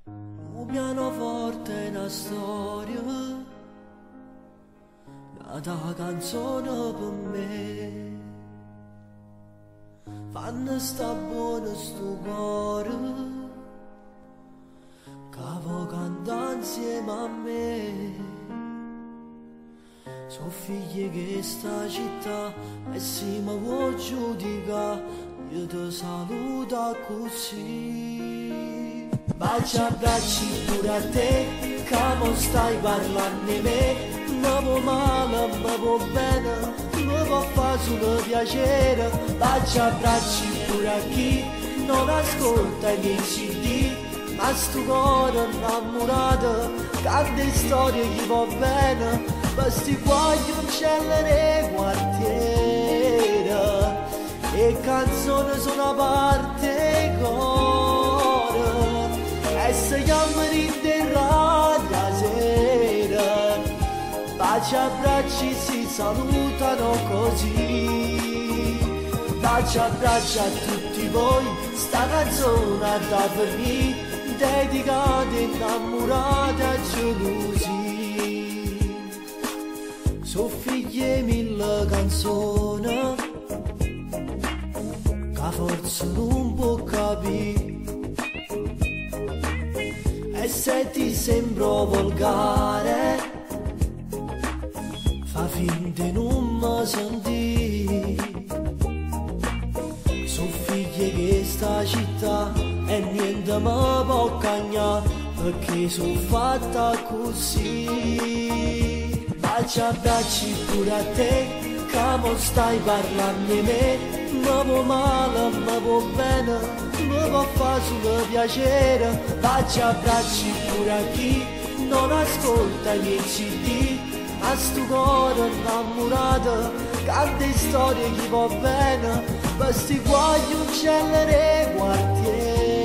Un pianoforte è una storia, una canzone per me. Fanno sta buona sto cuore, che vo canta insieme a me. Sono figli che sta città e si mi vuoi giudicare, io ti saluto così. Baci abbracci pure a te, che mo stai parlando di me. Mi vuoi male, mi vuoi bene, mi può fare solo piacere. Baci abbracci pure a chi non ascolta i miei CD, ma sto cuore innamorato, canta storie che va bene. Questi guai uccelli quartiere e canzoni sono a parte coro e se chiamano in terra la sera. Baci abbracci si salutano così. Baci abbracci a tutti voi, sta canzone da per me, dedicata innamorati a gelosi. So figlie mille canzoni, che forse non può capire. E se ti sembro volgare, fa finta di non mi sentire. So figlie che sta città e niente mi può cagnare, perché sono fatta così. Baci abbracci pure a te, che mo stai parlando di me. Mi vuoi male, mi vuoi bene, mi può fare solo piacere. Baci abbracci pure a chi non ascolta i miei CD, ma sto cuore innamorato, canta storie che va bene. Questi guai uccelli quartiere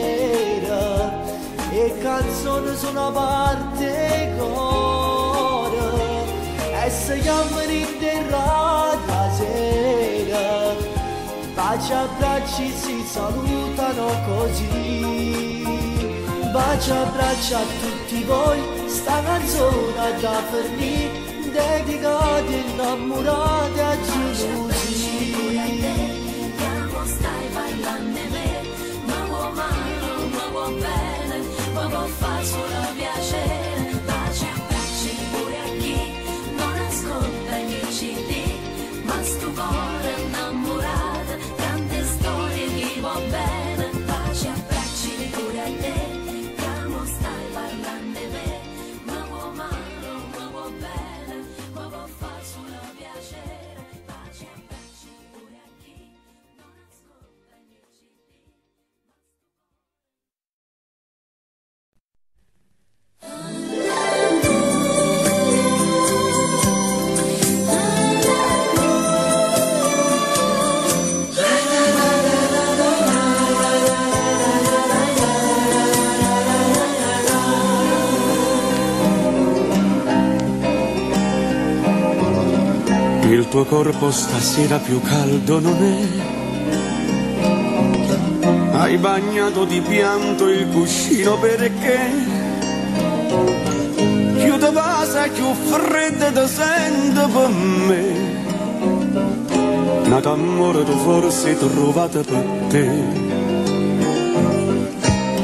e canzoni sono a parte coro e se chiamano in terra la sera. Baci abbracci si salutano così. Baci abbracci a tutti voi, sta canzone da per me, dedicata innamorati a gelosi. Stai parlando di me, ma vuoi male, ma vuoi bene, ma può fare solo piacere. Baci abbracci pure a chi non ascolta i miei CD, ma sto cuore innamorato, tante storie che va bene. Baci abbracci pure a te, che mo stai parlando di me, ma vuoi male, ma vuoi bene, ma può fare solo piacere. Baci abbracci pure a chi non ascolta i miei CD. Il tuo corpo stasera più caldo non è. Hai bagnato di pianto il cuscino perché più te passa, più fredda ti sento per me. Nato amore tu forse trovata per te.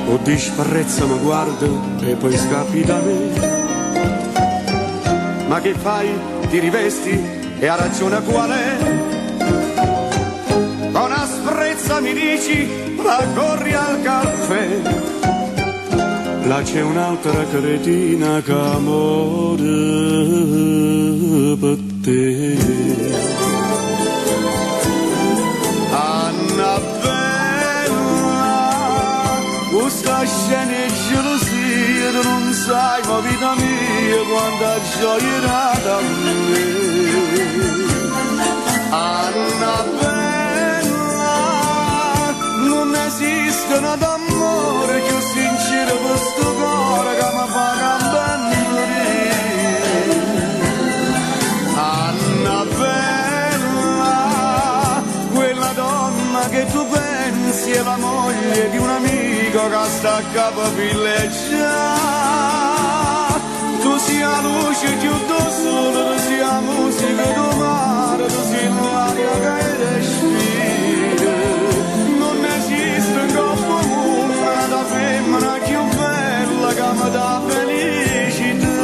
O disprezza mi guarda e poi scappi da me. Ma che fai? Ti rivesti? E ha ragione qual è? Con asprezza mi dici, ma corri al caffè. Là c'è un'altra cretina che amore per te. Anna bella, questa scena è gelosia, tu non sai, ma vita mia, quanta gioia da me. Anna bella, non esiste un amore più sincero per sto cuore che mi fa cambiare. Anna bella, quella donna che tu pensi è la moglie di un amico che sta sta capa villeggia. Tu sia luce più do sole, tu sia musica do mare, tu sia l'aria che respira. Non esiste un troppo mondo, una femmina più bella che mi dà felicità.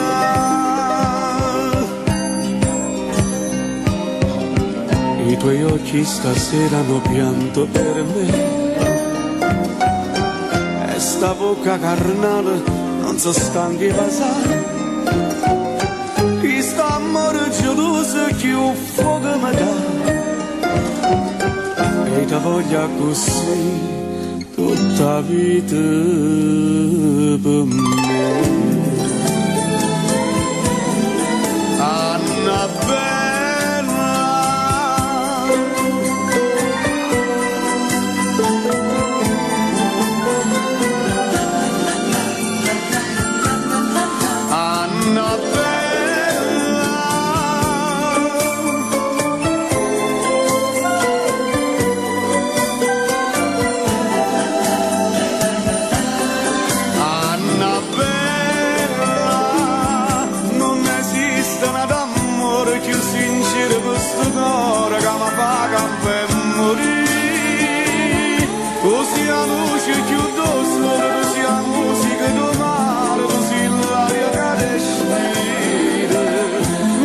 I tuoi occhi stasera hanno pianto per me, e sta bocca carnale non si stanca di passare. Questo amore geloso che un fuoco mi dà, e ti voglio così tutta la vita per me. Annabella, così a luce chiudo sole, così a musica do mare, così l'aria che respira.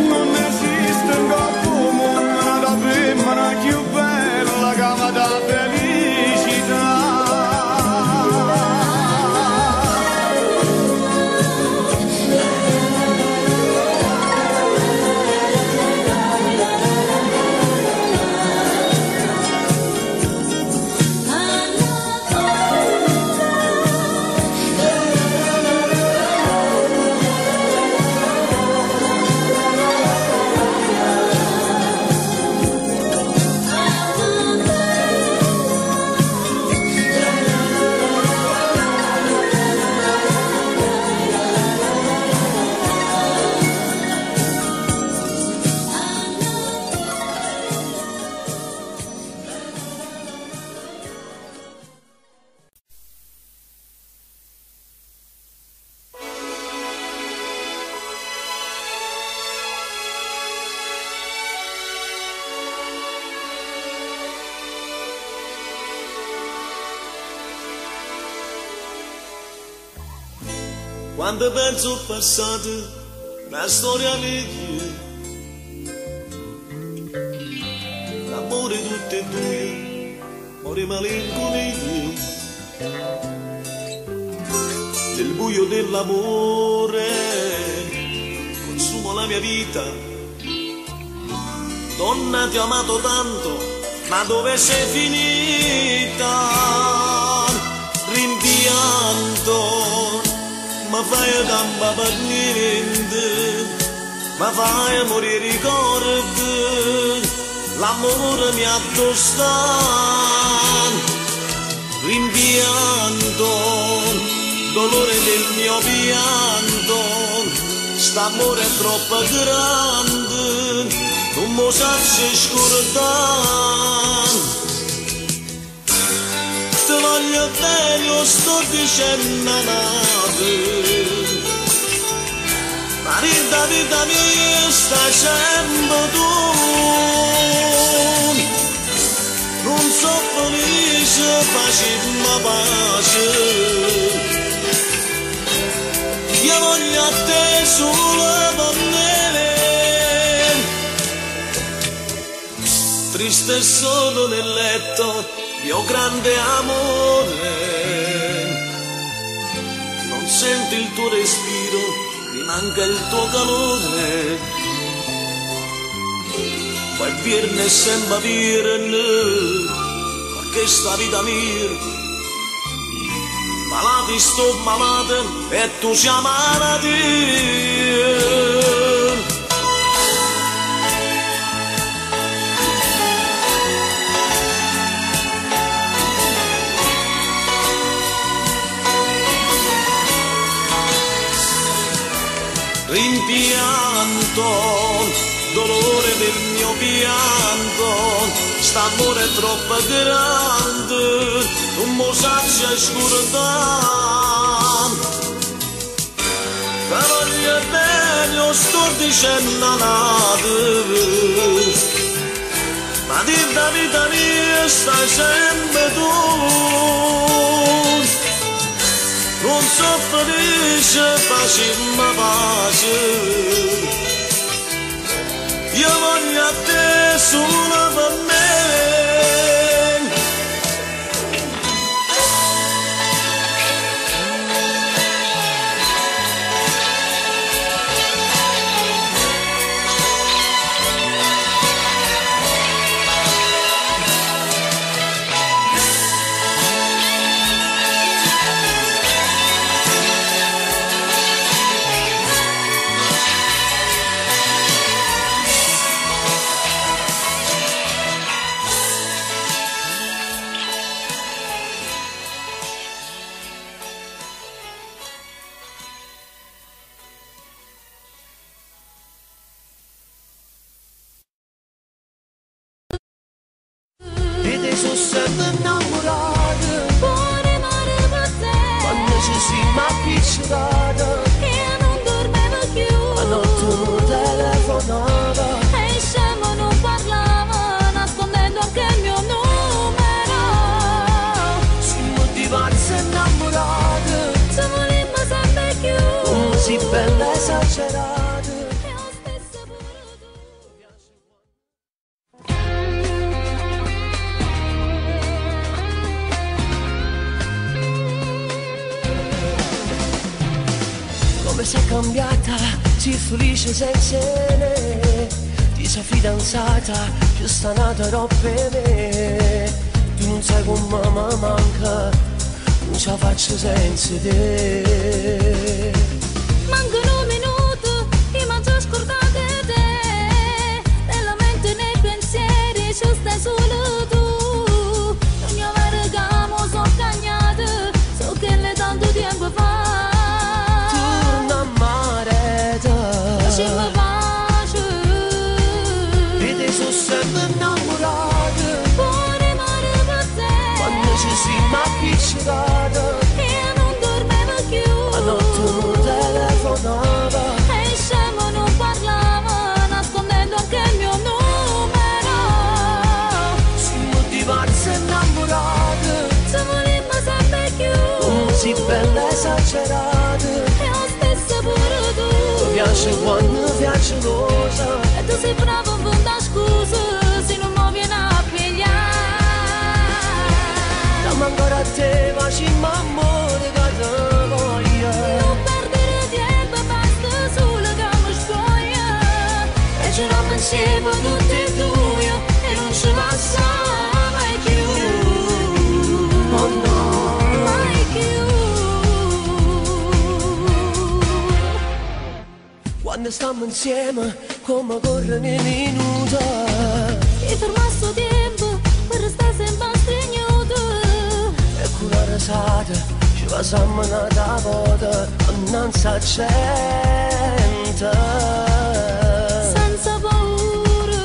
Non esiste un corpo mondo, una femmina più bella che mi dà felicità. Quando penso al passato, una storia vecchia, l'amore tutte e due, muore malinconia, nel buio dell'amore, consumo la mia vita. Donna, ti ho amato tanto, ma dove sei finita? Rimpianto, ma fai tanta per niente, ma fai morire ricordi, l'amore mi addosta. Rimpianto, dolore del mio pianto, st'amore è troppo grande, non mi saprei scordare. Ti voglio bene, lo sto dicendo a nave, ma vita mia stai sempre tu. Non so felice, facendo pace, io voglio a te solo per me. Triste solo nel letto, mio grande amore, non senti il tuo respiro, mi manca il tuo calore. Poi viene sempre viene, perché sta vita mia, malati sto malata e tu sei malati. Rimpianto, dolore del mio pianto, st'amore è troppo grande, non mi sappia scordare. Te voglio bene, io sto dicendo nada, ma di da vita mia stai sempre tu. Non so felice, facimma pace. Io voglio a te solo per me. Sono sempre innamorata, Cuore mare per te, quando ci si mi appicciata, io non dormevo più. a notte non telefonava, E scemo non parlava, nascondendo anche il mio numero. siamo diverse innamorate, Se volimmo sempre più, come si bella esagerata. e lo stesso pure tu. Come sei cambiata, sei felice senza me, ti sei fidanzata, più stanata roba per me. Tu non sai come mi manca, non ce la faccio senza te. Mancano un minuto, io mi già scordate te. Nella mente e nei pensieri ci stai solo tu. Non mi avvergamo, sono cagnata, so che le tanto tempo fa. Torna a mare te, Ci mi pace, e te sono sempre innamorata, cuore mare per te. quando ci si mi appicciata, Io non dormevo più, a notte non telefonava, e scemo non parlava, nascondendo anche il mio numero. siamo diverse innamorate, Se volimmo sempre più, come si bella esagerata. e lo stesso pure tu. Mi piace quando piace rosa, E tu sei bravo a fare scusa se non mi viene a pigliare. dammi ancora a te, facciamo amore che te voglio. Non perdere tempo, basta solo che mi spoglia. E ci rompo insieme tutti e due, e non ci passa mai più. Oh no, Mai più. quando stiamo insieme, come corrono i minuti. E fermato tempo per restare sempre stregnuto. E con la risata ci passiamo una volta, non sa gente. Senza paura.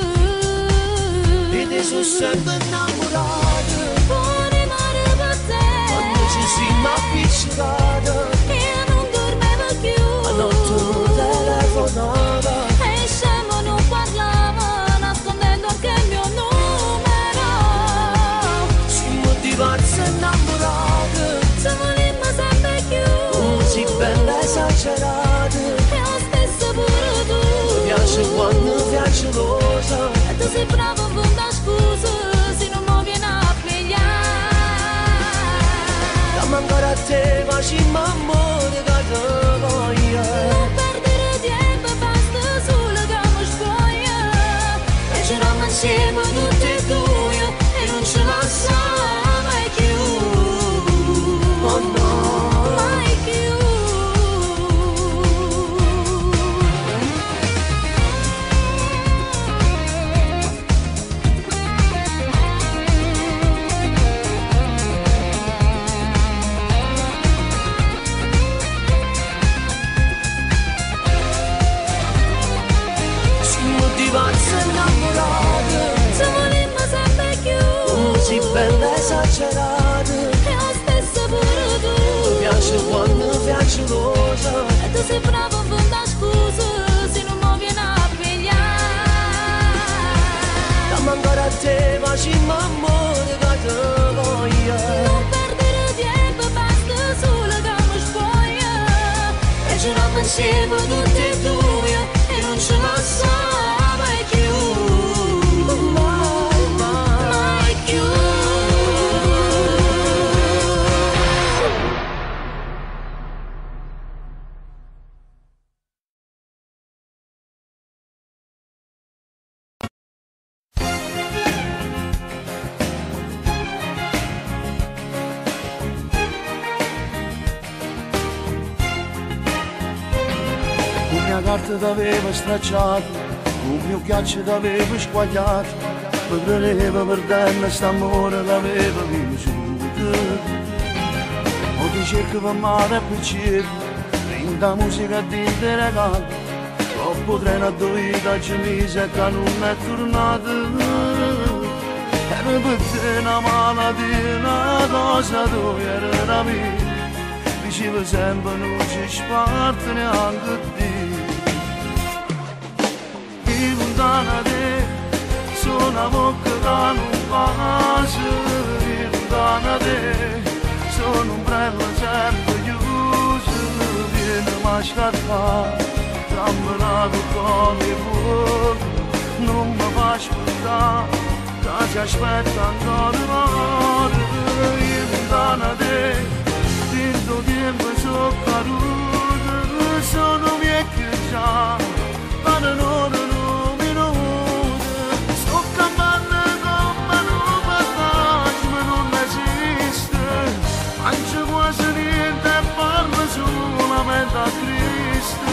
E te sono sempre innamorata, Cuore mare per te. quando ci si mi appicciata, Io non dormevo più, a notte non telefonava, e scemo non parlava, nascondendo anche il mio numero. siamo diverse innamorate, Se volimmo sempre più, come si bella esagerata. e lo stesso pure tu. Mi piace quando piace rosa, E tu sei bravo a fare scusa se non mi viene a pigliare. dammi ancora a te, facciamo amore che te voglio. Non perdere tempo, basta solo che mi spoglia. E ci rompo insieme tutti e due, e non ci passa mai più. Oh no, Mai più. gelosa. E tu sei bravo a fare scusa se non mi viene a pigliare. Dammi ancora a te, ma ci m'amore che te voglio. Non perdere tempo, basta solo che mi spoglia. E ci non pensiamo tutti e due e non ce la sa mai più. Mai più. La carta t'aveva stracciato, un mio ghiaccio t'aveva squagliato, mi prendeva per danno st'amore l'aveva vissuto. O ti cerco per mare e piacere, rinda musica di te regalo, troppo treno a due ci mise che non è tornato. Era per te una malattia, una cosa dove era una vita, diceva sempre non ci sparte neanche te. Lontana te, sono una bocca che non passa, lontana te, sono un brello sempre chiuso, vieni a scappare, trammelato con il fuoco, non mi fa aspettare, che si aspetta ancora un'ora, lontana te, tanto tempo sono caduto, sono vecchio già, ma non solamente a Cristo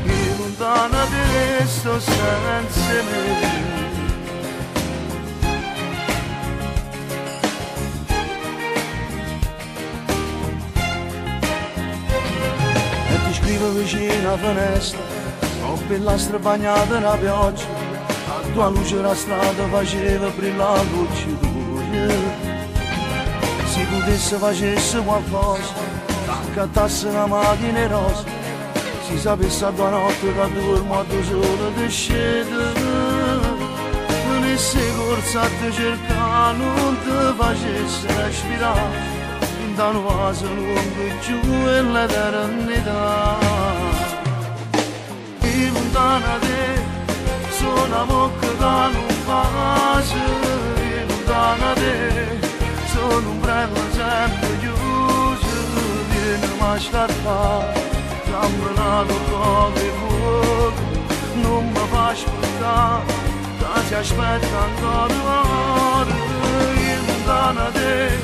e lontana adesso senza me. E ti scrivo vicino alla finestra, ho pillastra bagnata nella pioggia, la tua luce la strada faceva brillare la luce tua. Se potesse facesse qualcosa, cantasse una macchina rosa, si sapesse a tua notte che dormo a tu solo ti scende, venisse corsa a te cercare, non ti facesse respirare, in un vaso lungo giù nell'eternità. E lontana te, sono una bocca che non passa, e lontana te, sono un brello sempre chiuso, ma scarpare, trammelato con il fuoco, non mi fa aspettare, che si aspetta ancora un'ora, io lontana te,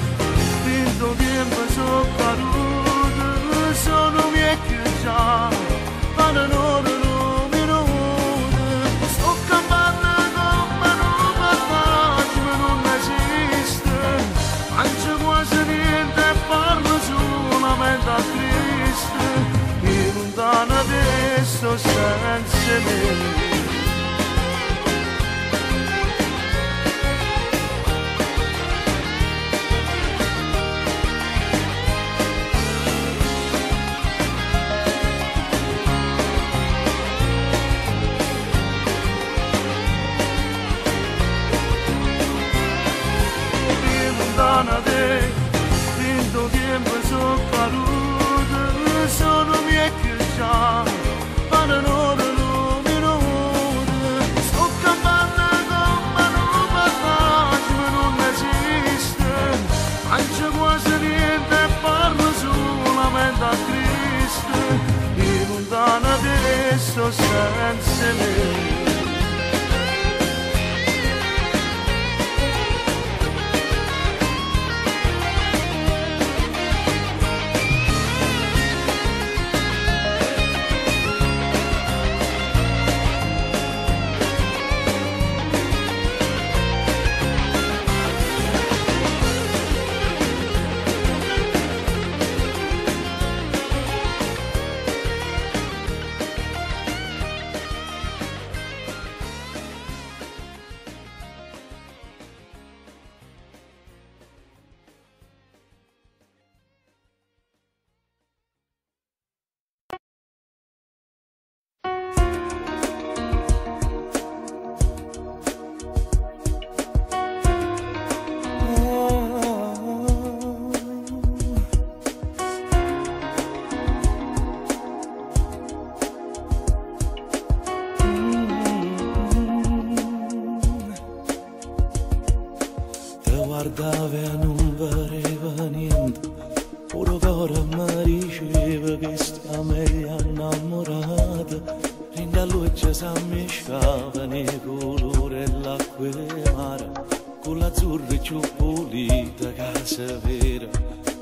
tanto tempo sono caduto, sono vecchio già, ma non minuto, sto campando come un fantasma non esiste, mangio quasi niente e parlo solamente a Cristo, e lontana adesso senza me. Lontana te, tanto tempo sono caduto, sono vecchio già, ma non minuto, sto campando come un fantasma non esiste, mangio quasi niente e parlo solamente a Cristo, e lontana adesso senza me. avea non pareva niente, pure cuore mi diceva che stiamo meglio innamorati, rinda a lui ci si ammiscava nei colori e l'acqua e mare, con l'azzurro più pulita casa vera,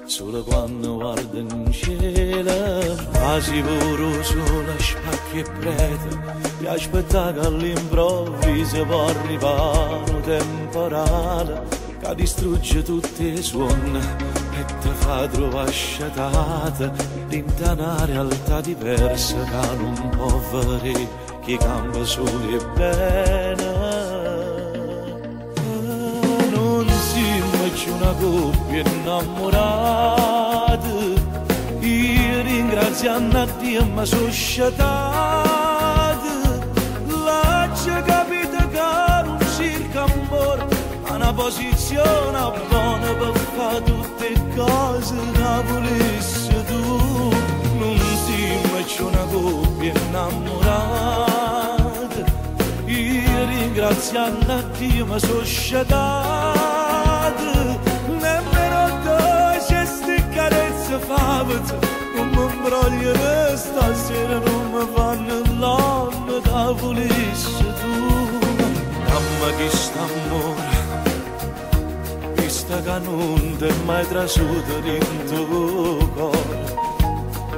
solo quando guarda in cielo, quasi pure solo spacchi e prete, e aspetta che all'improvviso può arrivare un temporale che distrugge tutti i suoni e ti fa trovare sciatata dentro una realtà diversa che non può vedere chi cambia solo e bene. Non siamo più una coppia innamorata, io ringraziando a Dio mi sono sciatata, l'ho capito che non cerca amore, ma una posizione buona per fare tutte le cose che volessi tu. Non siamo più una coppia innamorata, io ringraziando a Dio mi sono sciatata, nemmeno dolci carezze favate non mi imbrogliano stasera, non mi fanno l'anno che volessi tu. Dammi che st'amore, vista che non ti è mai trasuto dentro il cuore,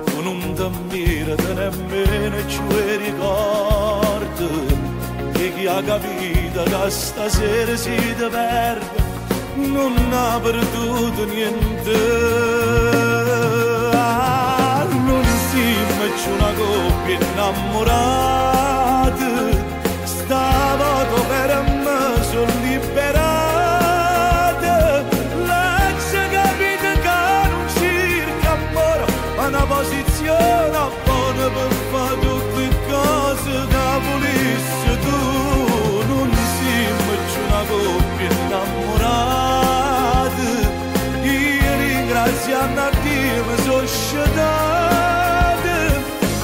tu non ti mirati nemmeno più ricordi, e chi ha capito che stasera si ti perde non ha perduto niente. Non siamo più una coppia innamorata, stavolta per me sono liberata, lascia capire che non cerca amore, ma una posizione buona per fare tutte le cose che volessi tu. Non siamo più una coppia innamorata, io ringraziando a Dio mi sono sciatata,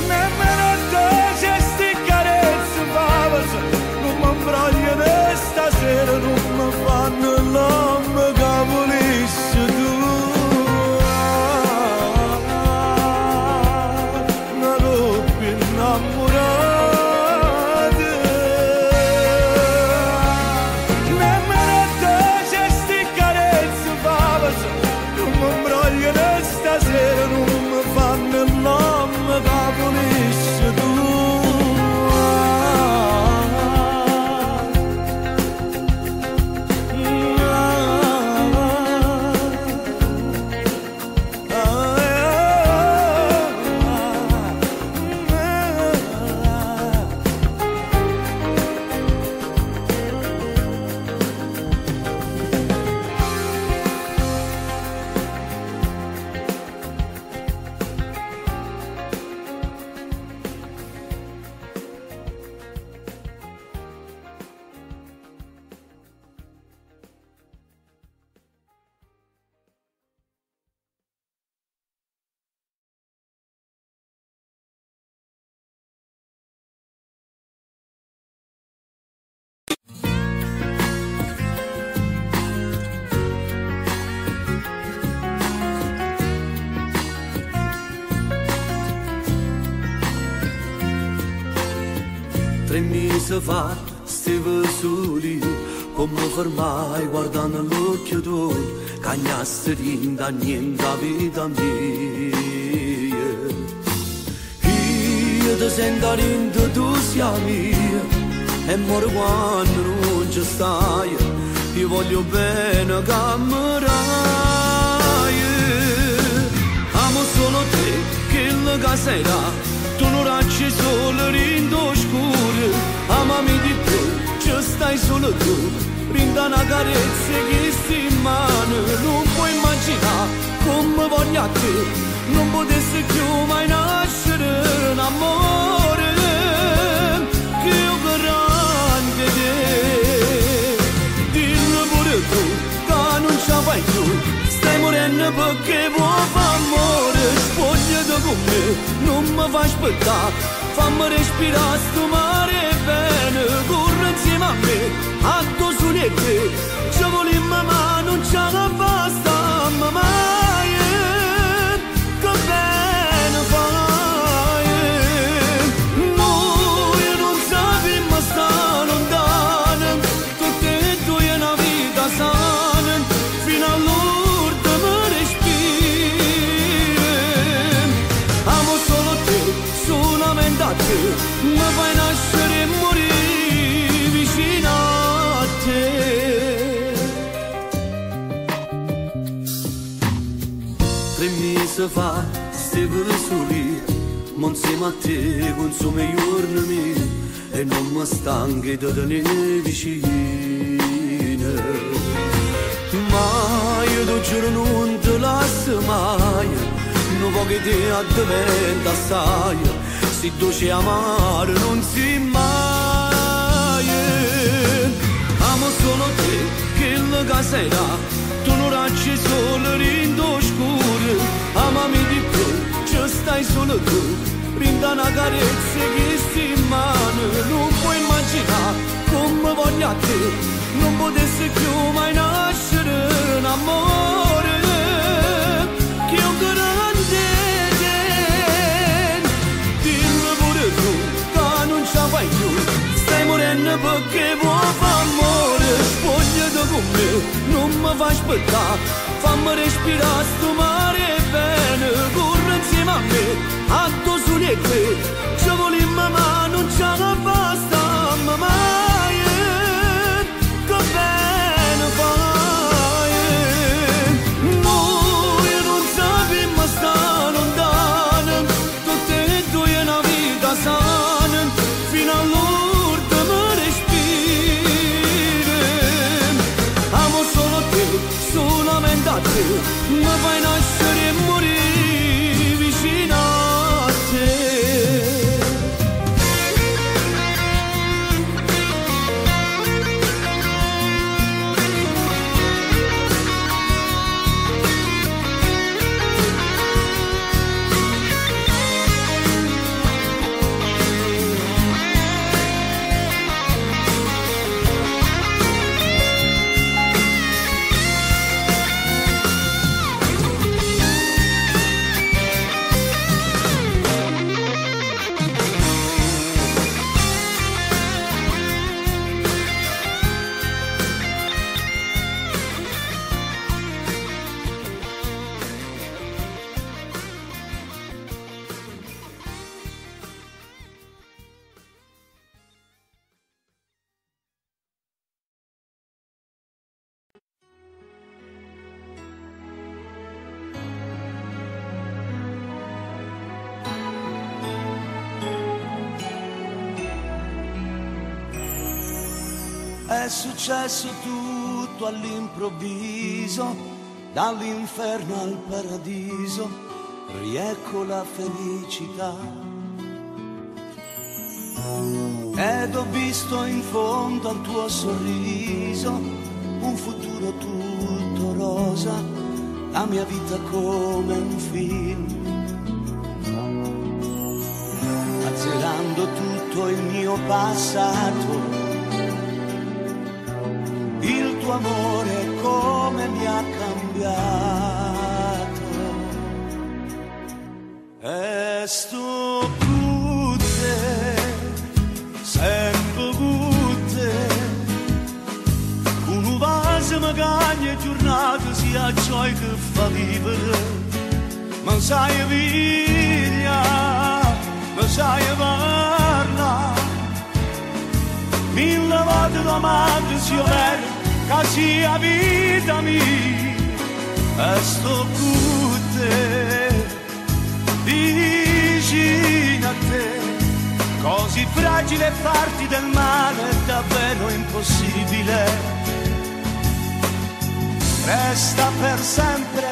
nemmeno dolci carezze favate non mi imbrogliano stasera, non mi fanno l'uomo che volessi tu. Una coppia innamorata, nemmeno dolci carezze favate non mi imbrogliano stasera, non mi fanno l'uomo che volessi tu. Tre mesi fa stavo soli, come fermai guardando l'occhio tuo, cagnasse rinda niente a vita mia. Io ti sento rinda, tu sei mia, e muore quando non ci stai, ti voglio bene camerai. Amo solo te, che la casa era, tu non racci solo rindo scuro, amami di più, ci stai solo tu, rinda una carezza che sti in mano, non puoi immaginare come voglio a te, non potessi più mai nascere un amore che io grande te. Dillo pure tu, che non ce la fai più, stai morendo perché vuoi fare amore, spogliati con me, non mi fai aspettare, fammi respirare sto mare bene, corri insieme a me, a tuo sole e te, ci volimmo ma non ce la basta, mamma, che bene fai. Noi non sappiamo stare lontano, tutte e due una vita sana, fino all'ultimo respiro. Amo solo te, solamente a te, mi fai nascere e morire vicino a te. Fa, stavo soli, ma insieme a te consumo i giorni miei e non mi stanco di tenere vicino. Ma io ti giuro non ti lascio mai, non voglio te addiventa assai, se dolce amare non si mai. Amo solo te, che la casa è là, tu non racci solo rindo scuro. Amami di più, ci stai solo tu, brinda una carezza che sti in mano. Non puoi immaginare come voglio a te, non potessi più mai nascere un amore che io grande te. Dillo pure tu, che non ce la fai più, stai morendo perché vuoi fare amore. Spogliati con me, non mi fai aspettare, fammi respirare sto mare bene, corri insieme a me, a tuo sole e te, ci volimmo ma non ce la basta, mamma, che bene fai. Noi non sappiamo stare lontano, tutte e due una vita sana, fino all'ultimo respiro. Amo solo te, solamente a te, mi fai nascere e morire vicino a te. È successo tutto all'improvviso, dall'inferno al paradiso, riecco la felicità. Ed ho visto in fondo al tuo sorriso un futuro tutto rosa, la mia vita come un film, azzerando tutto il mio passato. Il tuo amore come mi ha cambiato. E sto tutte, sempre tutte, un vaso mi cagna giornata sia ciò che fa vivere. Ma sai via, ma sai parla, mille volte domande se io vero che sia vita mia. E sto tutte vicino a te, così fragile farti del male è davvero impossibile. Resta per sempre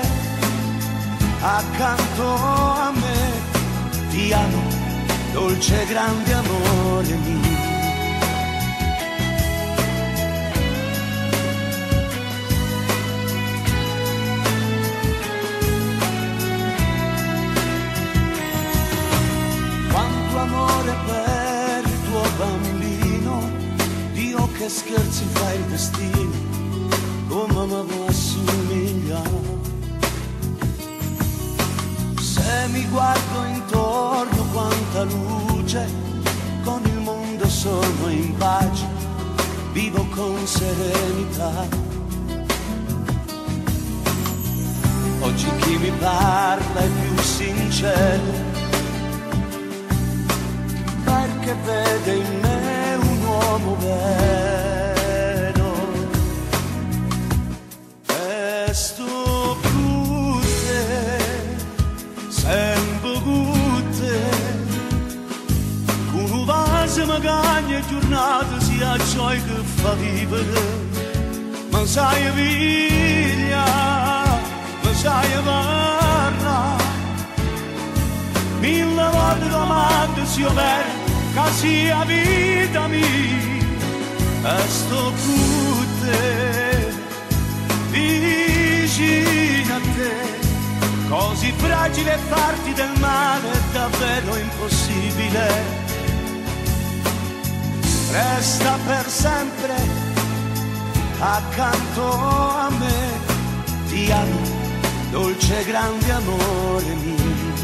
accanto a me, ti amo, dolce grande amore mio. Amore per il tuo bambino, Dio che scherzi fa il destino, come mi può assomigliare. Se mi guardo intorno quanta luce, con il mondo sono in pace, vivo con serenità. Oggi chi mi parla è più sincero, perché vede in me un uomo vero. E sto tutte, sempre tutte, con un vaso magari e giornata sia ciò che fa vivere, ma sai via. Sai parla, mille volte domande si opera, che sia vita mia, e sto tutte vicino a te, così fragile farti del male è davvero impossibile. Resta per sempre accanto a me, ti amo, dolce grande amore mio.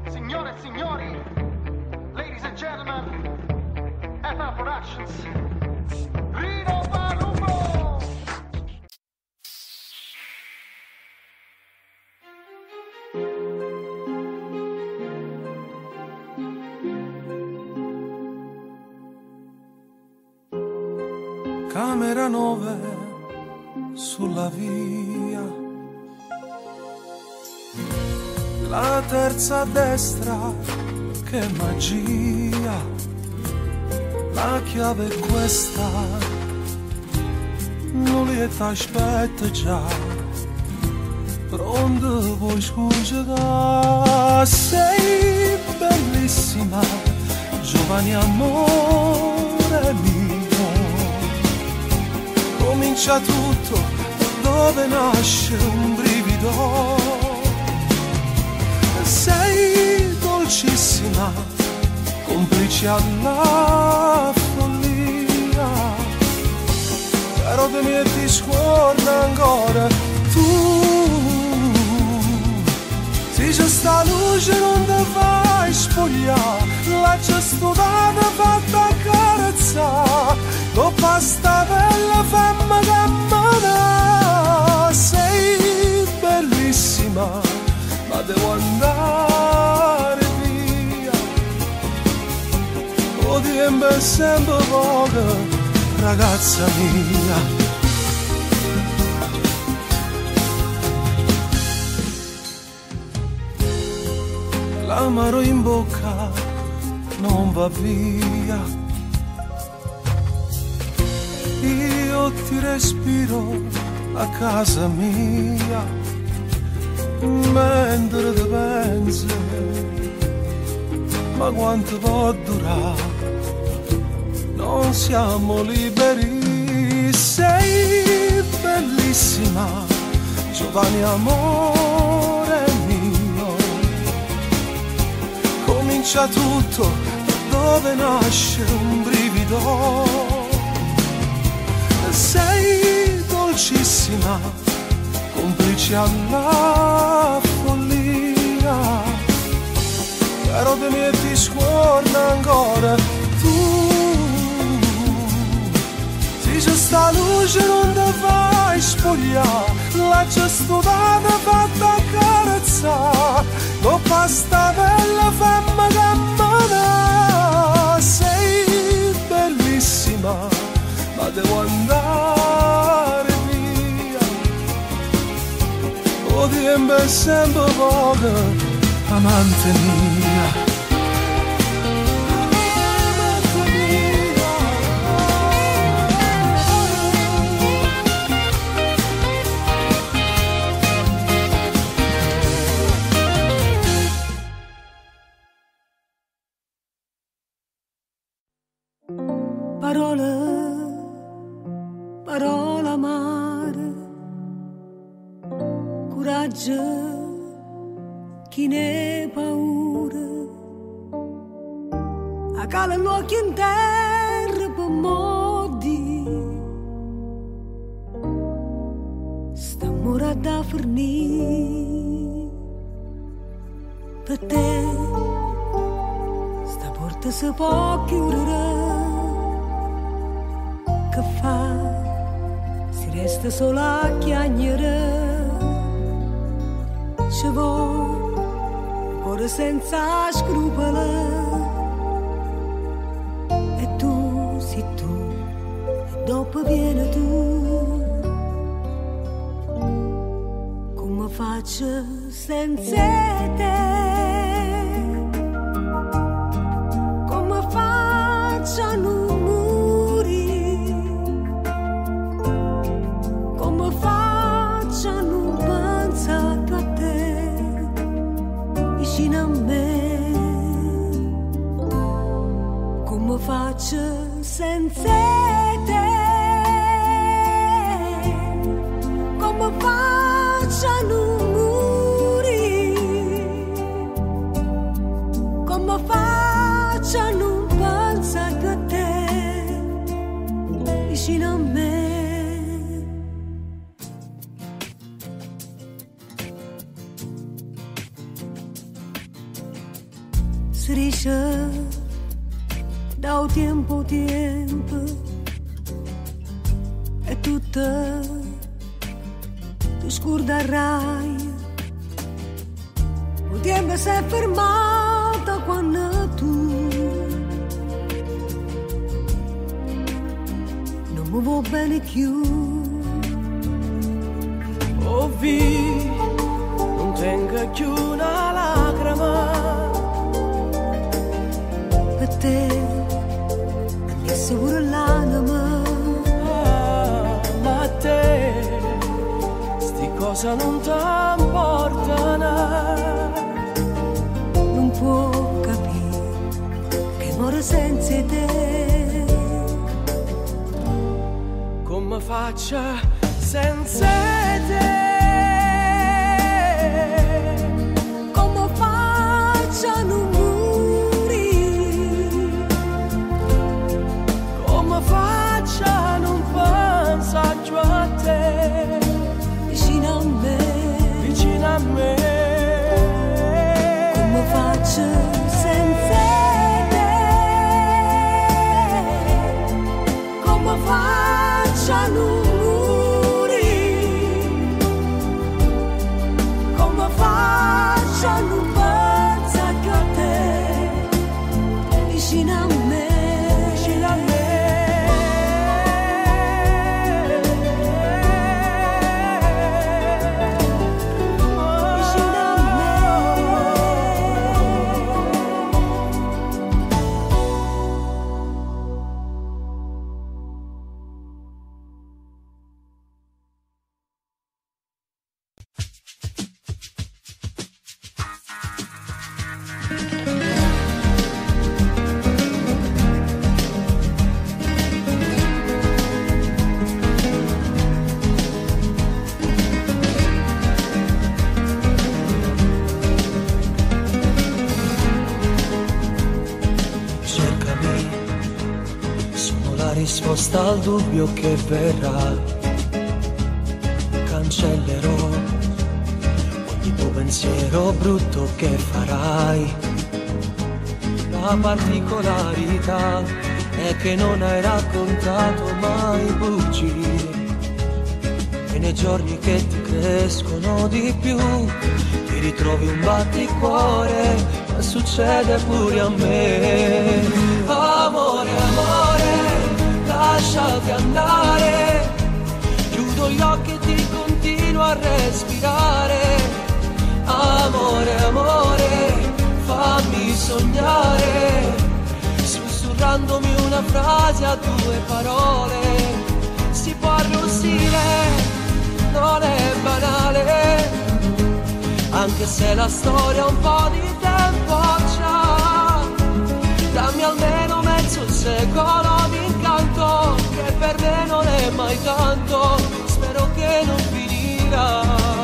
Signore e signori, ladies and gentlemen, FL Productions, Rino Palumbo! Camera 9 sulla via, la terza a destra, che magia, la chiave è questa, non li t'aspetta già, pronto vuoi scusa, sei bellissima, giovane amore mio, comincia tutto dove nasce un brivido. Sei dolcissima, complice alla follia, però te mi ti scorda ancora tu. Se c'è sta luce non ti fai spogliare, la c'è studata fatta carezzare, coppa sta bella femma che mi dà. Sei bellissima, ma devo andare via, o tempo è sempre poco, ragazza mia. L'amaro in bocca non va via, io ti respiro a casa mia, mentre ti pensi, ma quanto può durare? Non siamo liberi, sei bellissima, giovane amore mio, comincia tutto dove nasce un brivido. Sei dolcissima, complice alla follia, però te mi ti scorda ancora Dice sta luce non ti fai spogliare, la gestutata fatta accarezzare, con pasta bella fammi camminare. Sei bellissima, ma devo andare via. O tempo è sempre poco, amante mia. Parola amare, coraggio, chi ne paura, a cala l'occhio in terra per modi, sta mora da fornire, per te, sta porta si può chiudere. Che fa? Si resta sola a chiagnere. Ci vuole un cuore senza scrupoli. E tu, sei tu, e dopo vieni tu. Come faccio senza te? Come faccio a non faccio senza te, come faccio a non morire, come faccio a non pensare a te, vicino a me. Si dice da tempo e tutto tu scorderai. Il tempo si è fermato quando tu non mi vuoi bene più. Oh vi, non tengo più una lacrima per te. Pure l'anima, ma a te sti cose non t'importano. Non può capire che muore senza te. Come faccio senza te? Come faccio a non faccia non pensaggio a te, vicino a me, vicino a me. Come faccio senza te? Come faccio a non morire? Come faccio a non pensare a te, vicino a me, vicino a me. Risposta al dubbio che verrà, cancellerò ogni tuo pensiero brutto che farai. La particolarità è che non hai raccontato mai bugie, e nei giorni che ti crescono di più ti ritrovi un batticuore, ma succede pure a me. Amore, amore, lasciati andare, chiudo gli occhi e ti continuo a respirare. Amore, amore, fammi sognare, sussurrandomi una frase a due parole. Si può arrossire, non è banale, anche se la storia un po' di tempo c'ha. Dammi almeno mezzo secolo di incanto, che per me non è mai tanto, spero che non finirà.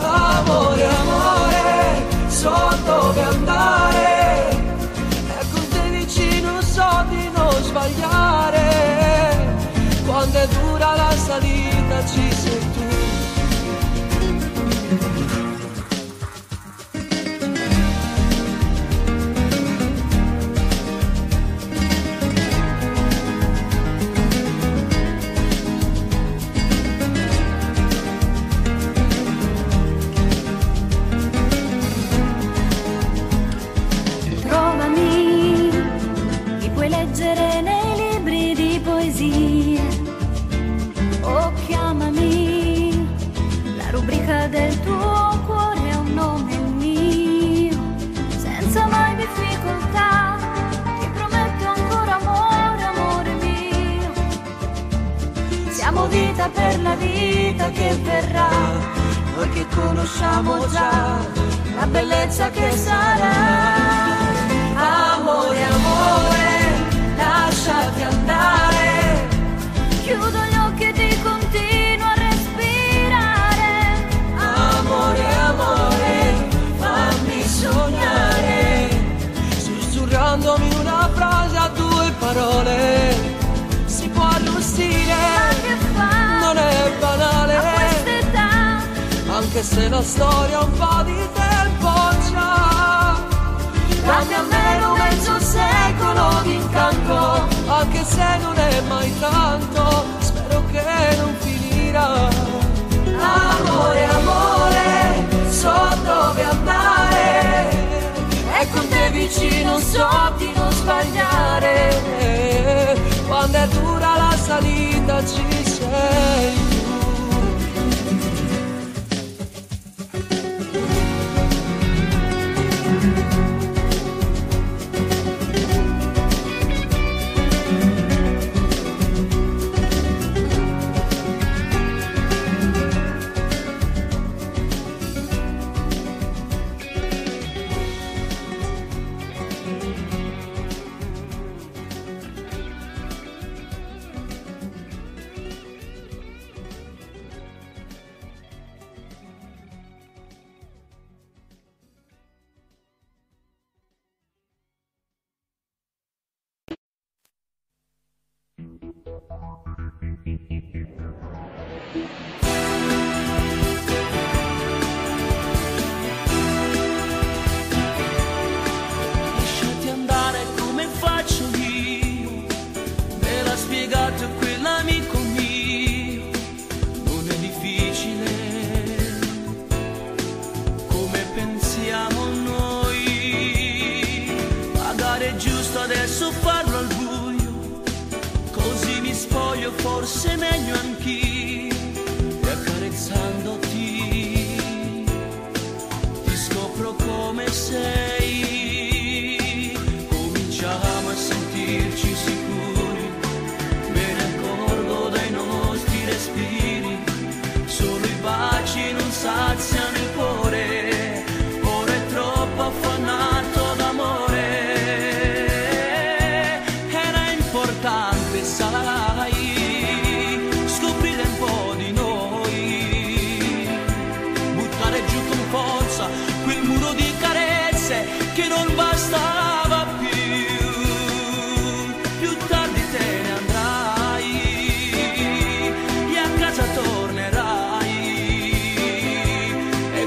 Amore, amore, so dove andare, e con te vicino so di non sbagliare. Quando è dura la salita ci sei tu. Del tuo cuore è un nome mio, senza mai difficoltà, ti prometto ancora amore, amore mio. Siamo vita per la vita che verrà, noi che conosciamo già la bellezza che sarà. Amore, amore, lasciati andare, chiudo gli occhi e ti continuo a respirare. Amore, amore, fammi sognare, sussurrandomi una frase a due parole. Si può arrostire, non è banale, a quest'età, anche se la storia un po' di tempo c'ha. Dammi almeno mezzo secolo di incanto, anche se non è mai tanto, spero che non finirà. Amore, amore, so dove andare, e con te vicino so di non sbagliare. Quando è dura la salita ci sei tu. Lasciati andare come faccio io, me l'ha spiegato quell'amico mio. Non è difficile come pensiamo noi, magari è giusto adesso farlo al buio, così mi spoglio forse meglio anch'io, e accarezzandoti ti scopro come sei, cominciamo a sentirci sicuri, me ne accorgo dai nostri respiri, solo i baci non saziano il cuore, ora è troppo affannato d'amore, era importante sai, scoprire un po' di noi, buttare giù con forza quel muro di carezze che non bastava più tardi te ne andrai e a casa tornerai, e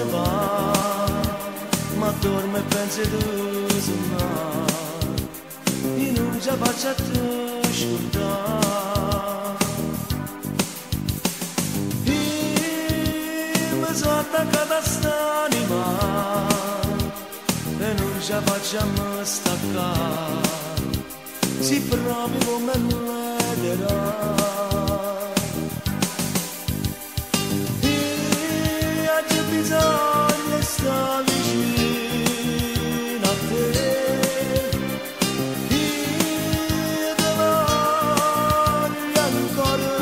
va, ma dorme pensi tu suonare, e non ci faccio a te scordare. Io mi sono attaccata a st'anima e non ci faccio a me staccare, si proprio come l'ederà. Bisogna stare vicino a te, io ti voglio ancora.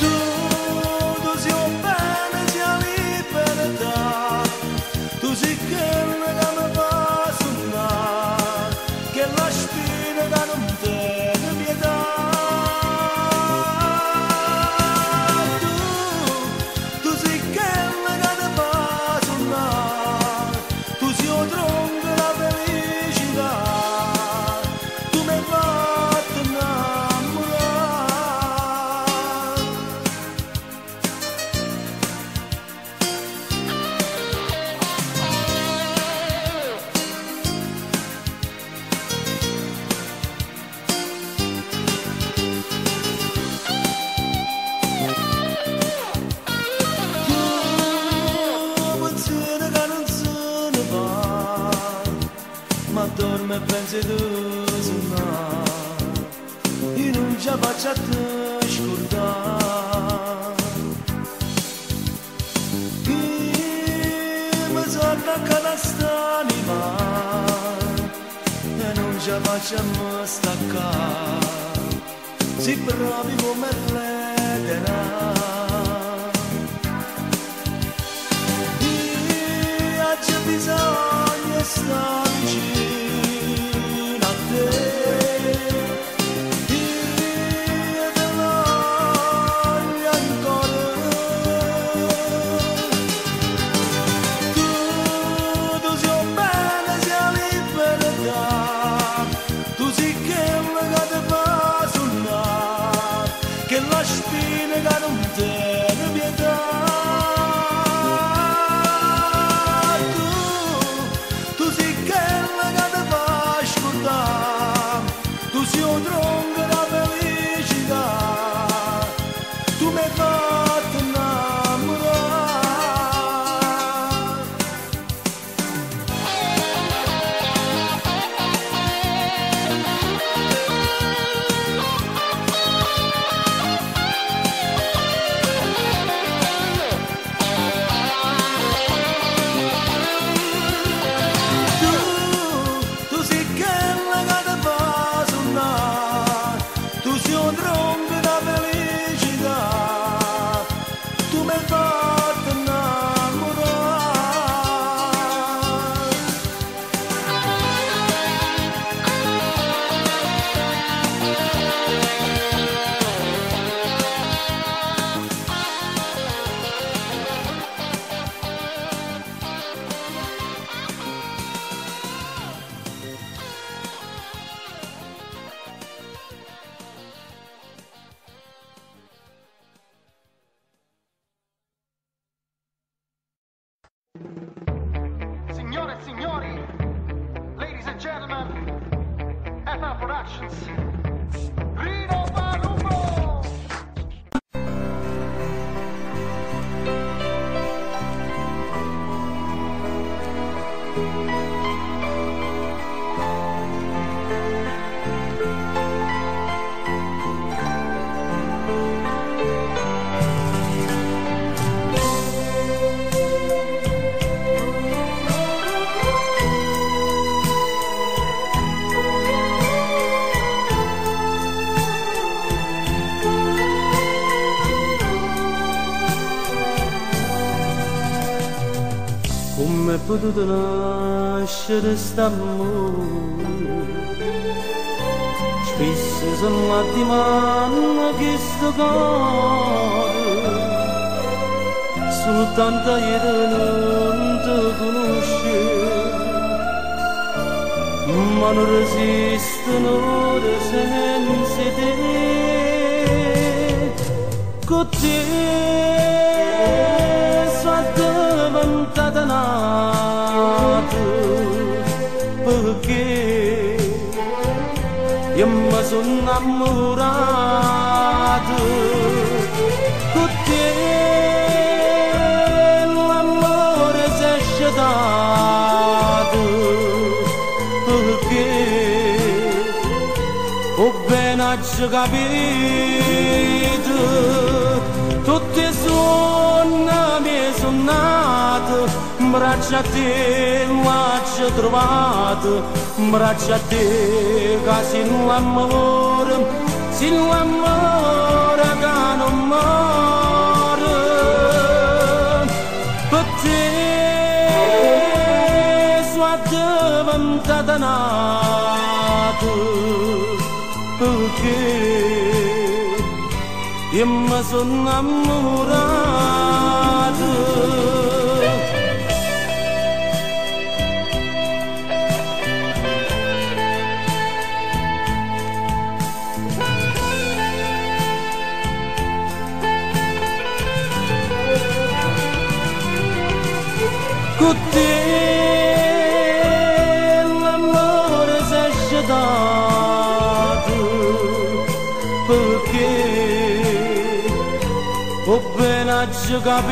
Tu sei un bene, sei libertà, tu sei quella che mi fa sognare, che la spina che non tiene pietà. Dorme pensi tu suonare, io non ci faccio a te scordare. Io mi sono attaccata a st'anima e non ci faccio a me staccare, si proprio come l'ederà. Io c'è bisogno di stare vicino a te, io ti voglio ancora. Tu sei un bene, sei libertà, tu sei quella che ti fa sognare, che la spina che non tiene pietà. Tu sei un drongo da felicità, tu mi hai fatto innamorare. Tu sei quella che ti fa sognare, tu sei un drongo da felicità, tu mi hai fatto innamorare. Signore e signori, ladies and gentlemen, FL Productions, Rino Palumbo! Come è potuto nascere st'amore? Spesso sono lacrime che sto cuore, soltanto ieri non ti conosce, ma non resistono ore senza te. con te sono diventata nata perché io mi sono innamorato con te l'amore si è scedato perché ho ben capito tutte sonne mi sono nate braccia a te l'ho trovato braccia a te che sin l'amore che non muore per te sono diventata nata perché io mi sono innamorato. Con te l'amore si è scedato perché ho ben capito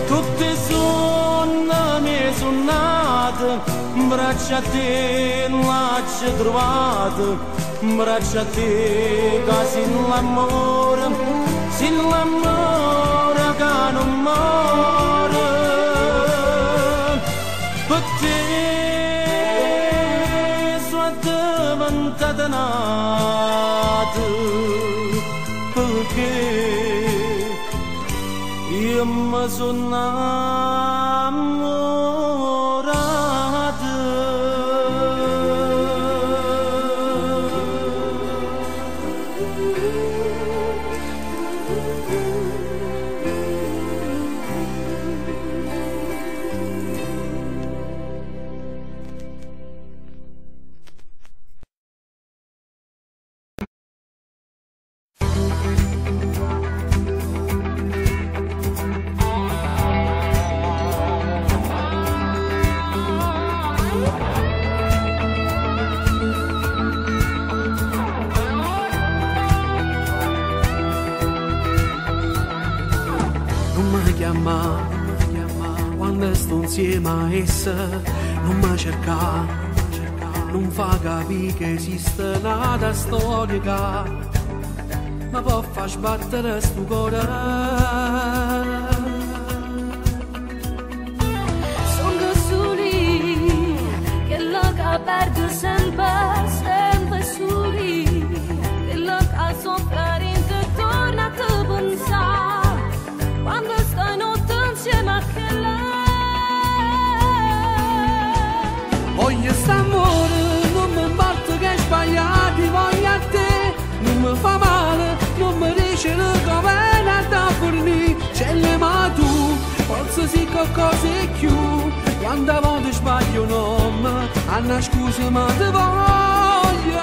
tutte sonne mi sono nate braccia a te l'ho trovato braccia a te che sin l'amore che non muore per te sono diventata nata perché io mi sono innamorato. Quando sto insieme a essa non mi cerca, non fa capire che esiste una storia ma può far sbattere sto cuore. Sono soli che lo che perdo sempre soli che lo che soffre in te torna a te pensare quando stai notte insieme a che lei. Voglio st'amore, non mi importa che sbagliati, voglio a te, non mi fa male, non mi riesce come da fornire, c'è le ma tu, forse sì qualcosa è più, quando volte sbaglio non mi, Anna scusa ma te voglio.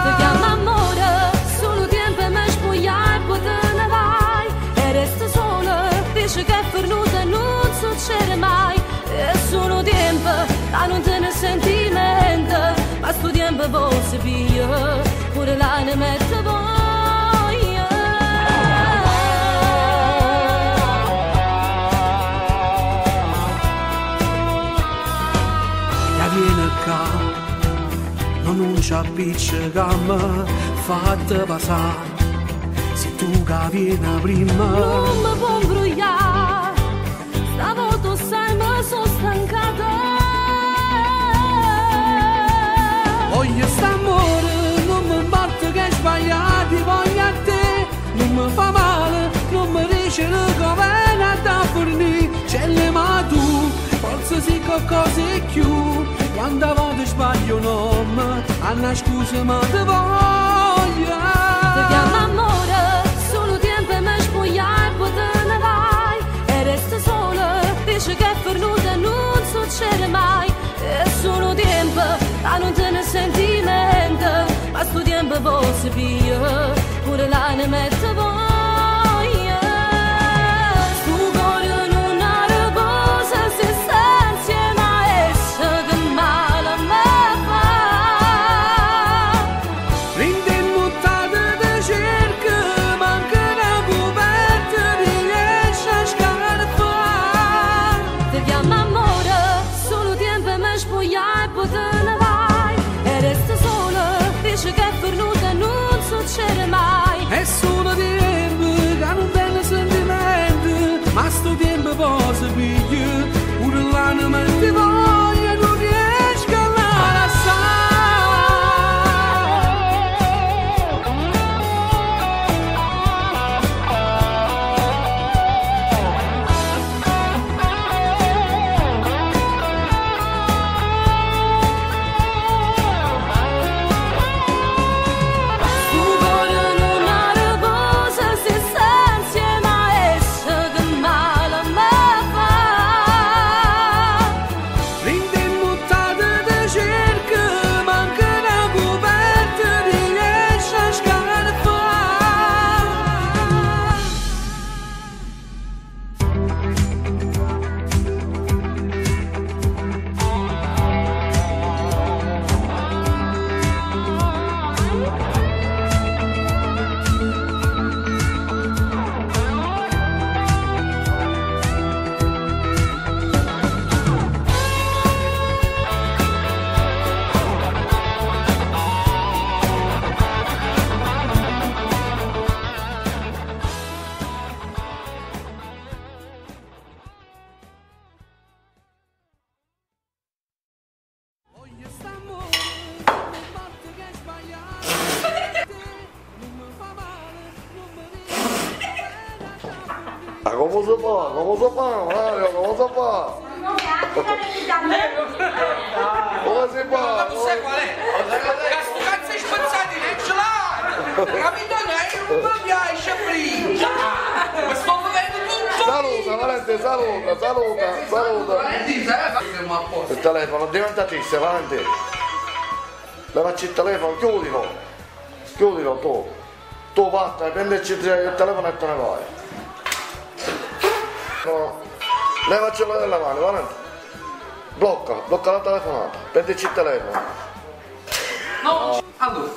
Ti chiamo amore, solo tempo mi spogliare, poi te ne vai, e resta sola, dice che per noi non succede mai, è solo tempo, ma non te ne sentimento, ma sto tempo posso via, pure l'anima mette voglia. Ya viene qua, non c'ha picce che mi fatte passare, se tu che vieni prima. Non mi può imbrogliare, stavolta sai mi sono stancata. Voglio st'amore, non mi importa che sbagliati, voglio a te, non mi fa male, non mi riesce come da fornire, c'è le ma tu, forse sì qualcosa è più, quando volte sbaglio non mi, Anna scusa ma te voglio. Ti chiamo amore, solo tempo mi spogliare, poi te ne vai, e resta sola, dice che per noi non succede mai, è solo tempo, ma non te ne sentimento, ma sto tempo posso via, pure la cosa piglio, urlando ma ti voglio, non riesco a Come si fa, Mario? Come si fa? Come si fa? Tu sai qual è? Cazzo spazzati nel gelato! Capito? Non mi piace prima! Ma sto vedendo tutto! Saluta, Valente, saluta! Il telefono diventatissimo, Valente! Levaci il telefono, chiudilo tu! Tu vatta, prenderci il telefono e te ne vai! No, levacelo dalla mano, Valente! Blocca la telefonata, prendici il telefono! No! Allora,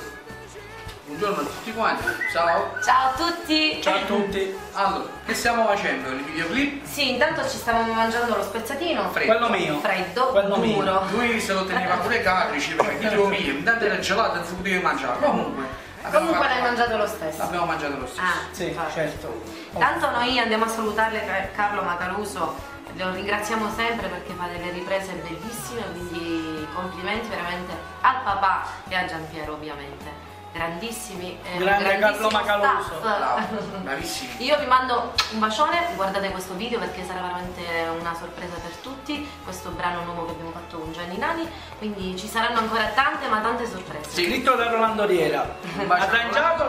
buongiorno a tutti quanti, ciao! Ciao a tutti! Ciao a tutti! Allora, che stiamo facendo? Il videoclip? Sì, intanto ci stavamo mangiando lo spezzatino. Quello mio! Freddo, quello duro. Lui se lo teneva pure caprici, perché io mio, intanto era gelato e non si poteva mangiare. Comunque l'hai mangiato lo stesso. L'abbiamo mangiato lo stesso. Sì, infatti. certo. Tanto noi andiamo a salutarle Carlo Macaluso, lo ringraziamo sempre perché fa delle riprese bellissime, quindi complimenti veramente al papà e a Giampiero ovviamente. Grandissimi, grande Carlo Macaluso. Bravissimo. Io vi mando un bacione, guardate questo video perché sarà veramente una sorpresa per tutti, questo brano nuovo che abbiamo fatto con Gianni Nani, quindi ci saranno ancora tante sorprese. Scritto da Rolando Riera, arrangiato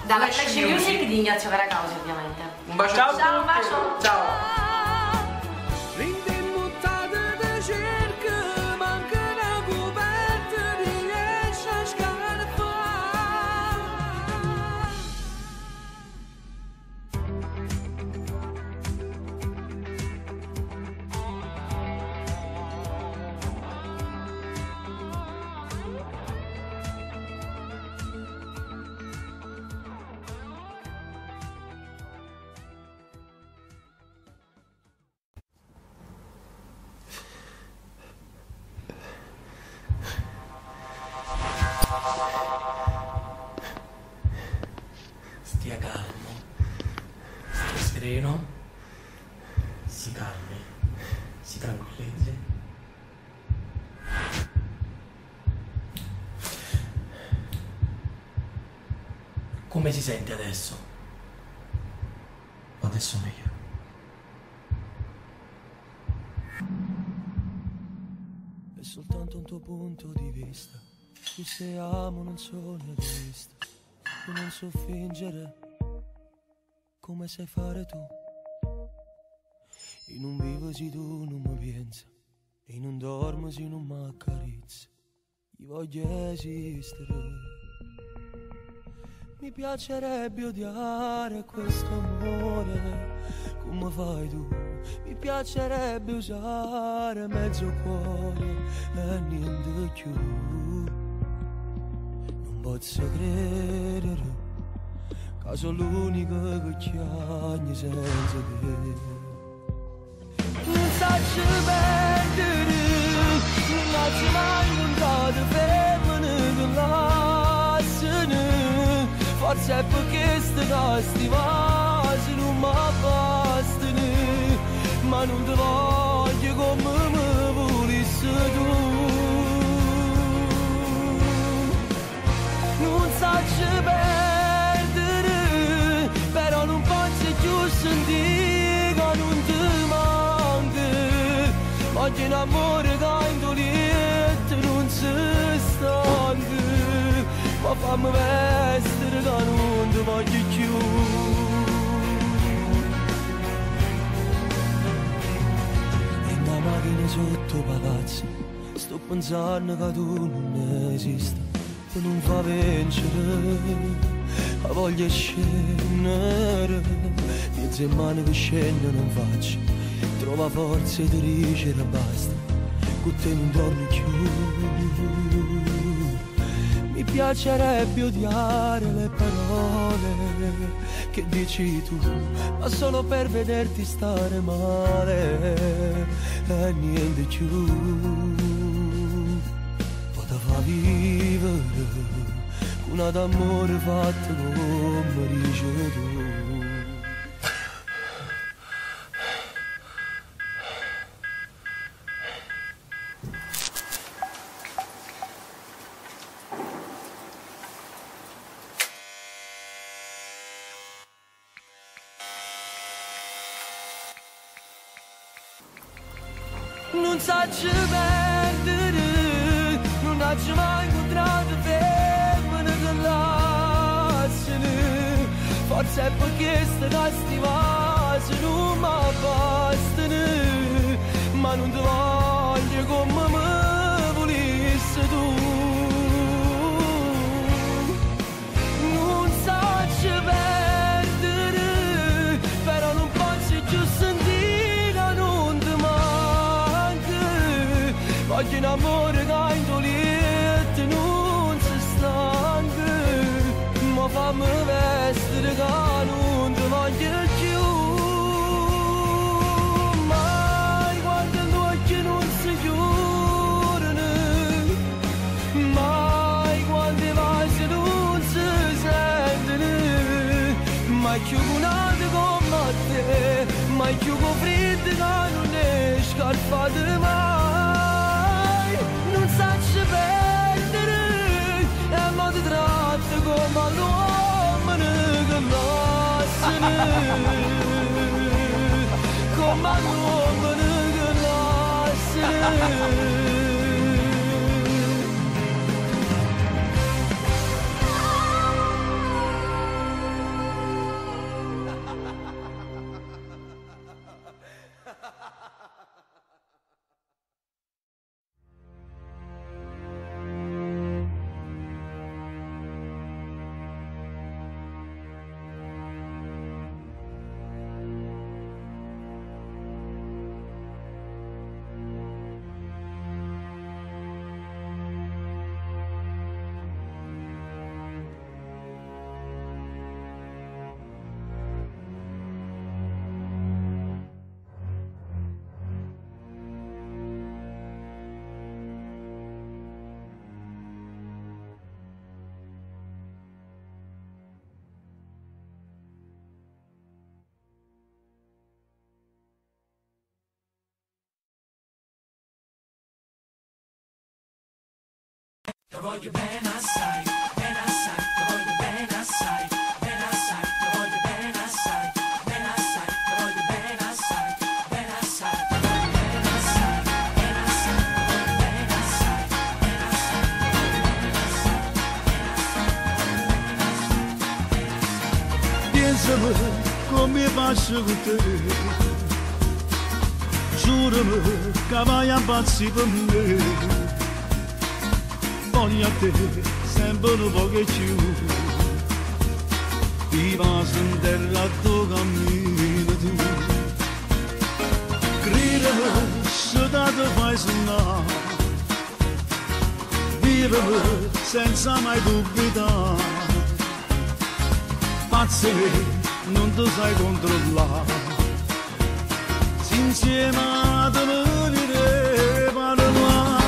dalla Flash Music di Ignazio Caracausi ovviamente. Un bacio. Ciao, un bacio. Ciao. Stia calmo, stia sereno, si calmi, si tranquillizzi. Come si sente adesso? Adesso meglio. È soltanto un tuo punto di vista. Io se amo non sono egoista. Io non so fingere come sai fare tu. Io non vivo se tu non mi pensi. E non dormo se non mi accarezzi. Io voglio esistere. Mi piacerebbe odiare questo amore come fai tu. Mi piacerebbe usare mezzo cuore e niente più. Non posso credere che sono l'unico che chiagna senza te. Non sacci perdere, non lasci mai incontrare femmine che lasciano. Forse è perché sti vasi non mi bastano. voglio un amore che indoliente non si stanca, ma fammi vestire che non ti voglio più. In una macchina sotto palazzi sto pensando che tu non esisti, tu non fa vincere la voglia scendere, mezzo in mano che scende non faccio, trova forza e ti dice che basta, con te non torni più. Mi piacerebbe odiare le parole che dici tu, ma solo per vederti stare male e niente più. Poteva vivere una d'amore fatta come dici tu. Non saggio perdere, non ho mai incontrato femmine che lasciano, forse è perché sti vasi non mi bastano, ma non ti voglio come me volessi tu. Non saggio perdere, però non posso più sentire, non ti manca, voglio un amore che indoliente non si stanca, ma fammi vestire che non ti voglio più. Mai quando gli occhi non si chiudono, mai quando i vasi non si sentono, mai più con altri come te, mai più con freddo che non è scarpate mai. Non saggio perdere e ma ti tratto come l'uomo che lasciano, come l'uomo che lasciano. Ti voglio bene assai, ti voglio bene assai, ti voglio bene assai, ti voglio bene assai, ti voglio bene assai, ti voglio bene assai, Piensami come faccio con te, giurami che vai a pazzi per me. Voglio a te sempre un po' che più, ti vas in terra tu cammini tu, credimi se ti fai suonare, vivimi senza mai dubitare, pazzi non ti sai controllare, insieme a te venire parlare.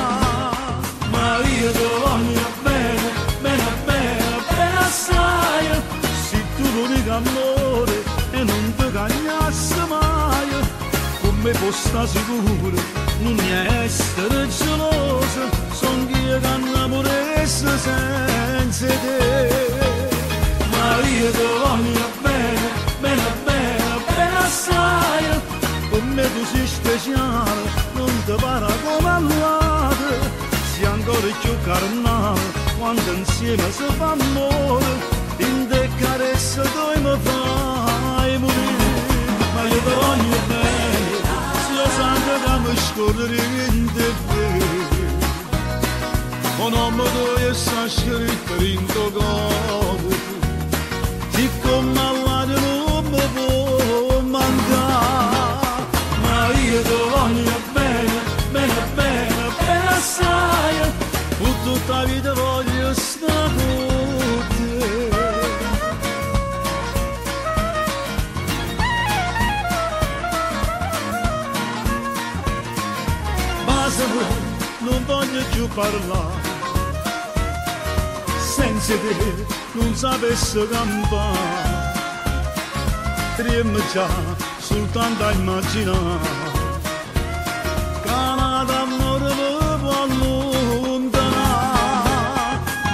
Ma io ti voglio bene, bene, bene, bene assai, se tu l'unico amore e non ti cagnassi mai, come può stare sicuro, non mi essere geloso, son io che innamorassi senza te. Ma io ti voglio bene, bene, bene, bene assai, come tu sei speciale, non ti pare quando insieme si fa amore, in te carezza tu mi fai morire, ma io ti voglio bene, sia sangue che mi scorre in te bene, o non mi do sta scritto in tuo cuore, siccome all'aria non mi può mancare, ma io ti voglio bene, bene, bene, bene assai, tutta la vita voglio stare con te. Basta, non voglio più parlare, senza te non sapessi campare, tremmo già soltanto a immaginare, che d'amore mi può allontanare,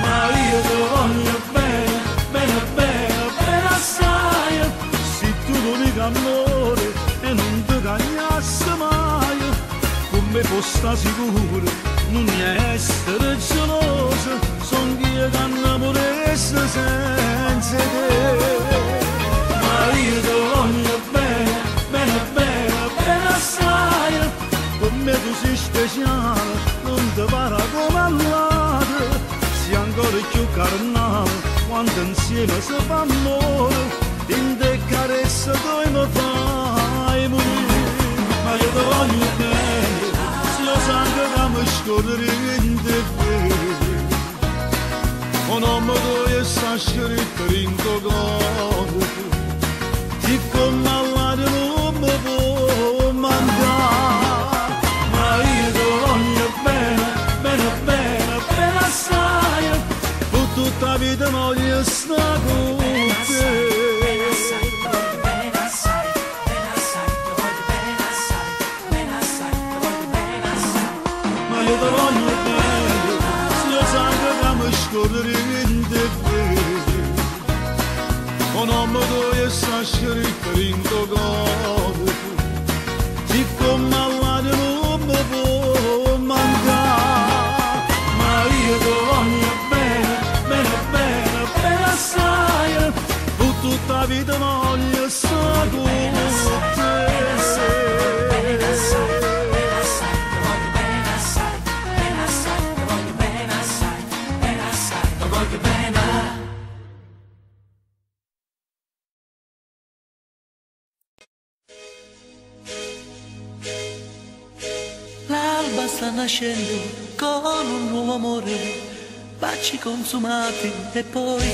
ma io ti voglio bene, bene, bene, bene assai, se tu l'unico amore e non ti cagnassi mai, come posso stare sicuro, non mi essere geloso, son io che innamoressi senza te, ma io ti voglio bene, bene, bene, bene assai, come tu sei speciale, non ti pare come all'altro, sei ancora più carnale, quando insieme si fa amore, in te carezza tu mi fai morire, ma io ti voglio bene, sia sangue che mi scorre in te bene, o non mi do sta scritto in tuo cuore, siccome all'aria non mi può mancare, ma io ti voglio bene, bene, bene, bene assai, per tutta la vita voglio stare con te. Ma io ti voglio bene, sia sangue che mi scorre in te bene, o non mi do sta scritto in tuo cuore, siccome all'aria non mi può mancare, ma io ti voglio bene, bene, bene, bene assai, per tutta la vita voglio stare con te. L'alba sta nascendo con un nuovo amore, baci consumati e poi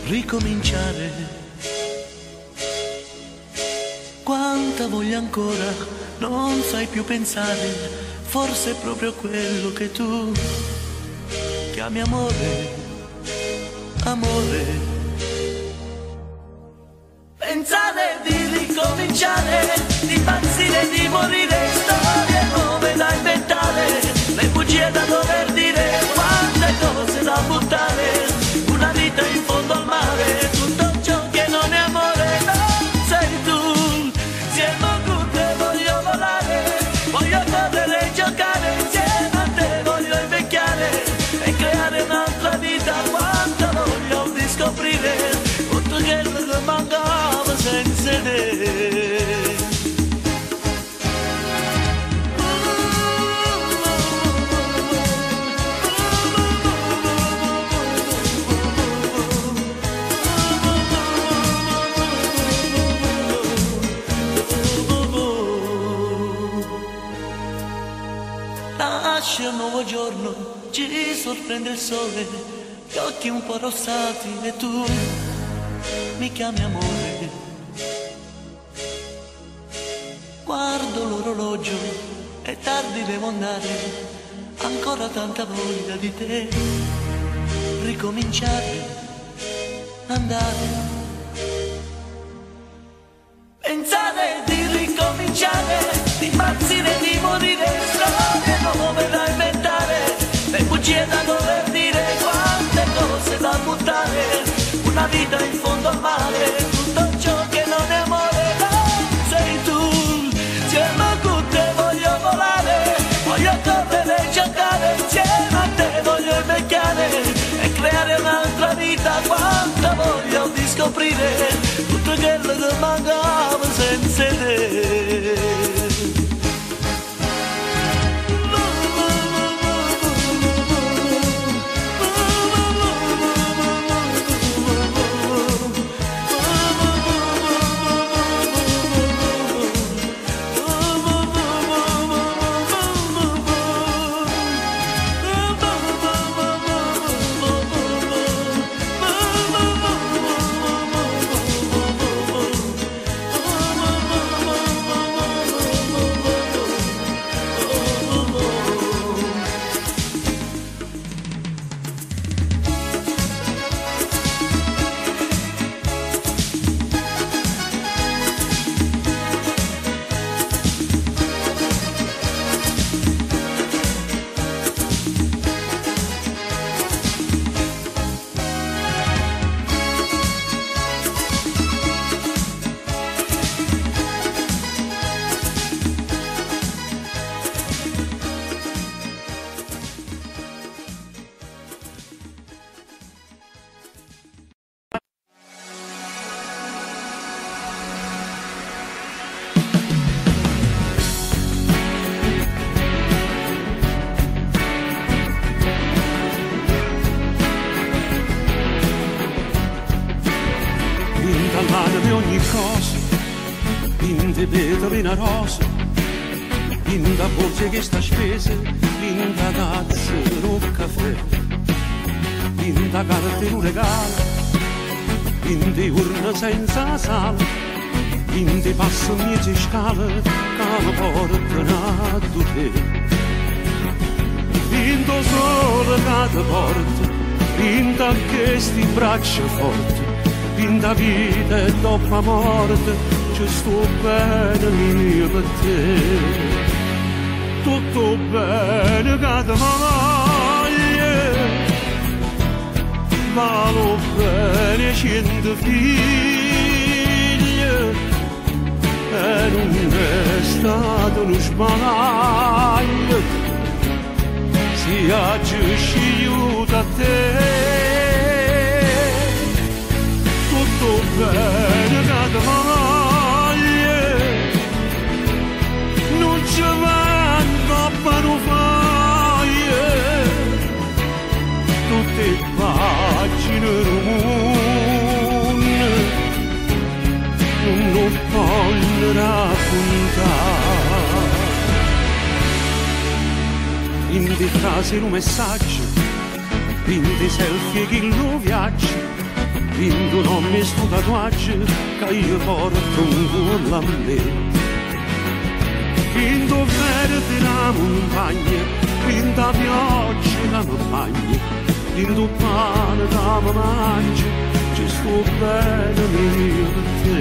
ricominciare. Quanta voglia ancora, non sai più pensare, forse è proprio quello che tu chiami amore, amore. Pensare di ricominciare, di impazzire, di morire, storie nuove da inventare, le bugie da dover dire, quante cose da buttare, una vita in fondo al mare, tutto ciò che non è amore, non sei tu, siamo tutte, voglio volare, voglio correre e giocare, insieme a te voglio invecchiare e creare un'altra vita, quanta voglia ho di scoprire tutto quello che mancava senza te. Nasce un nuovo giorno, ci sorprende il sole, gli occhi un po' rossati e tu mi chiami amore. Guardo l'orologio, è tardi, devo andare, ancora tanta voglia di te, ricominciare, andare. Pensare di ricominciare, di impazzire, di morire, storie nuove da inventare, le bugie da dover dire, quante cose da buttare, una vita in fondo al mare, tutto ciò che non è amore, non sei tu, siamo tutte, voglio volare, voglio correre e giocare, insieme a te voglio invecchiare voglia di scoprire tutto quello che mancava senza te. Di ogni cosa, in te vetro in rosa, in da borse che sta spese, in da tazza un caffè, in da carte un regalo, in te urna senza sale, in te passo miei scale, che mi portano a te. In to sole che ti porta, in da questi braccia forti, in da vita e dopo la morte ci sto bene io per te. Tutto bene che ti voglio, valo bene 100 figli, e non è stato uno sbaglio, si agisce da te. Tutto bene che ti voglio, non ci vengo per un foglio, tutte pagine rumore, non voglio raccontare. In di frasi un messaggio, in di selfie che lo viaggio, in un nome sto tatuaggio che io porto un cuore a me. In dov'è la montagna, in da pioggia la montagna, in tu pane da mi mangi, ci sto bene io per te.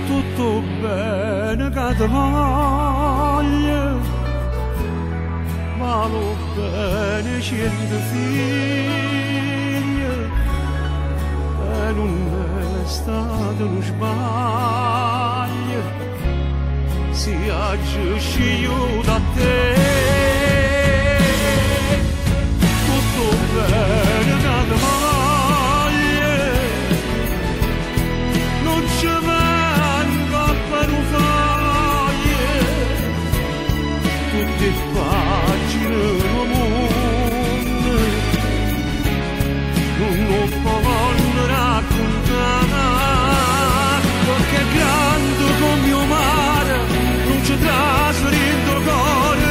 Tutto bene che ti voglio, valo bene 100 figli, e non è stato uno sbaglio, si agisce io da te. Tutto bene che ti voglio, non ci vengo per un foglio, tutte pagine comune, non voglio raccontare, perché è grande come mio mare, non ci trasferito il cuore,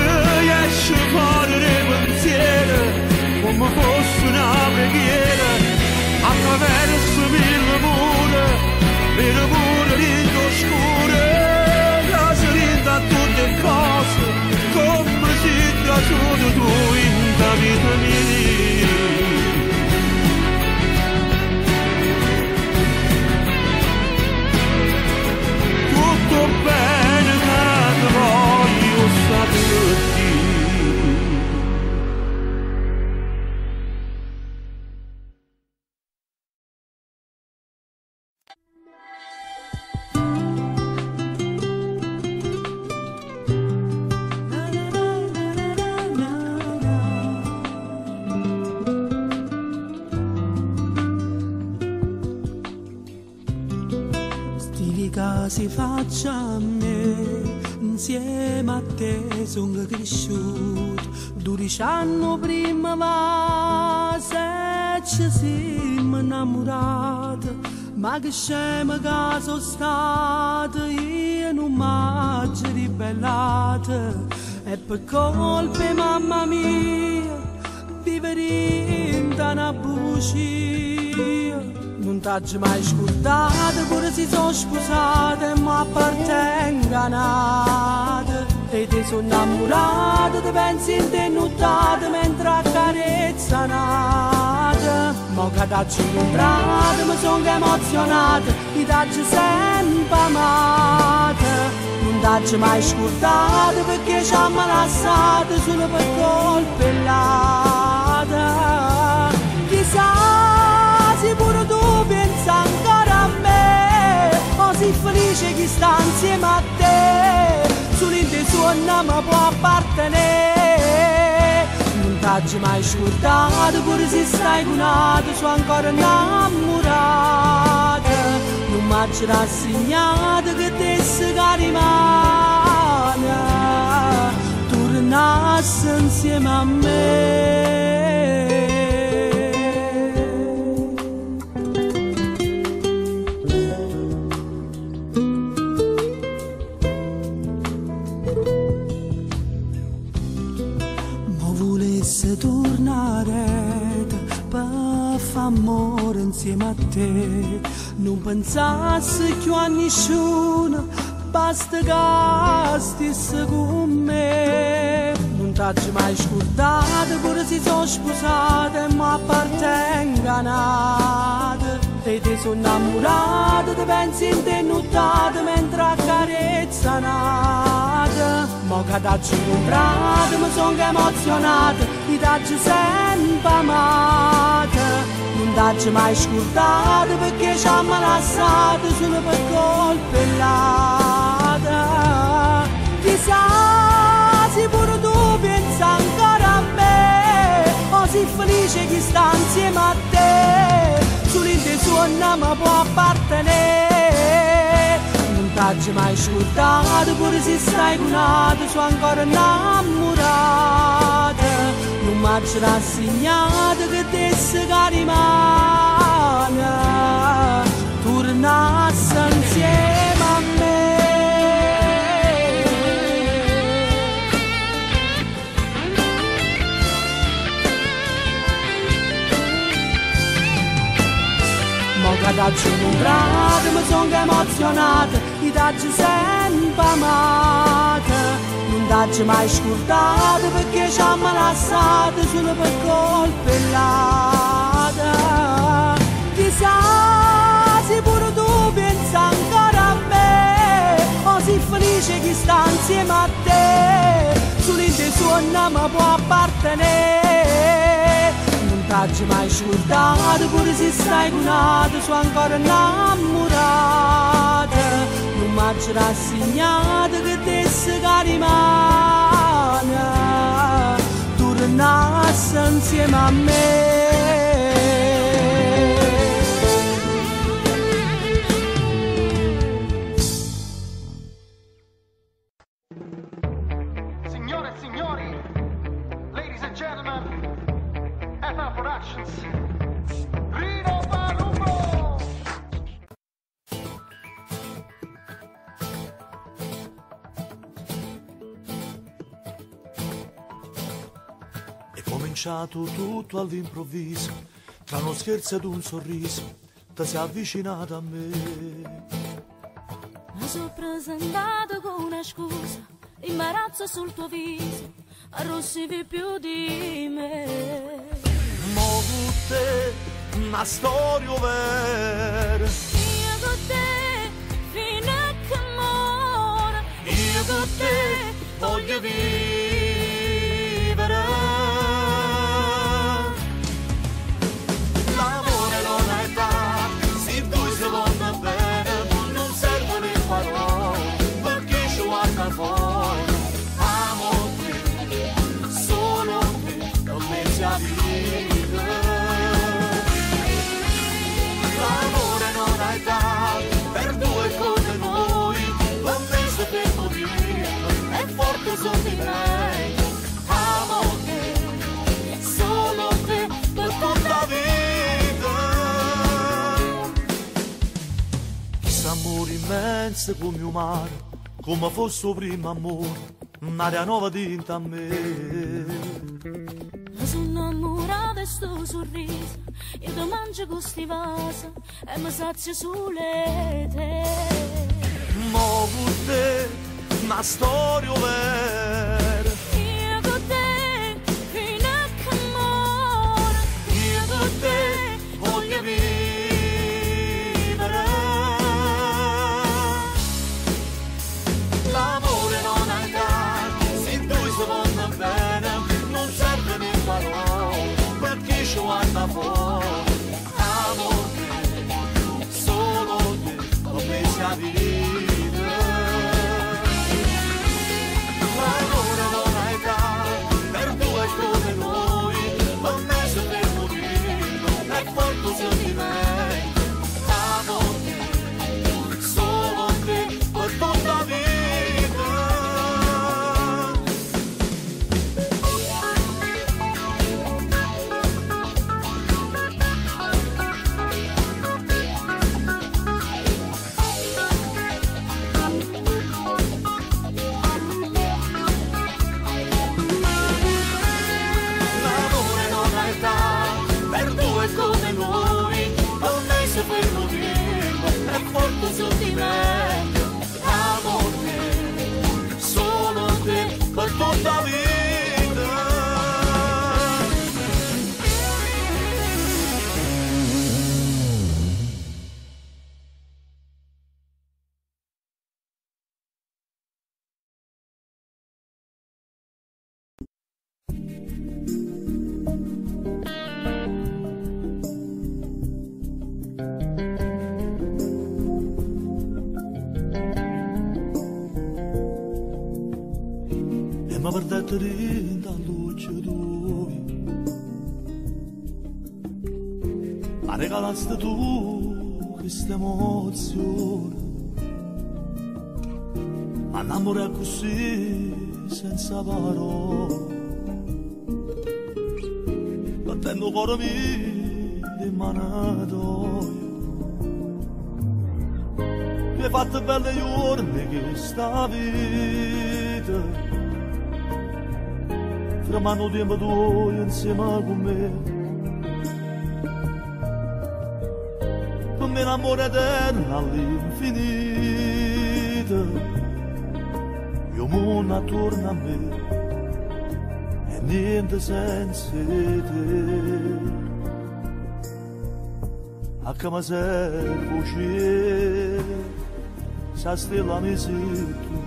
esce fuori dei pensieri, come fosse una preghiera, attraverso mille mura rinde oscure, che si rinde a tutte cose, come si trasciuto tu in la vita mia. Tutto bene che ti voglio sapere. Figli che si faccia a me, insieme a te sono cresciuto. 12 anni prima va, se ci siamo innamorati, ma che scema che sono stata, io non m'ho ribellata. E per colpa mamma mia, vivere in una bugia. Non t'ho mai scordato, pure si sono scusate, ma appartenganate. E ti sono innamorata, ti pensi in te nottate, mentre accarezza nata. Ma che t'ho incontrato, mi sono emozionata, ti t'ho sempre amata. Non t'ho mai scordato, perché ci hanno lasciato solo per colpellata. Chissà se pure tu pensi ancora a me, o sei felice che sta insieme a te, solo in te suona ma può appartenere. Non t'ho mai scordato, pure se stai con altro, sono ancora innamorata. Non m'ho rassegnato che te si rimane, tornassi insieme a me. Se tornare per fare amore insieme a te, non pensassi più a nessuno, basta che stessi con me. Non t'ho mai scordato, pure si sono scusate, ma appartenganate. E ti sono innamorata, ti pensi in te nottate, mentre accarezza nata. Ma che t'ho incontrato, mi sono emozionata, ti t'ho sempre amata. Non t'ho mai scordato, perché ci hanno lasciato solo per colpellata. Chissà se pure tu pensi ancora a me, o sei felice che sta insieme a te, solo in te suona ma può appartenere. Non t'ho mai scordato, pure se stai con altro, sono ancora innamorata. Non m'ho rassegnato che te si rimane, tornassi insieme a me. Mo che t'ho incontrato, mi sono emozionata, ti t'ho sempre amata. Non t'ho mai scordato, perché ci hanno lasciato solo per colpellata. Chissà se pure tu pensi ancora a me, o sei felice che sta insieme a te, solo in te suona ma può appartenere. Non t'ho mai scordato, pure se stai con altro, sono ancora innamorata. Non m'ho rassegnato che te si rimane, tornassi insieme a me. Signore e signori, ladies and gentlemen, FL Productions, Rino Palumbo! È cominciato tutto all'improvviso, tra uno scherzo ed un sorriso, ti sei avvicinata a me. Mi sono presentato con una scusa, imbarazzo sul tuo viso, arrossivi più di me. Mo con te, una storia vera. Io con te, fino a che muore. Io con te voglio vivere. L'amore non è età, se due si vanno bene, non servono le parole, perché ci guarda fuori. Amo te, solo te, non mi si avvicina. L'amore non è immensa come un mare, come fosse il primo amore, un'aria nuova tinta a me. Mi sono innamorata di sto sorriso, io ti mangio con sti vasi e mi sazio sulle te. Mo con te, una storia vera. Io con te, fino a che muore. Io con te, voglio vivere. L'amore non ha età, se due si vanno bene, non serve né parole, perché ci guarda fuori. Amore, solo te, come sia vita. L'amore non ha età, per due come noi, per me se per morire, è forte sentimento. Amore, solo te, per tutta la vita. L'amore non ha età, per due come noi, per me se per morire, è forte sentimento. Amore, solo te, per tutta la vita. E mi perdete rinda a luce tui, ma regalaste tu questa emozione, ma innamorare così senza parole, battendo cuore mio di manatoio. Mi hai fatto belle giorni che sta vita, fermando tempo tuo insieme con me. Per me l'amore eterno all'infinito, io mondo attorno a me e niente senza te. A che mi serve uscire, sa stella mi sei tu,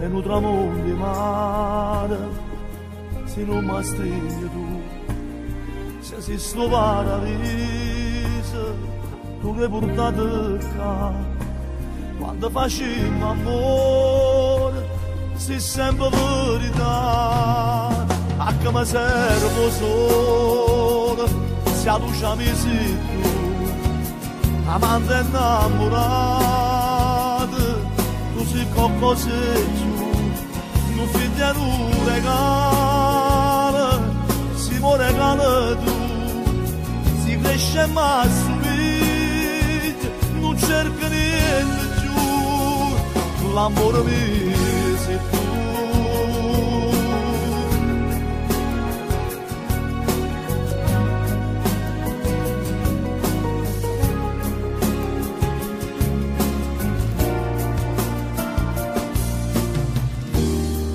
e non tramonti mare, se non mi stringi tu, se si sto paradiso, tu che portate qua, quando facciamo amore, si sempre verità, a che mi serve solo, se a luce mi sei tu, amante innamorato, tu sei qualcosa giù, non figlia un regalo, si può regala tu, si cresce ma assomiglia, non cerca niente giù, l'amore mio sei tu.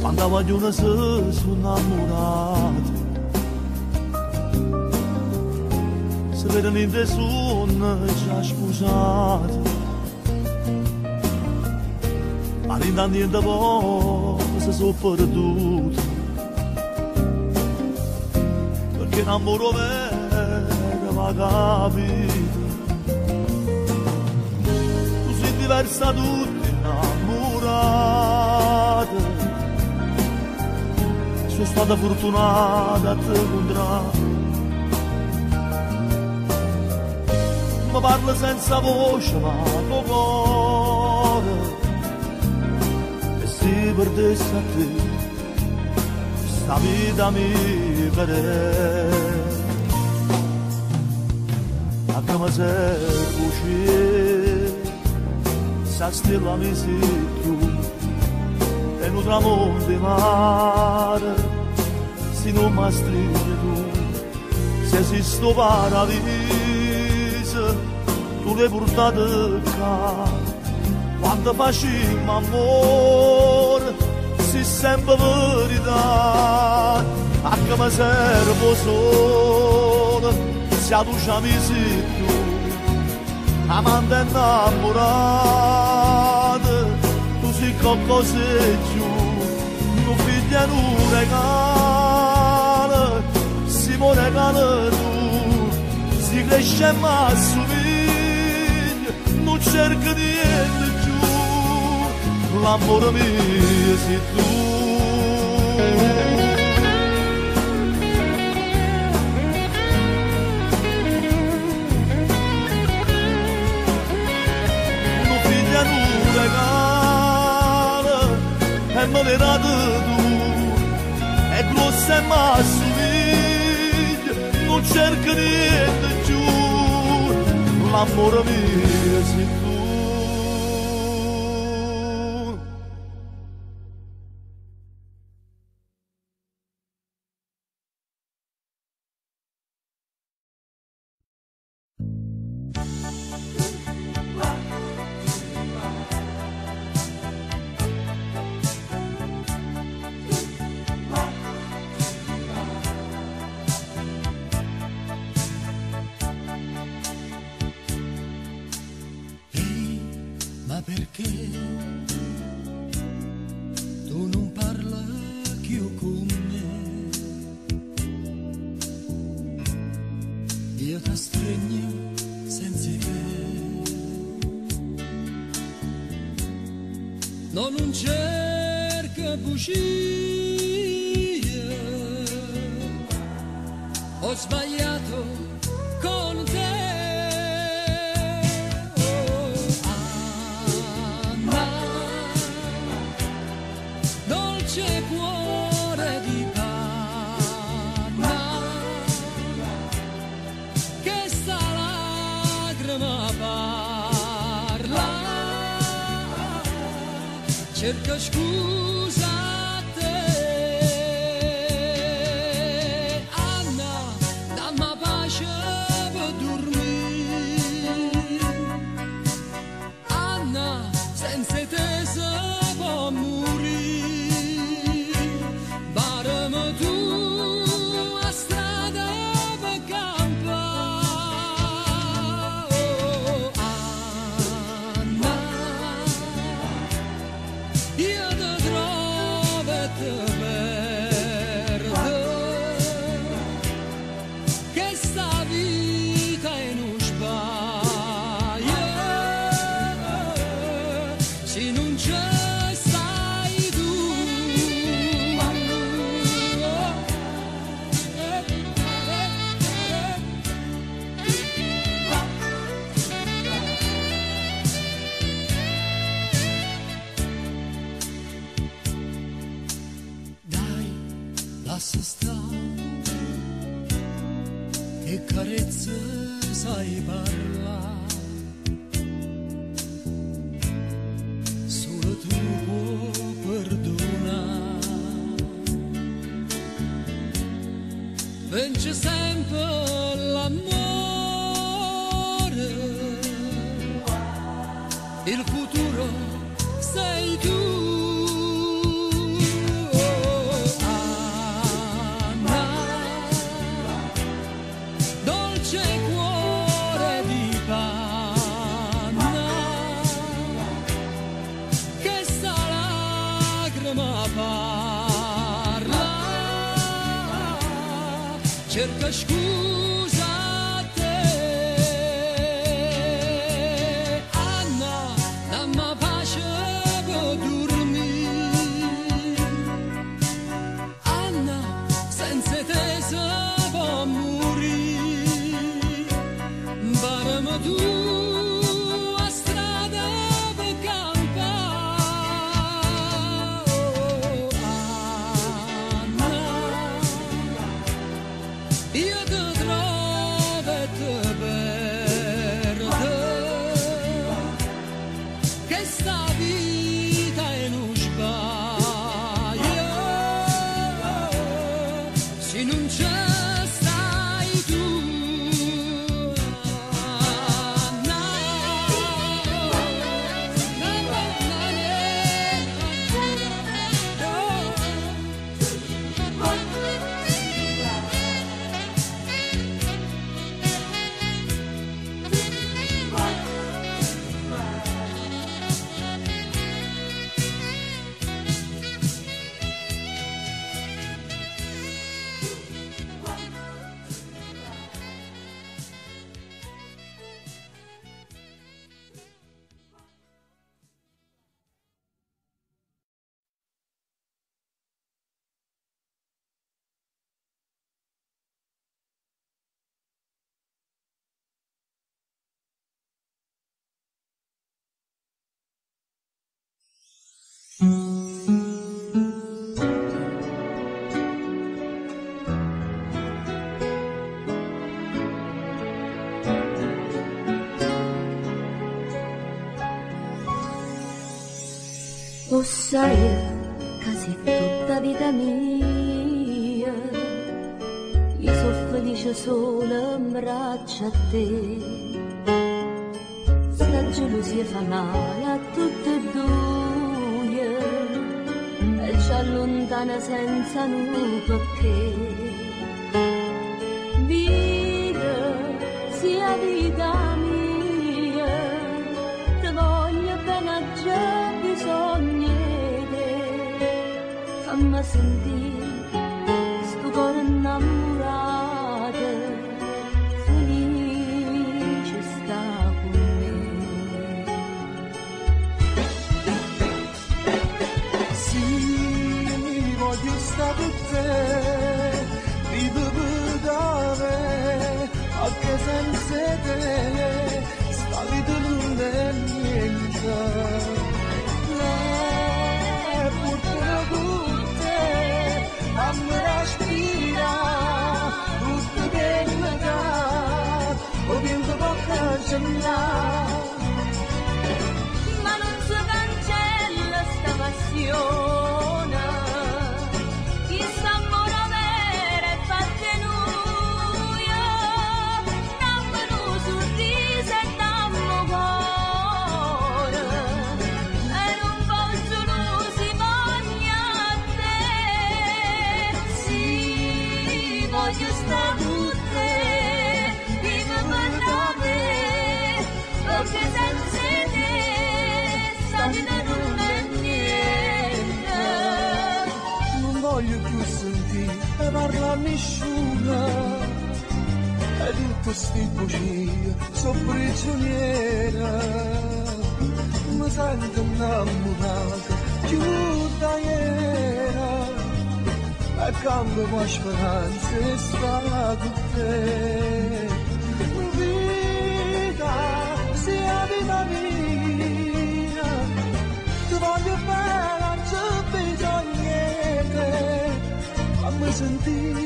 Quando voglio una se sono innamorato, se vedono in te sono già sposato, ma non niente poco se sono perduto, perché l'amore vero va capito, tu sei diversa da tutti innamorata. Sono stata fortunata a te incontrare, mi parla senza voce ma con cuore, e se perdessi a te, sta vita mi perde. A che mi serve uscire, sa stella mi sei tu, e non tramonti mare, se non mi stringi tu, se esisto paradiso, tu l'hai portato qua, quando facciamo amore, si sempre verità, a che mi servo solo, se tu ci mi sei tu, amante innamorata, tu sei qualcosa più, tu figlia in un regalo, si può regalare tu, si cresce e mi assomiglia, non cerca niente più, l'amore mio sei tu. E mi vedete tu, è grossa e mi assomiglia, non cerca niente più, l'amore mio sei tu. Perché tu non parla più con me? Io ti stringo senza te, non cerca bugie, ho sbagliato con te. Dolce cuore di panna, che sta lacrima parla, cerca scusa a te. Anna, dammi pace per dormire, Anna, senza te si può morire. Lascia stare, che carezze sai parlare, solo tu puoi perdonare. Vince sempre l'amore, il futuro sei tu. Cerca scusa a te, Anna, dammi pace per dormire, Anna, senza te si può morire, barami tu a strada per campare, oh, Anna, io che sta vita è uno sbaglio, se non c'è stai tu. Lo sai che sei tutta vita mia, io sono felice solo in braccio a te. La gelosia fa male a tutte e due e ci allontana senza nulla perché. Vita, sia vita mia, ti voglio bene già bisogna te, fammi sentire sto cuore innamorato, felice sta con me. Sì, voglio stare con te, vivo da me, anche senza te, sta vita non è niente. Fammi respirare tutto che mi dà, o viento può cancellare. Ma non si cancella sta passione, chi sta amore vero è fatte noi, dammi un sorriso e dammi cuore, e non posso non si voglia a te. Voglio stare con te, vivo per te, perché senza te sta vita non è niente. Non voglio più sentire parlare a nessuno, e tutte sti bugie sono prigioniera. Mi sento innamorata più da ieri, e cambio la speranza e sta con te. Vita, sia vita mia, ti voglio bene, non c'è bisogno te. Fammi sentire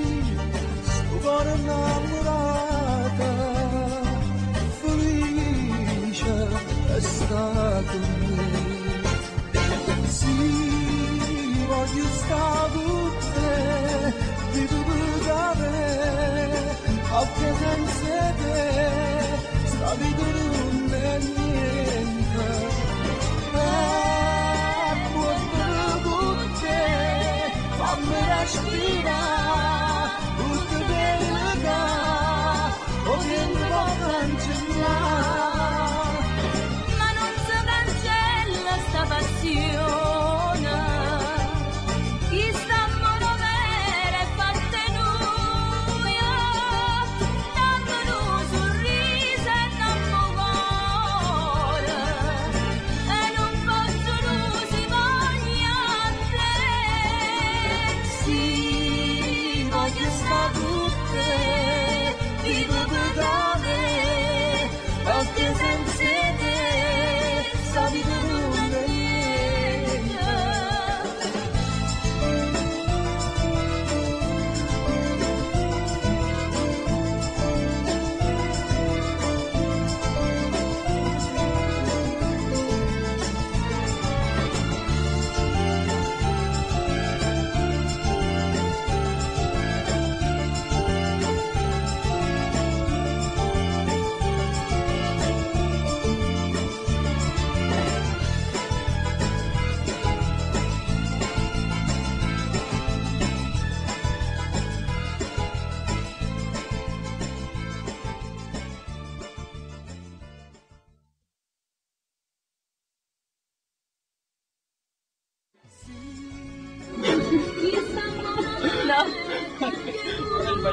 sto cuore innamorata, felice e sta con me. Sì, voglio stare con te, vivo da me, anche senza te, sta vita non è niente. Buono con te, fammi respirare, tutto che mi dà, o viento può cancellare. Ma non si cancella sta passione, chi sta amore vero è fatte noi, dammi un sorriso e dammi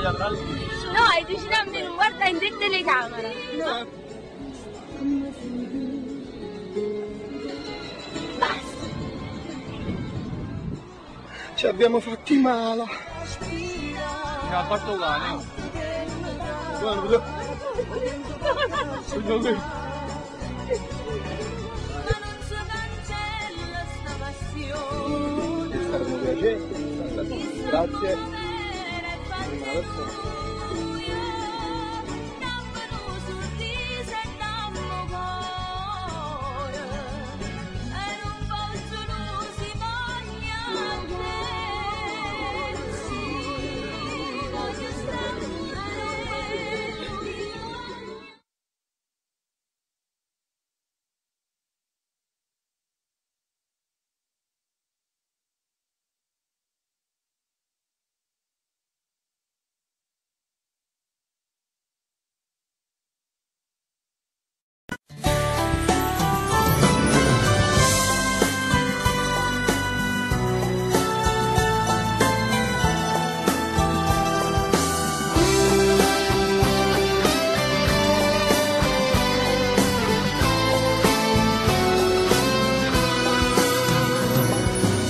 No, e decidamente non guarda in te telecamera. No. Basta. Ci abbiamo fatti male. Che ha fatto cane. Guarda. Sono qui. Grazie.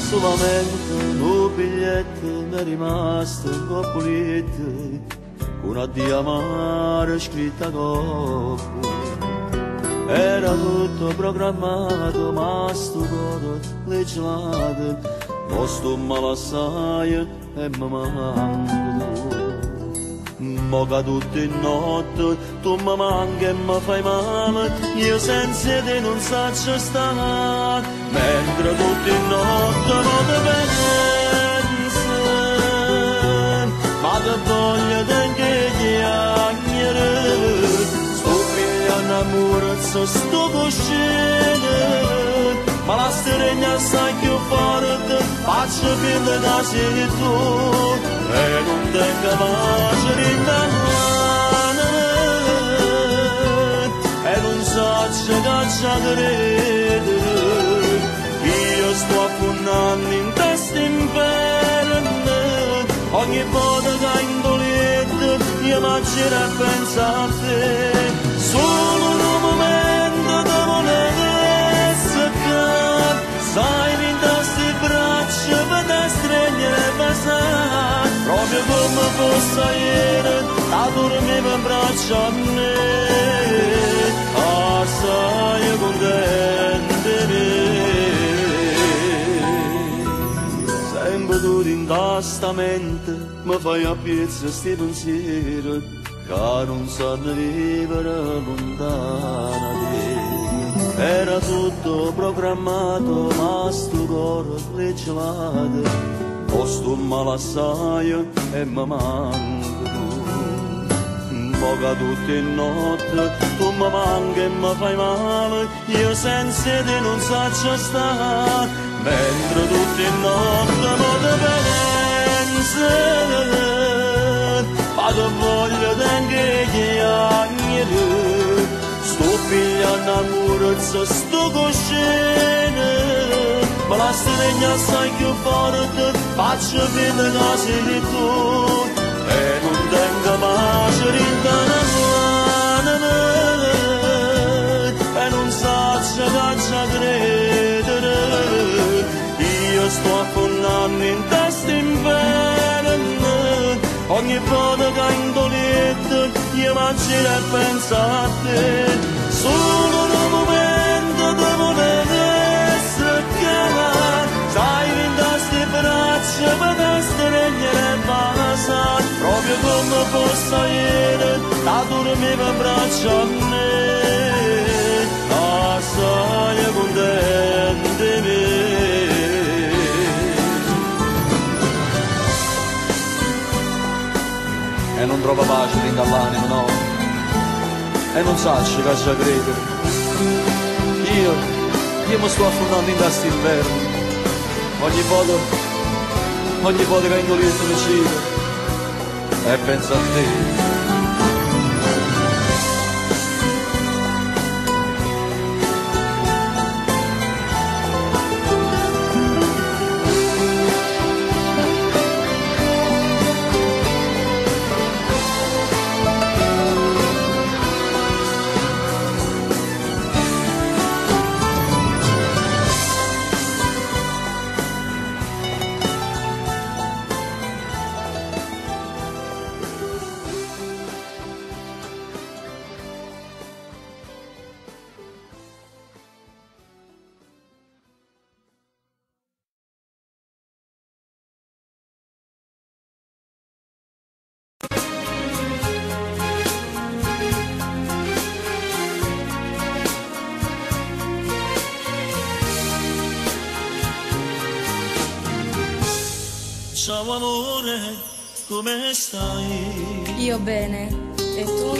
Solamente un biglietto mi è rimasto un po' pulito, con addio amaro scritta coppia. Era tutto programmato, ma sto cuore legislato, mo sto male assai e mi manco. Mo che tutte notte tu mi manchi e mi fai male, io senza te non saggio stare, mentre tutte notte mo te penso, ma te voglio anche chiacchiere, sto pigliando amore, sto cuscino, ma la stregna sai più forte, faccio più da sei tu, e non tengo pace di mano, e non so che ci credere, io sto affondando in testa inferno, ogni volta che indolietto io immagino e penso a te, solo un momento di voler seccare, sai mi tasti braccia per te stregnere e passare, proprio come fosse ieri, la dormiva in braccio a me, assai contenta sempre tu in questa mente, mi fai a piezza sti pensieri, che non sanno vivere lontana da te. Era tutto programmato, ma sto cuore legislato, ho sto male assai e mi manco tu. Mo che tutte notte tu mi manchi e mi fai male, io senza te non saggio stare, mentre tutte notte mo te penso, ma te voglio anche chiacchiere, sto pigliando amore, sto cuscino, ma la stregna sai più forte, faccio vedere che sei tu, e non tengo pace di e non saggio che ci credere, io sto affondando in testa inferno, ogni volta che indolietto io immagino e penso a te, solo un momento di voler seccare, sai in testa braccia per te stregnere e passare, proprio come fosse ieri, la dormiva in braccio a me, assai contenta di me. E non trova pace dentro all'anima, no, e non saggio che ci credere, io mi sto affondando in questo inverno, ogni volta che indolietto mi gira e penso a te. Ciao amore, come stai? Io bene, e tu?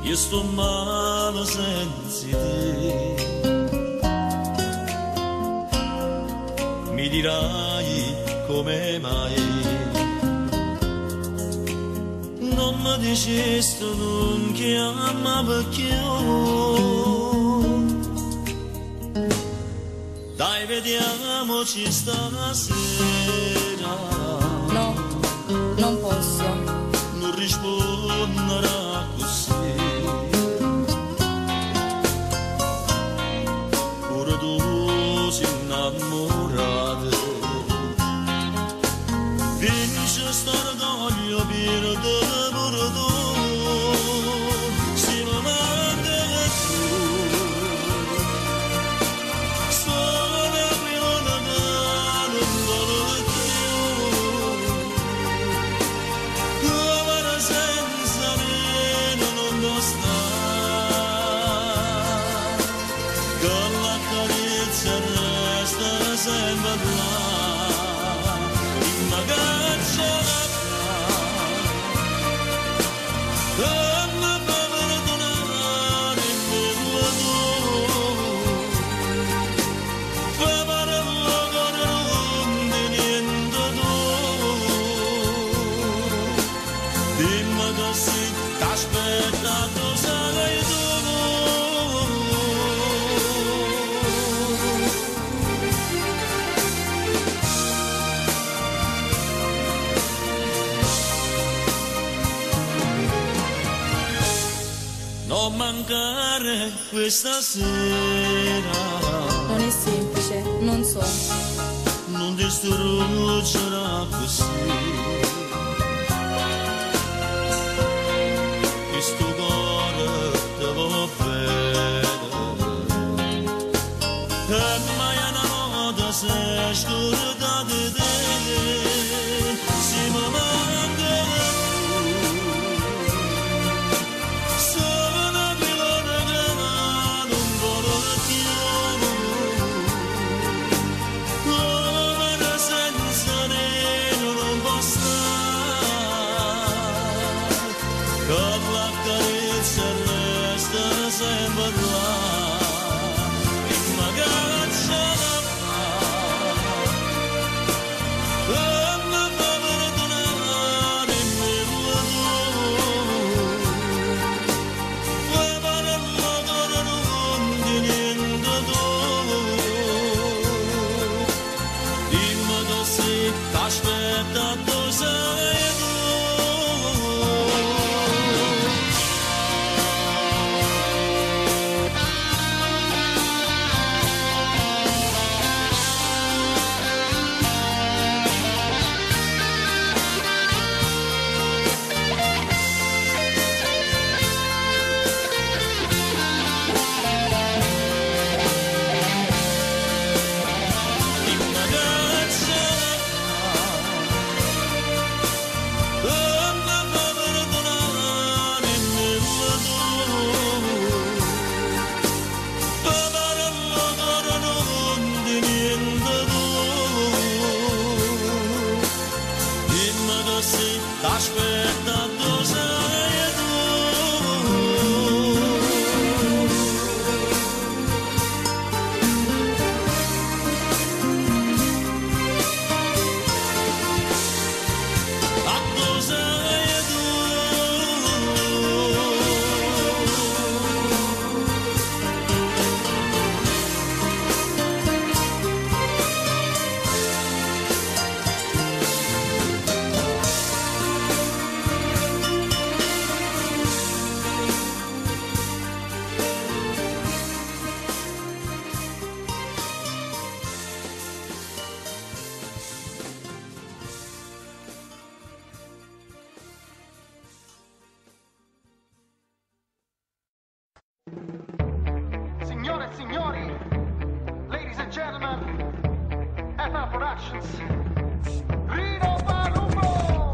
Io sto male senza te. Mi dirai come mai non mi dicesti non chiama perché io. Dai, vediamoci stasera. No, non posso. Non risponderà così. Pure tu sei innamorata. Vince sto orgoglio per te, pure tu. Si mi manca tu. Non mancare questa sera. Non è semplice, non so. Non distruggerà così. Questo cuore te va bene. E mai una volta sei scordata di te. Si mi manca Signore e signori, ladies and gentlemen, FL Productions, Rino Palumbo!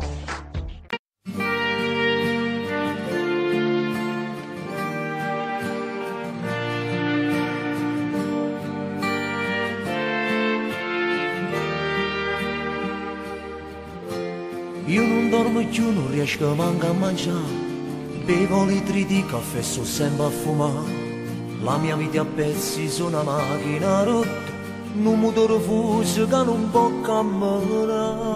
dormo più, non riesco manco a mangiare. Bevo litri di caffè, sto sempre a fumare. La mia vita a pezzi su una macchina rotta, un motore fuso che non può camminare.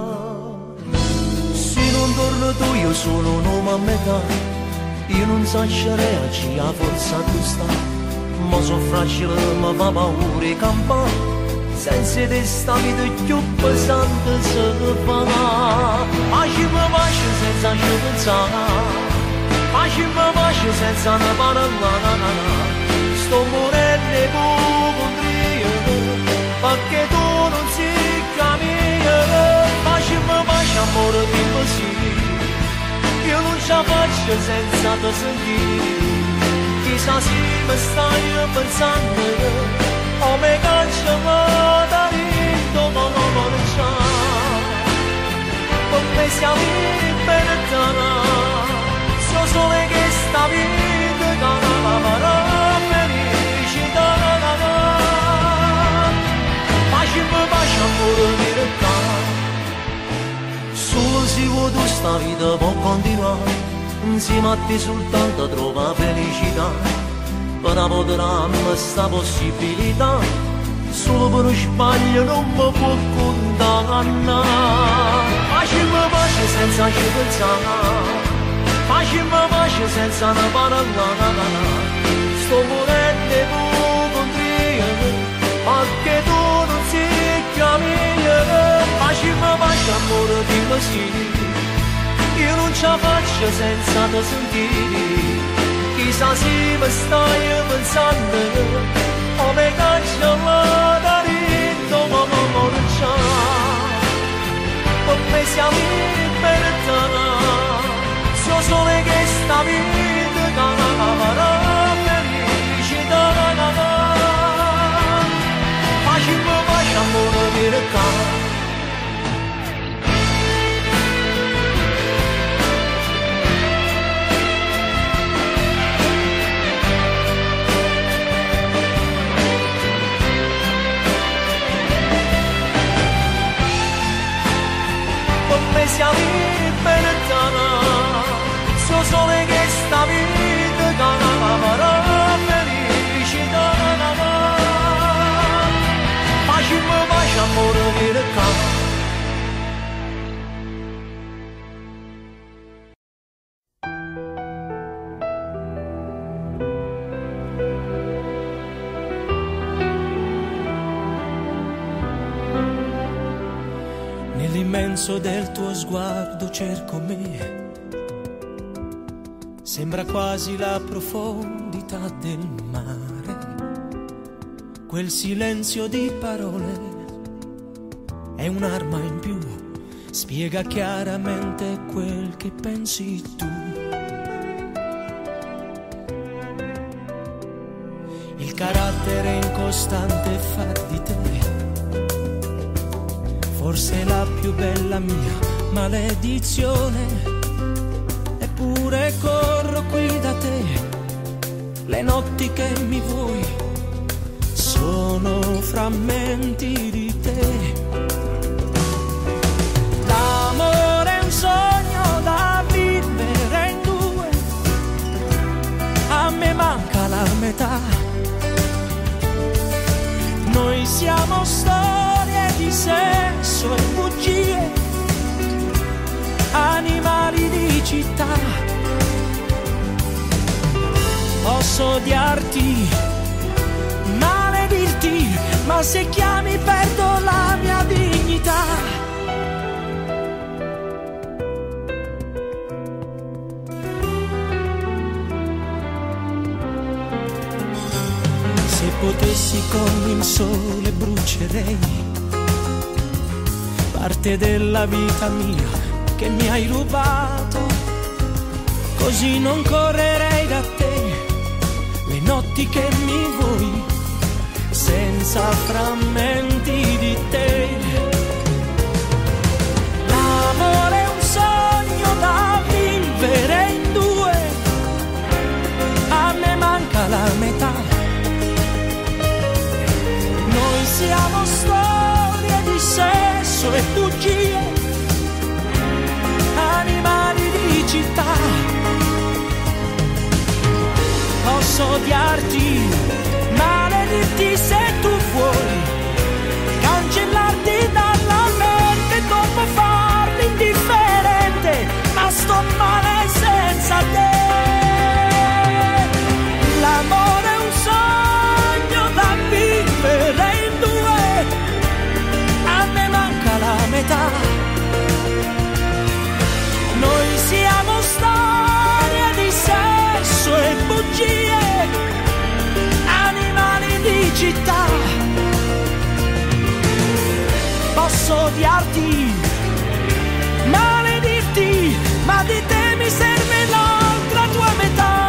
Se non torno tu io sono un uomo a metà, io non so scegliere a forza tu stai. Ma so fragile, ma fa paura e campare, senza di sta vita più pesante se fa. Facciamo pace senza ci pensare, facciamo pace senza ne parlare. Sto morendo ipocondria, perché tu non si cammina. Facciamo pace amore di così, io non ce la faccio senza te sentire. Chissà se mi stai pensando, o mi cacciamo da dentro, ma non c'è. Per me siamo liberi, so solo che sta vita che non va felicità. Facciamo pace amore di realtà, solo se vuoi tu sta vita può continuare. Insieme a te soltanto trova felicità, per apoderarmi questa possibilità, solo per sbaglio non mi può condannare. Facciamo pace senza ci pensare, facciamo pace senza ne parlare. Sto morendo ipocondria, perché tu non si cammina. Facciamo pace amore di così, io non ce la faccio senza te sentire. Chissà se mi stai pensando, o mi cacciamo da dentro, ma non c'è. Per me siamo liberi, so solo che sta vita che non va felicità. Facciamo pace amore di realtà. Siamo liberi, so solo che sta vita che non va felicità. Facciamo pace amore di realtà. Nell'immenso del tuo sguardo cerco me, sembra quasi la profondità del mare. Quel silenzio di parole è un'arma in più, spiega chiaramente quel che pensi tu. Il carattere incostante fa di te forse la più bella mia maledizione, eppure corro qui da te, le notti che mi vuoi sono frammenti di te. L'amore è un sogno da vivere in due, a me manca la metà, noi siamo storie di sesso e bugie, animali di città. Posso odiarti, maledirti, ma se chiami perdo la mia dignità. Se potessi con il sole brucerei parte della vita mia che mi hai rubato, così non correrei da te le notti che mi vuoi senza frammenti di te. L'amore è un sogno da vivere in due, a me manca la metà, noi siamo storie di sesso e bugie, posso odiarti, maledirti se tu vuoi, cancellarti dalla mente, dopo farmi indifferente, ma sto male senza te. L'amore è un sogno da vivere in due, a me manca la metà. Noi siamo storie di sesso e bugie, animali di città. Posso odiarti, maledirti, ma di te mi serve l'altra tua metà.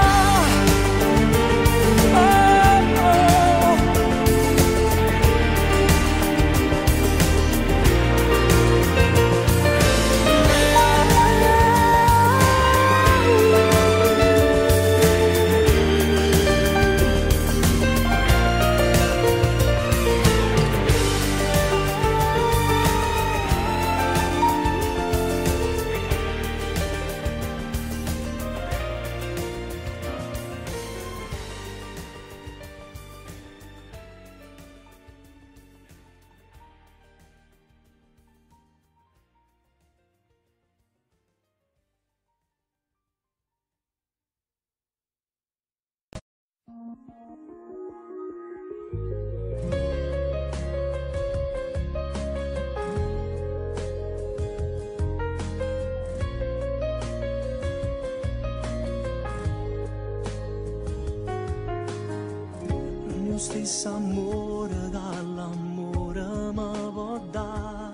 Lo stesso amore dall'amore mi può dare,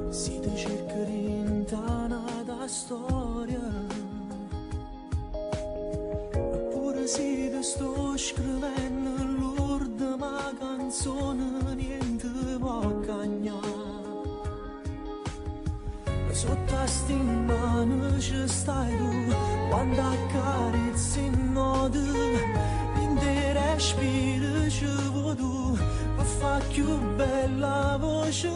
si ti cerca rintanata storia, eppure se ti sto scrivendo l'ultima canzone niente può cagnare. Sotto a sti mani ci stai tu, quando accarezzi in notte, respira ci vuoi tu, per far più bella voce.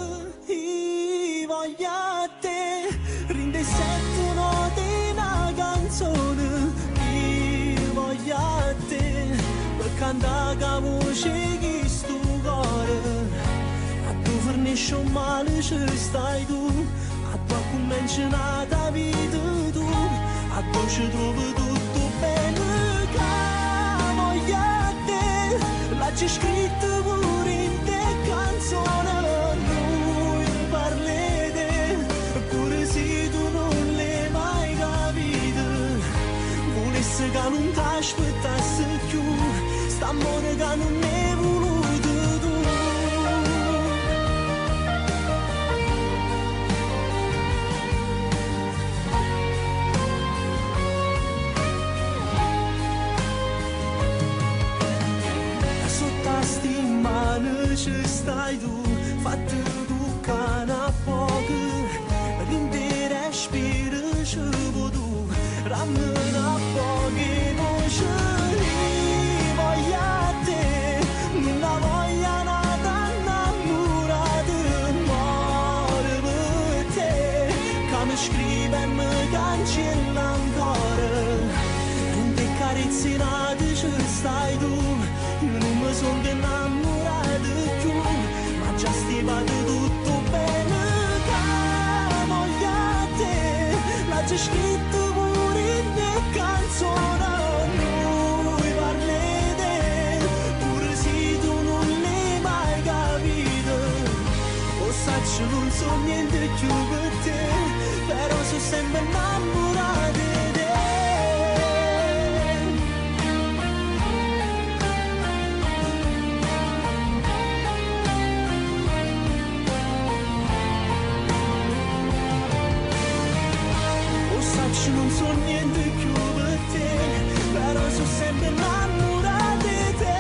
Io voglio a te, rinde sette note una canzone. Io voglio a te, per cantare la voce che sto cuore. A tu fornisce un male ci stai tu, a tu comincia una vita tu, a tu ci trovi tutto bene. C'è scritto pure in te canzone, noi parlete, pure se tu non l'hai mai capito. Volesse che non ti aspettassi più, st'amore che non è voluto tu. Ci stai tu, fatti tu cana poco, rinde respira ci vuoi tu, rammena poche voci. Io voglio a te, non la voglio nata innamorata, muore per te, che mi scrive e mi cancella ancora. Non ti carezzi nati ci stai tu, io non mi sono innamorato più, ma già stivato tutto bene. Che voglio a te, l'ha già scritto pure in te canzone. Noi parlete, pure se tu non l'hai mai capito. O saccio non so niente più per te, però sono sempre innamorata di te. Non so niente più per te, però sono sempre innamorata di te.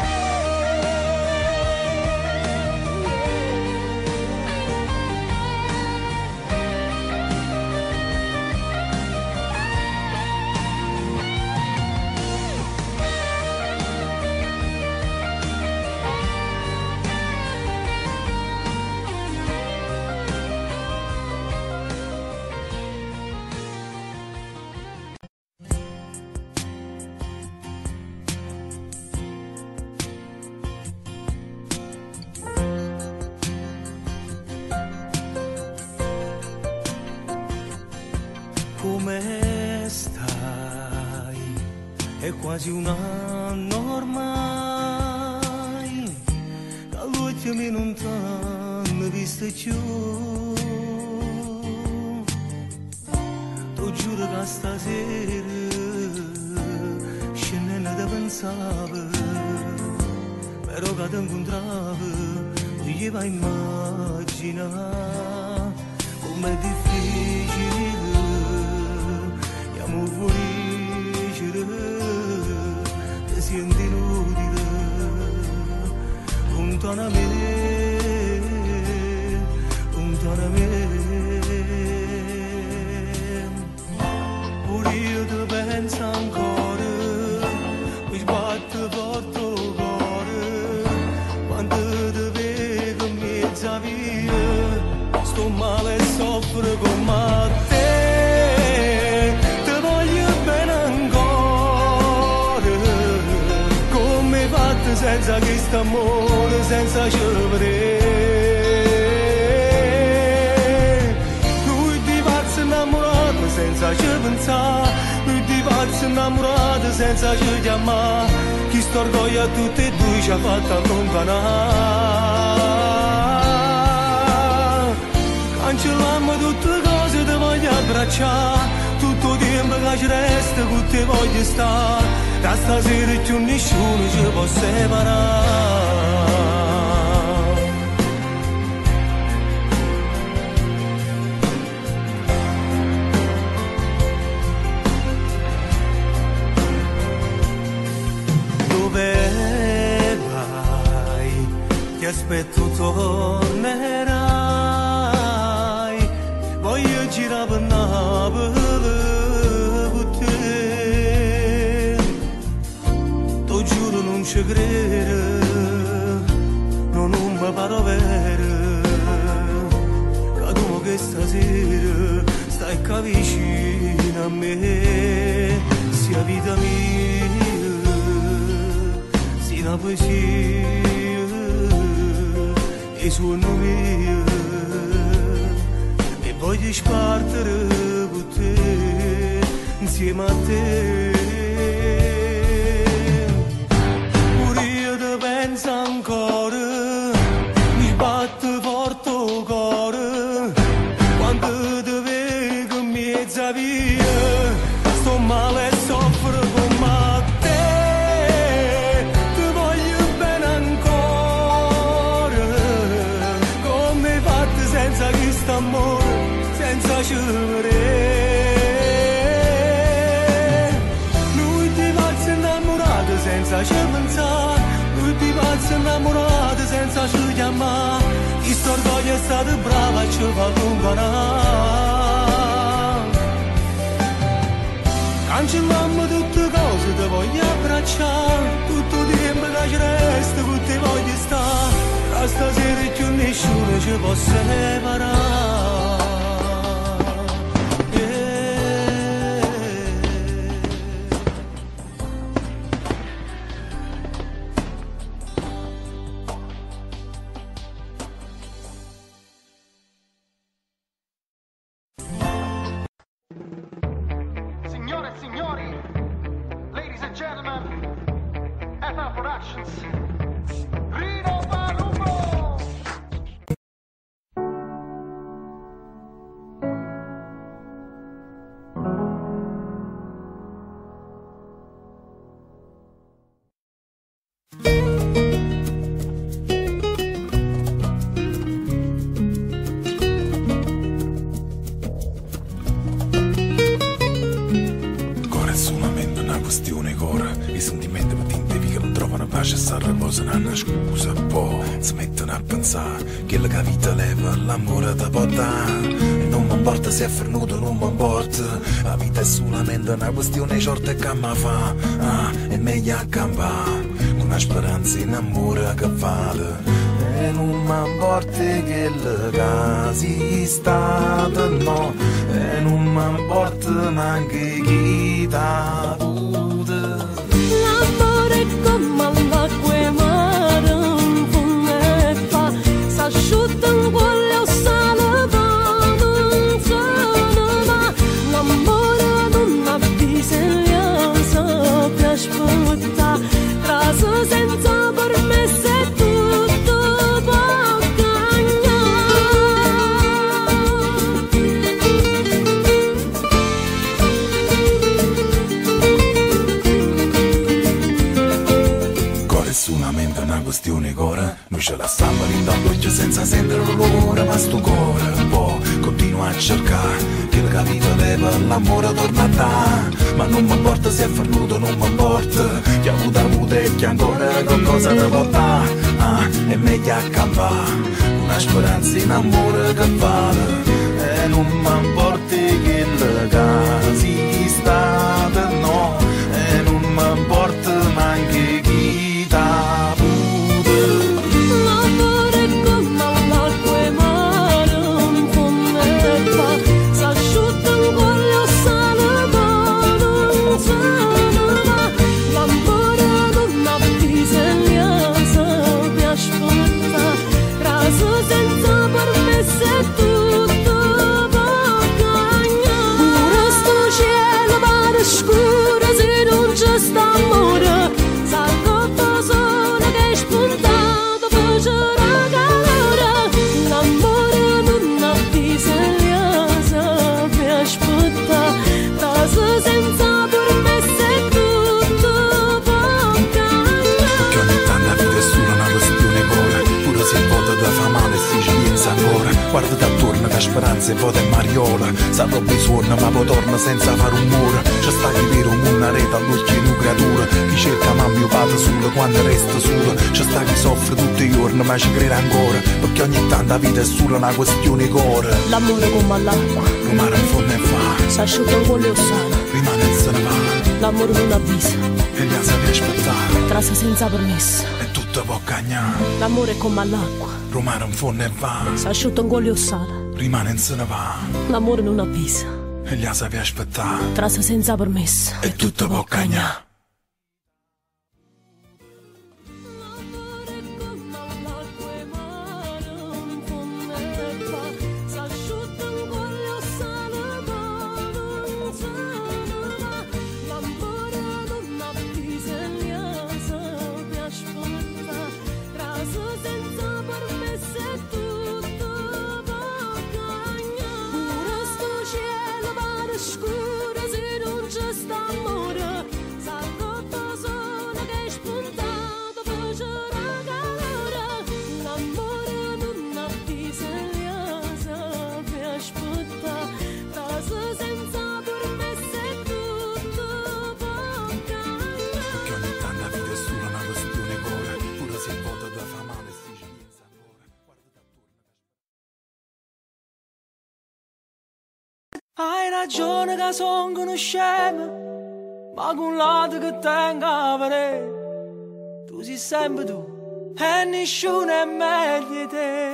quasi un anno ormai, che l'ultimo non t'hanno visto più. Ti giuro che stasera scendendo da pensavo, però che ti incontravo io va a immaginare com'è difficile andiamo fuori ti senti inutile lontano a me pure io ti penso ancora mi sbatte forte il cuore quando ti vedo in mezzo a via sto male e soffro come te ti voglio bene ancora come hai fatto senza questo amore senza scegliere lui ti pazzo innamorato senza ci pensare lui ti pazzo innamorato senza ci chiamare chi sto orgoglio a tutti e due ci ha fatto allontanare cancellammo tutte le cose ti voglio abbracciare tutto il tempo che ci resta con te voglio stare da stasera più nessuno ci può separare dove vai ti aspetto tornerai voglio girare per Napoli con te ti giuro non ci credo non mi pare vero che tu che stasera stai qua vicino a me sia vita mia sia una poesia e suono mio e voglio spartere con te insieme a te pure io ti penso ancora mi sbatte forte il cuore quando ti vedo in mezzo a via sto male e soffro come te ti voglio bene ancora come hai fatto senza questo amore senza scegliere lui ti pazzo innamorato senza ci pensare lui ti pazzo innamorato senza ci chiamare chi sto orgoglio è stato bravo a ci fa allontanare cancellammo tutte le cose ti voglio abbracciare tutto il tempo che ci resta con te voglio stare da stasera più nessuno ci può separare Signore e signori, ladies and gentlemen, FL Productions, Rino Palumbo! Questione cora, i sentimenti patenti che non trovano pace e si riposano una scusa, poi si mettono a pensare che la vita leva l'amore da portare e non mi importa se è fernuto, non mi importa la vita è solamente una questione short che mi fa è meglio accampare con una speranza in amore che vale e non mi importa che le casi state no e non mi importa neanche chi t'ha l'amore come l'acqua e mare un fumetto s'asciutta in quelle sale non sono ma l'amore non ha bisogno piace Noi ce la stiamo all'occhio senza sentire l'odore, ma sto cuore può continua a cercare che la vita leva l'amore torna a dare. Ma non mi importa se è farnuto, non mi importa chi ha avuto e chi ancora qualcosa da portare. È meglio accampare una speranza in amore che vale. E non mi importa che la casa sta per no, e non mi importa neanche chi t'ha avuto. L'amore è come l'acqua e mare, un fondo e fa, s'asciutta un cuore a sale, ma non se ne va. L'amore non ha bisogno di aspettare, raso senza permesso è tutto bacagna. Pure sto cielo pare scuro se non c'è sta amore, salgo solo che è spuntato faccia calore. L'amore non ha bisogno di aspettare, raso senza permesso è tutto bacagna. Che ogni tanto la vita è solo una questione d'ora, pure se il voto da fa male si ci pensa ancora. Guarda da attorno che speranza e vota e mariola, sa roba suona ma poi torna senza fare rumore. C'è sta chi vero una rete all'occhio di una creatura, chi cerca ma mio padre solo quando resta solo. C'è sta chi soffre tutti i giorni ma ci crede ancora, perché ogni tanto la vita è solo una questione d'ora. L'amore come l'acqua, rumare in fondo e fa, s'asciutta un cuore sano, rimane e se ne va. l'amore non avvisa, E gli sapi aspettare, trasa senza permesso. e tutto può cagnare. L'amore è come l'acqua, Rumare in fondo e va, s'asciutta un cuore sano, rimane e se ne va. l'amore non avvisa, E gli sapi aspettare, trasa senza permesso. e tutto può cagnare. Scura se non c'è sta amore, salgo solo che è spuntato faccia calore. L'amore non ha bisogno di aspettare, trasa senza permesso è tutto bacagna. Che ogni tanto la vita è solo una questione d'ora, pure se il voto da fa male si ci pensa ancora. Hai ragione che sono uno scemo, ma con lato che tengo a vedere, tu sei sempre tu e nessuno è meglio di te.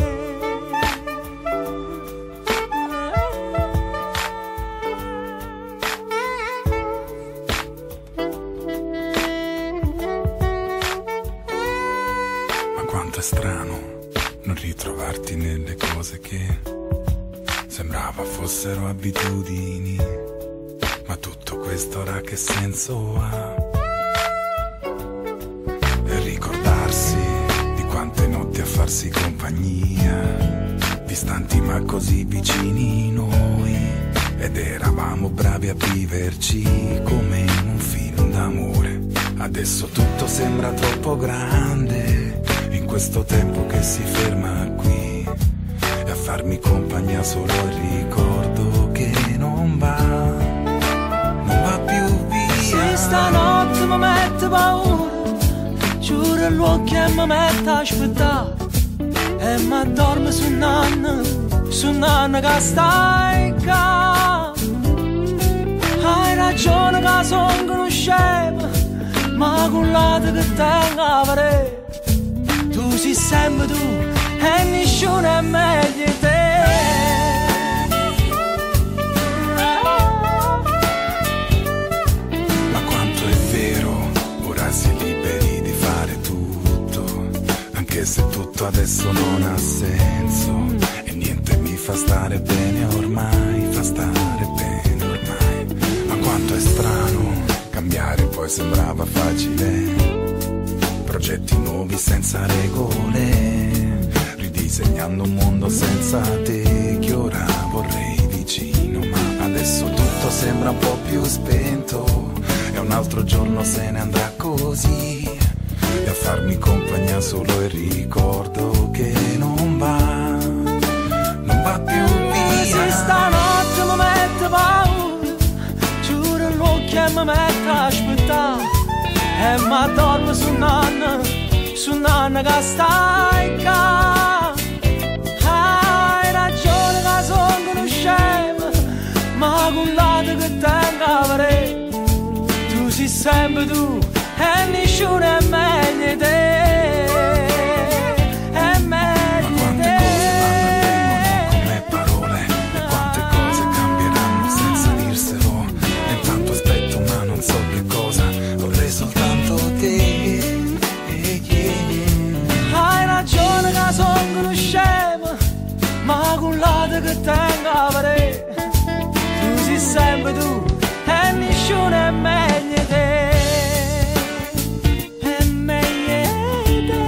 Ma quanto è strano non ritrovarti nelle cose che sembrava fossero abitudini, ma tutto questo ora che senso ha? E ricordarsi di quante notti a farsi compagnia, distanti ma così vicini noi, ed eravamo bravi a viverci come in un film d'amore. Adesso tutto sembra troppo grande in questo tempo che si ferma qui, e a farmi compagnia solo il ricordo che non va più via. Se stanotte mi mette paura, giuro l'occhio e mi mette a aspettare, e mi addormo su nanna che stai qua. Hai ragione che sono uno scemo, ma con lato che tengo a vedere, tu sei sempre tu e nessuno è meglio di te. Ma quanto è vero, ora si è liberi di fare tutto, anche se tutto adesso non ha senso, e niente mi fa stare bene ormai, fa stare bene ormai. Ma quanto è strano cambiare, poi sembrava facile, progetti nuovi senza regole, ridisegnando un mondo senza te che ora vorrei vicino. Ma adesso tutto sembra un po' più spento, e un altro giorno se ne andrà così, e a farmi compagnia solo il ricordo che non va più via. Se stanotte mi mette paura, giuro l'occhio e mi mette a aspettare, e mi dormo su nonna che stai qua. Hai ragione che sono conoscente, ma con l'altro che tengo a vedere, tu sei sempre tu e nessuno è meglio di te. È meglio di te. Come parole, e quante cose cambieranno senza dirselo. E intanto aspetto ma non so che cosa, vorrei soltanto te. Hai ragione che sono conoscente, ma con l'altro che tengo a vedere, tu sei sempre tu e nessuno è meglio di te. È meglio di te.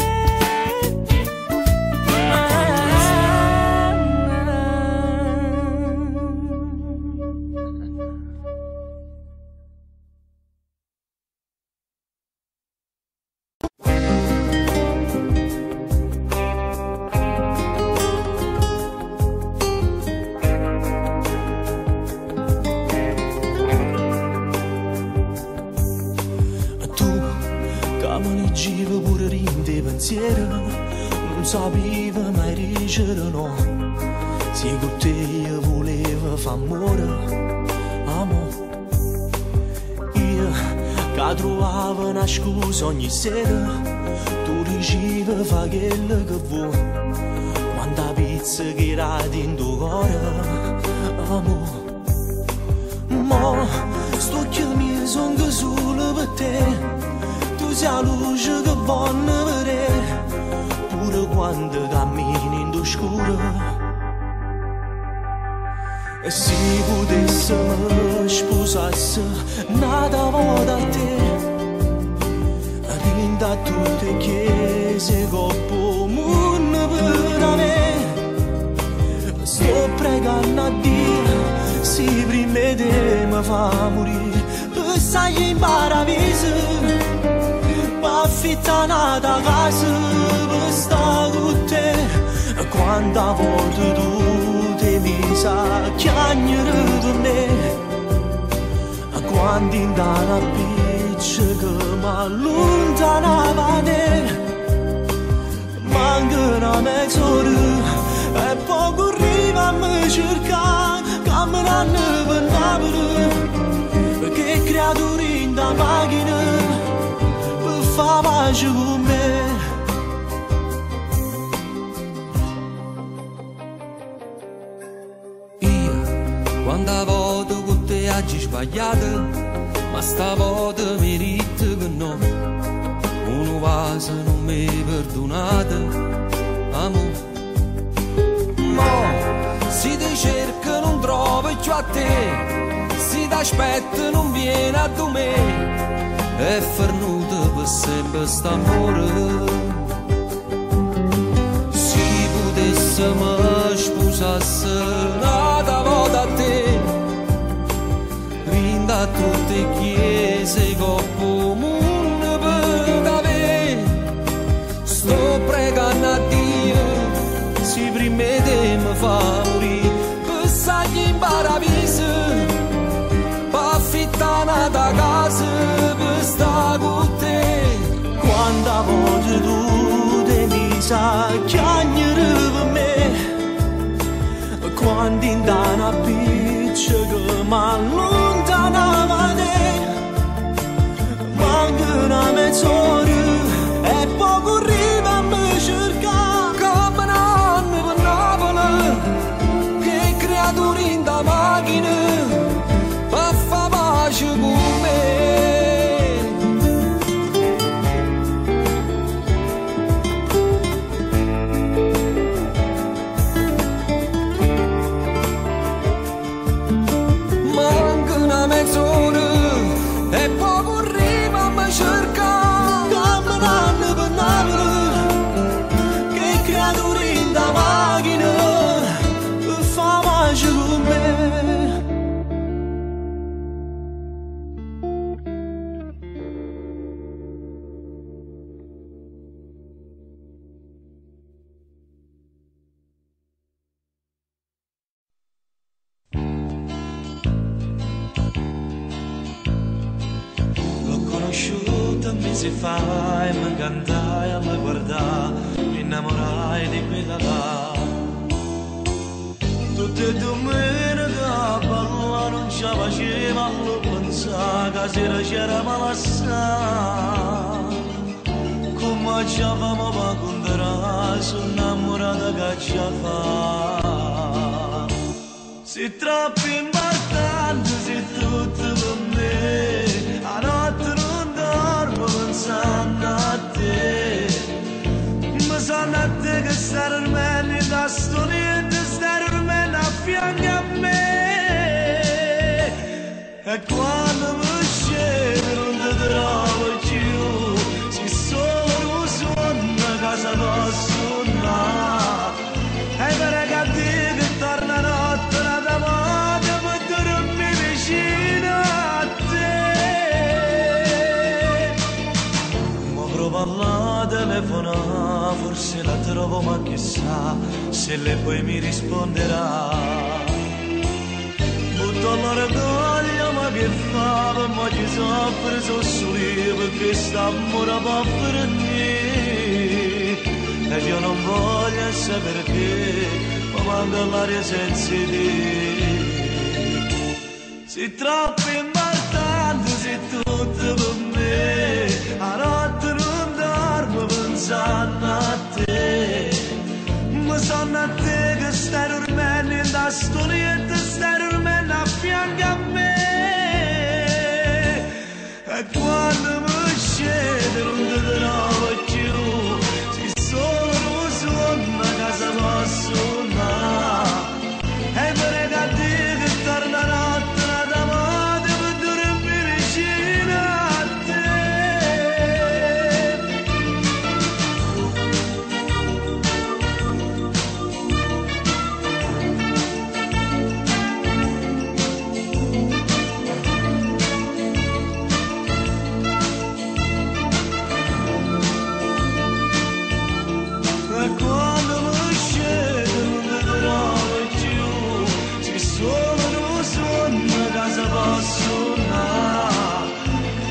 Cammineggiava pure rinde pensiero, non sapeva mai dicere no. Se con te io voleva fa amore, io che trovavo una scusa ogni sera, tu riuscivi a fare quello che vuoi. Quanta pizza che era dentro cuore, mo sto chiamando sono solo per te. Tu sei la luce che voglio vedere, pure quando cammini in oscuro. E se potessimo sposarsi un'altra volta a te, rinda tutte le chiese coppo mondo per me. Sto pregando a Dio, se prima te mi fa morire, per stare in paradiso. Affitta un'altra casa per stare con te. Quanta volte tu ti mi sa chiagnere per me, quando in una piccia che mi allontanava te. Manca una mezz'ora e poco arriva a me cercare, camminando per Napoli, che creatura in da macchina fa pace con me. Io, quando voto con te oggi sbagliato, ma stavolta mi rito che no, uno vaso non mi perdonate, amore. Mo, si ti cerca non trovo più a te, si ti aspetta non viene a me. È fernuto per sempre st'amore. Se potessimo sposarsi un'altra volta a te, rinda tutte le chiese coppo mondo per me. Sto pregando a Dio, se prima te mi fa morire, per stare in paradiso, per affittare un'altra casa. Sta con te. Quanta volte tu te mi sa chiagnere per me, quando in una piccia che mi allontanava te. Manca una mezz'ora e poco arriva a me cercare, camminando per Napoli, che creatura in da macchina per fa pace con me. conosciuta mesi fa e mi incantai a me guardare, mi innamorai di quella là. Tutte domeniche a ballare non ci faceva, lo pensavo che sera c'era malassà. Come ci avevamo per contarare, sono innamorata che ci fa. Sei troppo importante, sei tutto per me, a notte non dormo pensando a te. Ma sono a te che stai dormendo in da storietta, stai dormendo a fianco a me. E quando mi scendo non ti trovo più, sei solo un suono a casa tua suonare. E per che te che torna notte una damata per dormire vicino a te. Ma provo alla telefonare, forse la trovo ma chissà se lei poi mi risponderà. Butto l'orgoglio ma che fa, per me ci sono preso su io perché st'amore va per me. E io non voglio sapere perché, ma manca l'aria senza te. Sei troppo importante, sei tutto per me, a notte non dormo pensando a te. Ma sono a te che stai dormendo in da storietta, stai dormendo a fianco a me. E quando mi scende non ti trovo più, sei solo un suono a casa tua suonare. E per che te che torna notte una damata per dormire vicino a te. E quando mi scendo non ti trovo più, sei solo un suono a casa tua suonare.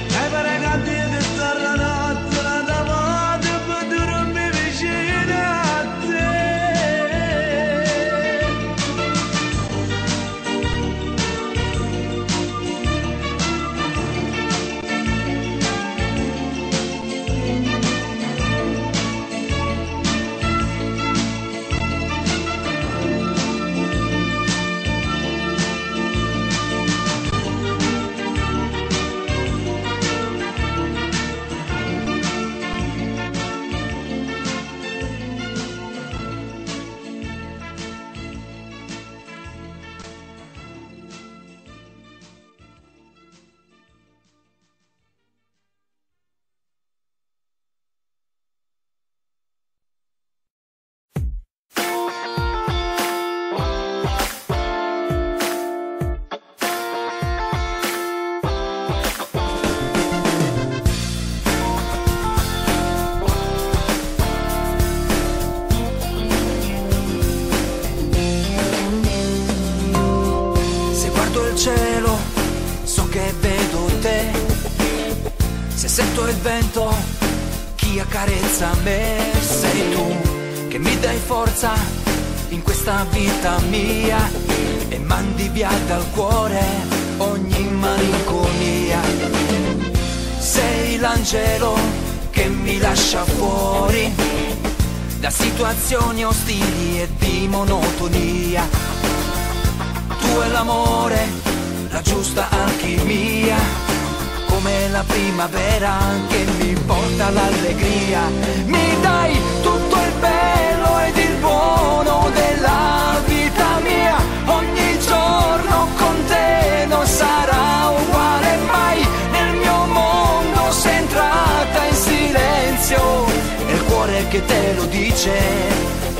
E per che te che torna notte una damata per dormire vicino a te. Se guardo il cielo, so che vedo te. Se sento il vento, chi accarezza me sei tu, che mi dai forza in questa vita mia e mandi via dal cuore ogni malinconia. Sei l'angelo che mi lascia fuori da situazioni ostili e di monotonia. Tu e l'amore, la giusta alchimia, come la primavera che mi porta l'allegria. Mi dai tutto il bello ed il buono della vita mia. Ogni giorno con te non sarà uguale mai. Nel mio mondo sei entrata in silenzio, è il cuore che te lo dice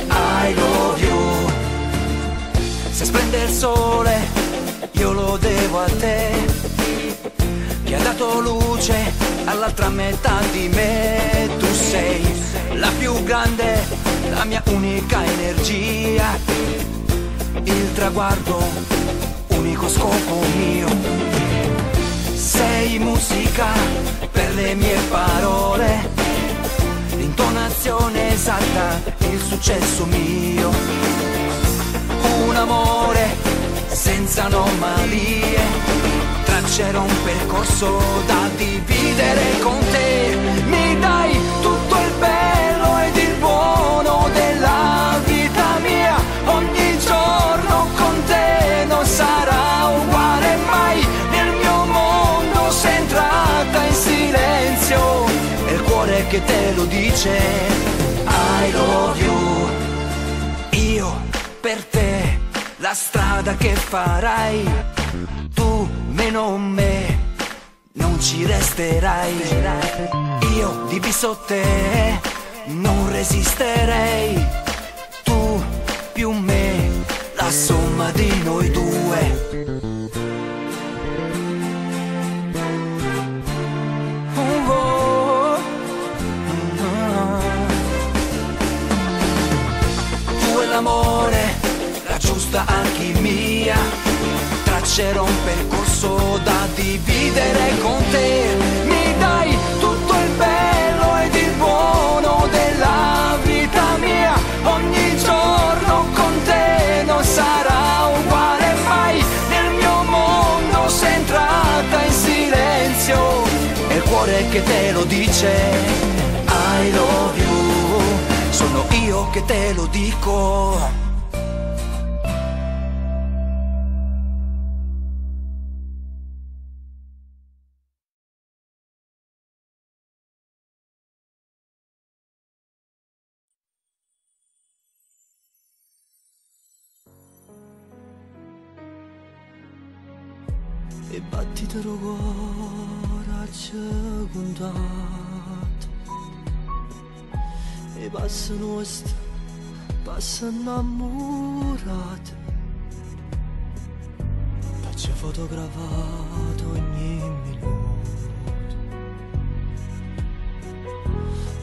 I love you. Se splende il sole io lo devo a te, che ha dato luce all'altra metà di me. Tu sei la più grande, la mia unica energia, il traguardo, unico scopo mio. sei musica per le mie parole, l'intonazione esatta, il successo mio. Un amore senza anomalie, traccerò un percorso da dividere con te. Mi dai tutto il bello ed il buono della vita mia, ogni giorno con te non sarà uguale mai. Nel mio mondo sei entrata in silenzio, è il cuore che te lo dice I love you. Io per te la strada che farai, tu meno me non ci resterai. Io diviso te non resisterei, tu più me, la somma di noi due. Tu e l'amore, la giusta alchimia, traccerò un percorso da dividere con te. Mi dai tutto il bello ed il buono della vita mia, ogni giorno con te non sarà uguale mai. Nel mio mondo sei entrata in silenzio, è il cuore che te lo dice I love you, sono io che te lo dico. E battito il cuore a secondato, e passano queste, passano innamorate, faccio fotografato ogni minuto,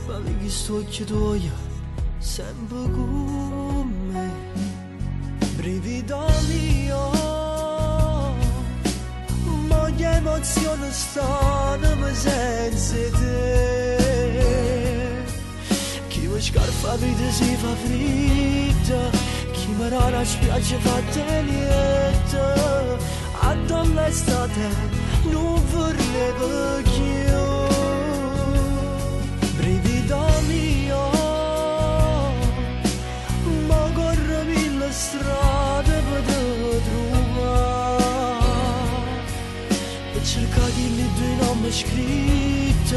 ma vedi sto occhio tuoi sempre con me, brivido mio. Ogni emozione stanno senza te. Chi vuoi scarpa vita si fa fritta, chi marà la spiaggia fa lieta. Adolescente non vorrei più. Brivido mio, ma corro mille strade per te trovare. Cerca di lì due nomi scritti,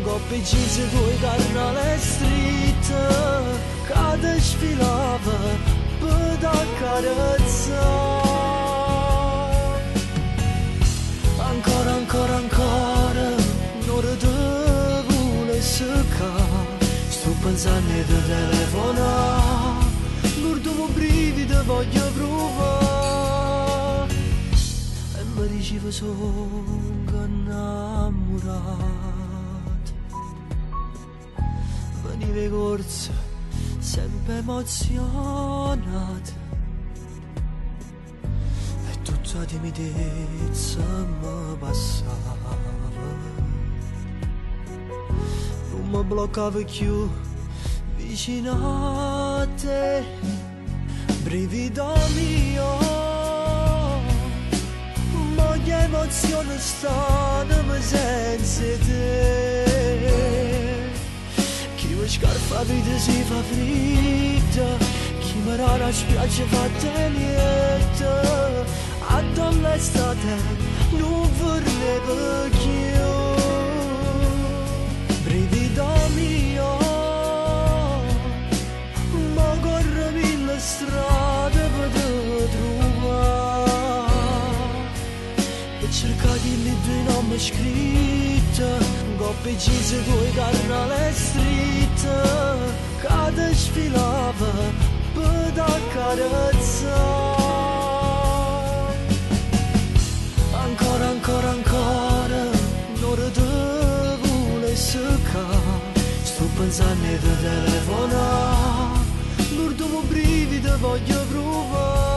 coppe jeans e due carnale stritte, cade sfilava per accarezzare. Ancora, ancora, ancora, non te vuole seccare, sto pensando di telefonare, l'ultimo brivido voglio provare. Mi dicevo sono innamorato, veniva corsa sempre emozionato, e tutta la timidezza mi passava, non mi bloccava più vicino a te, brivido mio. Ogni emozione stanno senza te. Chi vuoi scarpa vita si fa fritta, chi marà la spiaggia fa lieta. Adolescente non vorrei più. Brivido mio, ma corro mille strade per te trovare. Cerca di lì due nomi scritti, coppe jeans e due carnale stritte, cade sfilava per accarezzare. Ancora, ancora, ancora, non te vuole seccare, sto pensando di telefonare, l'ultimo brivido voglio provare.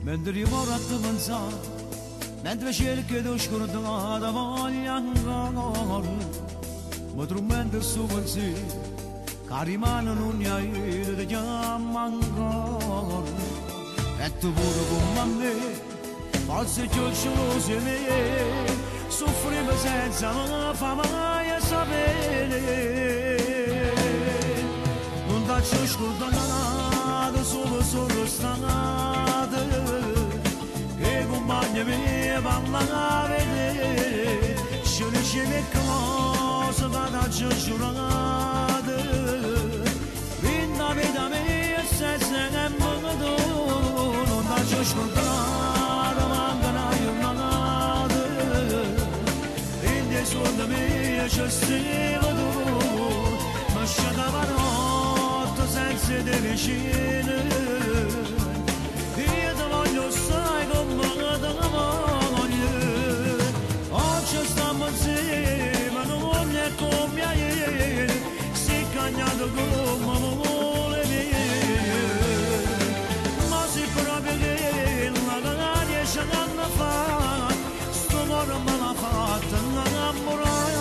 mentre io vorrei pensare, mentre cerco di scordare la voglia ancora, ma tormenta il suo pensiero, che rimane non ne hai ti chiama ancora, e tu pure come me, forse giociosi me, soffriamo senza non fa mai sapere, non faccio scordare, solo strada, che compagni mi vanno a vedere, se ne c'è le cose da giurate, vinta vita mia senza nemmeno, non faccio scordare, manca una giornata, in dei suoni miei c'è stiamo tu, ma c'è da notte senza te vicino, io ti voglio sai come te voglio, oggi stiamo insieme, non è come ieri, si cagnato come vuole me, ma si proprio che la riesce a fare, sto cuore me l'ha fatta innamorare,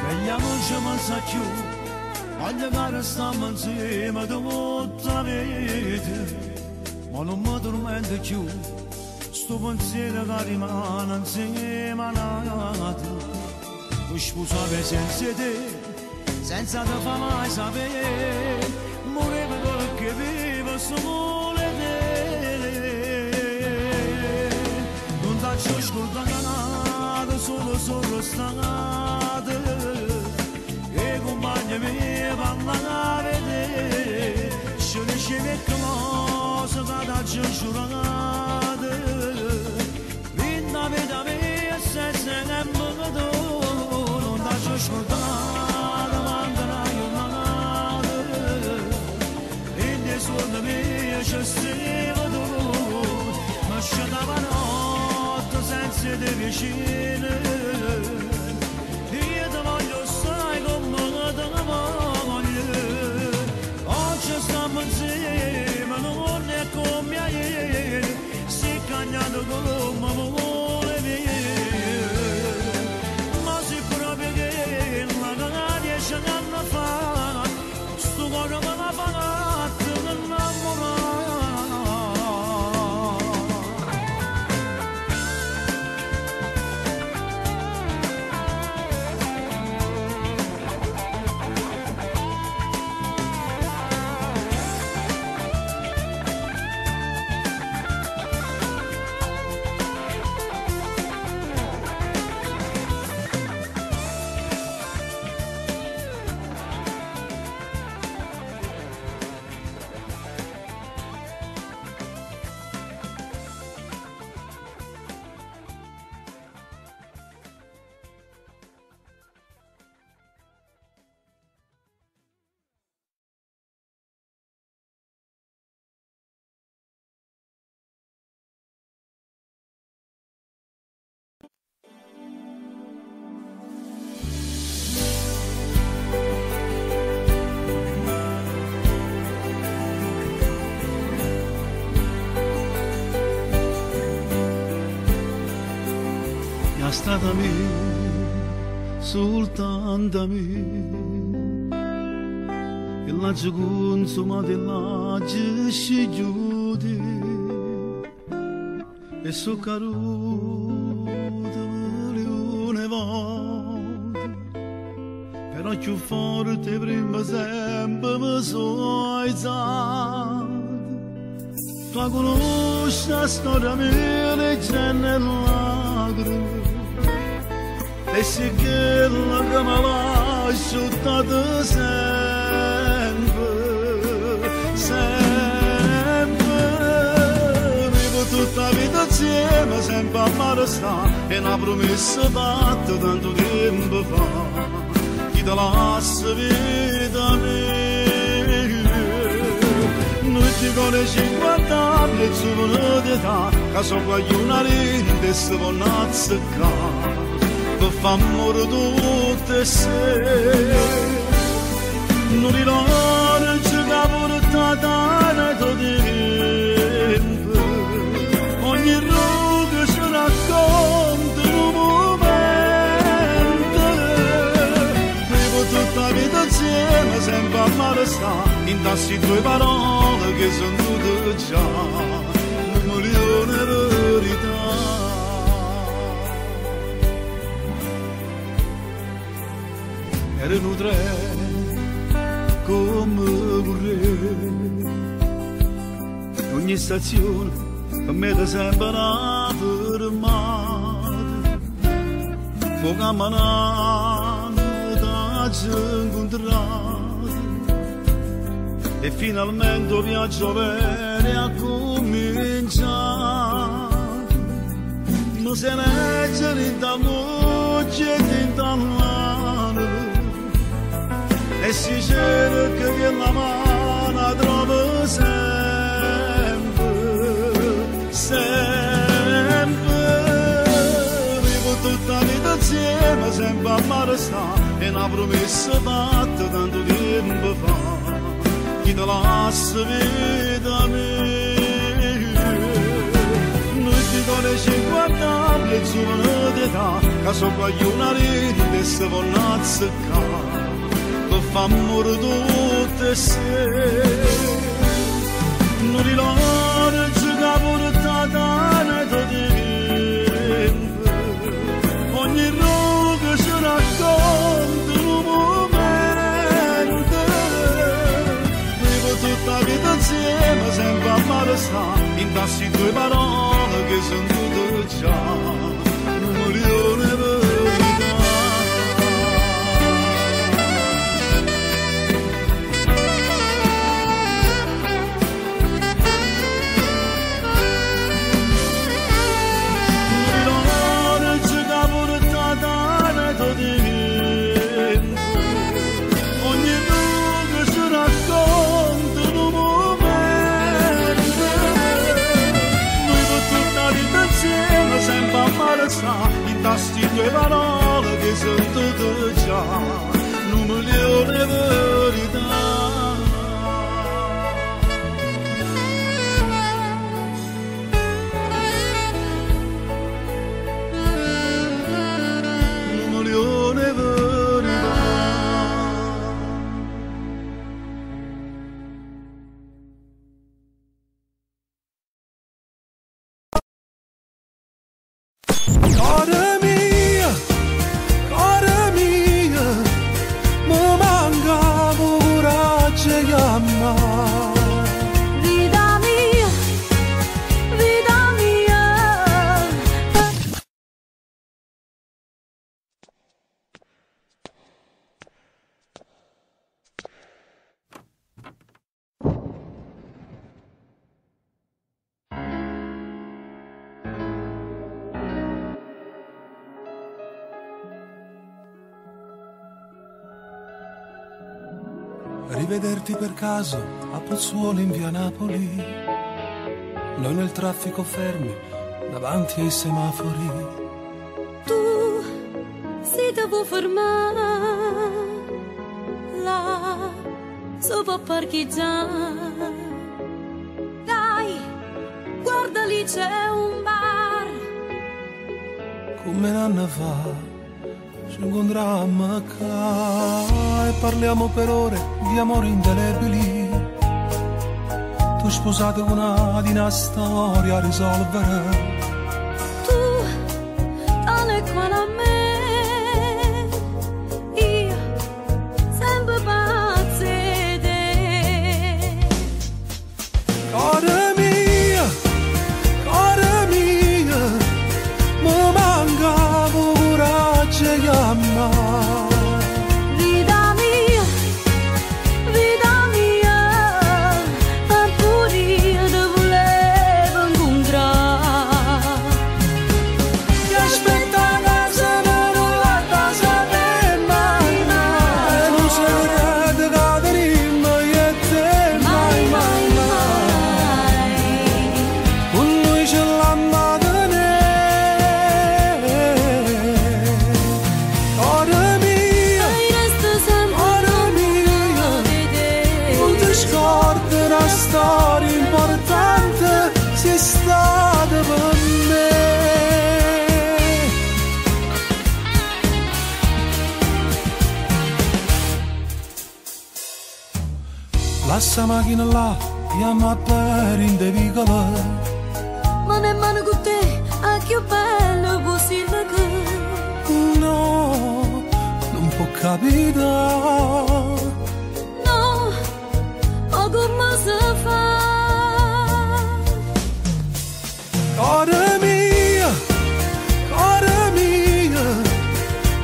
meglio non ci pensa più, voglio che stiamo insieme tutta la vita, ma non mi tormento più, sto pensiero che rimane insieme a nato, tu sposare senza te, senza te fa mai sapere, morivo perché vivo solo te, non faccio scordare, solo strada, e compagni mi vanno a vedere, se ne c'è le cose da giurate, vinta vita mia senza nemmeno, non faccio scordare, manca una giornata, in dei suoni miei c'è stiamo tu, ma c'è da notte senza te vicino, io ti voglio sai come te voglio, oggi stiamo insieme, non è come ieri, si cagnato come vuole me, ma si proprio che la riesce a fare, sto cuore me l'ha fatta innamorare. Stata mia, soltanto mia, e la consuma della scigliuti, e so caruta milione volte, però più forte prima sempre mi sono alzato, tu conosci la storia mia, leggenda e lacrime, e se quella che mi lascio da sempre, sempre, vivo tutta la vita insieme, sempre a mare sta, e una promessa fatta tanto tempo fa, chi te lascia vita mia, noi ti conosci 50 anni, sono di età, che so qualcuno rinde e si può azzeccare, fa amore tutte se non ricordo che portata sta in tassi due parole che sono tutte già un milione di verità. Erano tre come vorrei, ogni stazione per me ti sembra una fermata, poi camminando ti incontrato e finalmente il viaggio vero ha cominciato. Mi se legge in da noce e in da mano e si cerca che la mano trova sempre, sempre. Vivo tutta la vita insieme, sempre a mare sta, e una promessa fatta tanto tempo fa, chi te lascia vita mia. Noi ti donne 50 anni, giovane d'età, che so qua una rete e si vuole azzeccare, fa amore tutte se non ricordo che portata nei tuoi tempi, ogni roga si racconta in un momento. Vivo tutta la vita insieme, sempre a mare sta in tassi due parole che sono tutte già un milione di verità. In tasti due parole che sono tutte già un milione di verità. Un milione di verità. Cara mia, mi manca coraggio di amare. Vita mia, vita mia. Rivederti per caso a Pozzuolo in via Napoli, noi nel traffico fermi davanti ai semafori. Tu si devo fermare là, si può parcheggiare. Dai, guarda lì c'è un bar. Come un anno fa ci incontrammo qua e parliamo per ore di amori indelebili. Tu sposate con una di una storia a risolvere. Tu, tale quale a me, io sempre pazza di te. Cara mia, mi manca coraggio di amare. Vita mia, pure io ti volevo incontrare. Lascia macchina là, andiamo a bere in de vicolo. Ma nemmeno con te, anche io bello possibile che No, non può capitare. no, ma come si fa? Cuore mia,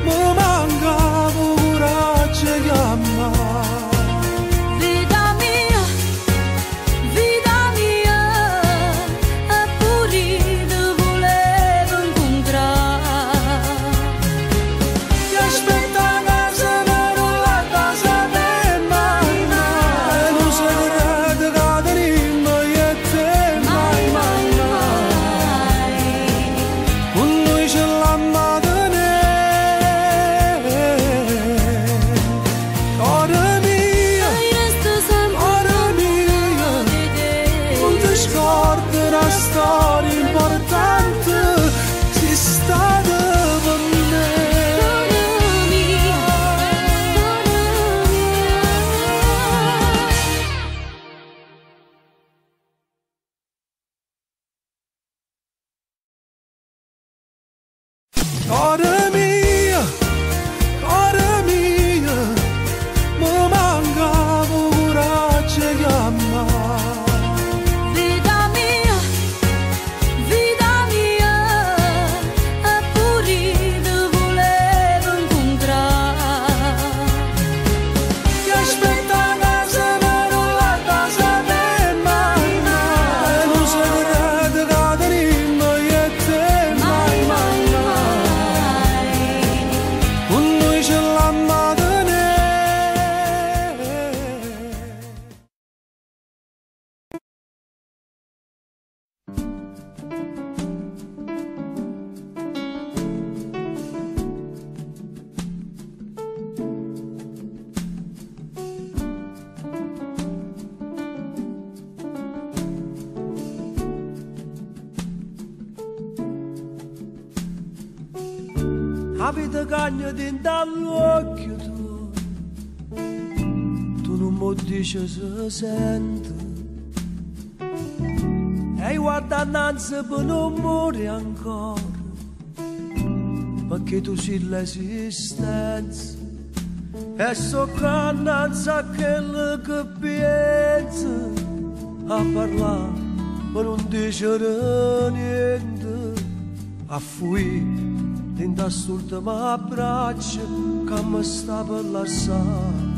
mi manca coraggio di amare. Vita mia, eppure ti volevo incontrare. Ti aspetta a casa ma non la casa per mai, mai. E non segreto che tenemmo io e te, mai, mai, mai. Con noi ce l'hanno a tenere. Cuore mia, non ti scordi una storia importante, sei stata per me. Cuore mia, mi manca coraggio di amare. Vita mia, eppure ti volevo incontrare. Ti aspetta a casa ma non la casa per mai, mai. E non segreto che tenemmo io e te, mai, mai, mai. Con noi ce l'hanno a tenere. La vita cagna dentro all'occhio tu non mi dici se sente. E guarda innanzi per non morire ancora, perché tu sei l'esistenza. E so che innanzi a quello che pensa, a parlare ma non dicere niente, a fuire dentro quest'ultimo abbraccio che mi sta per lasciare.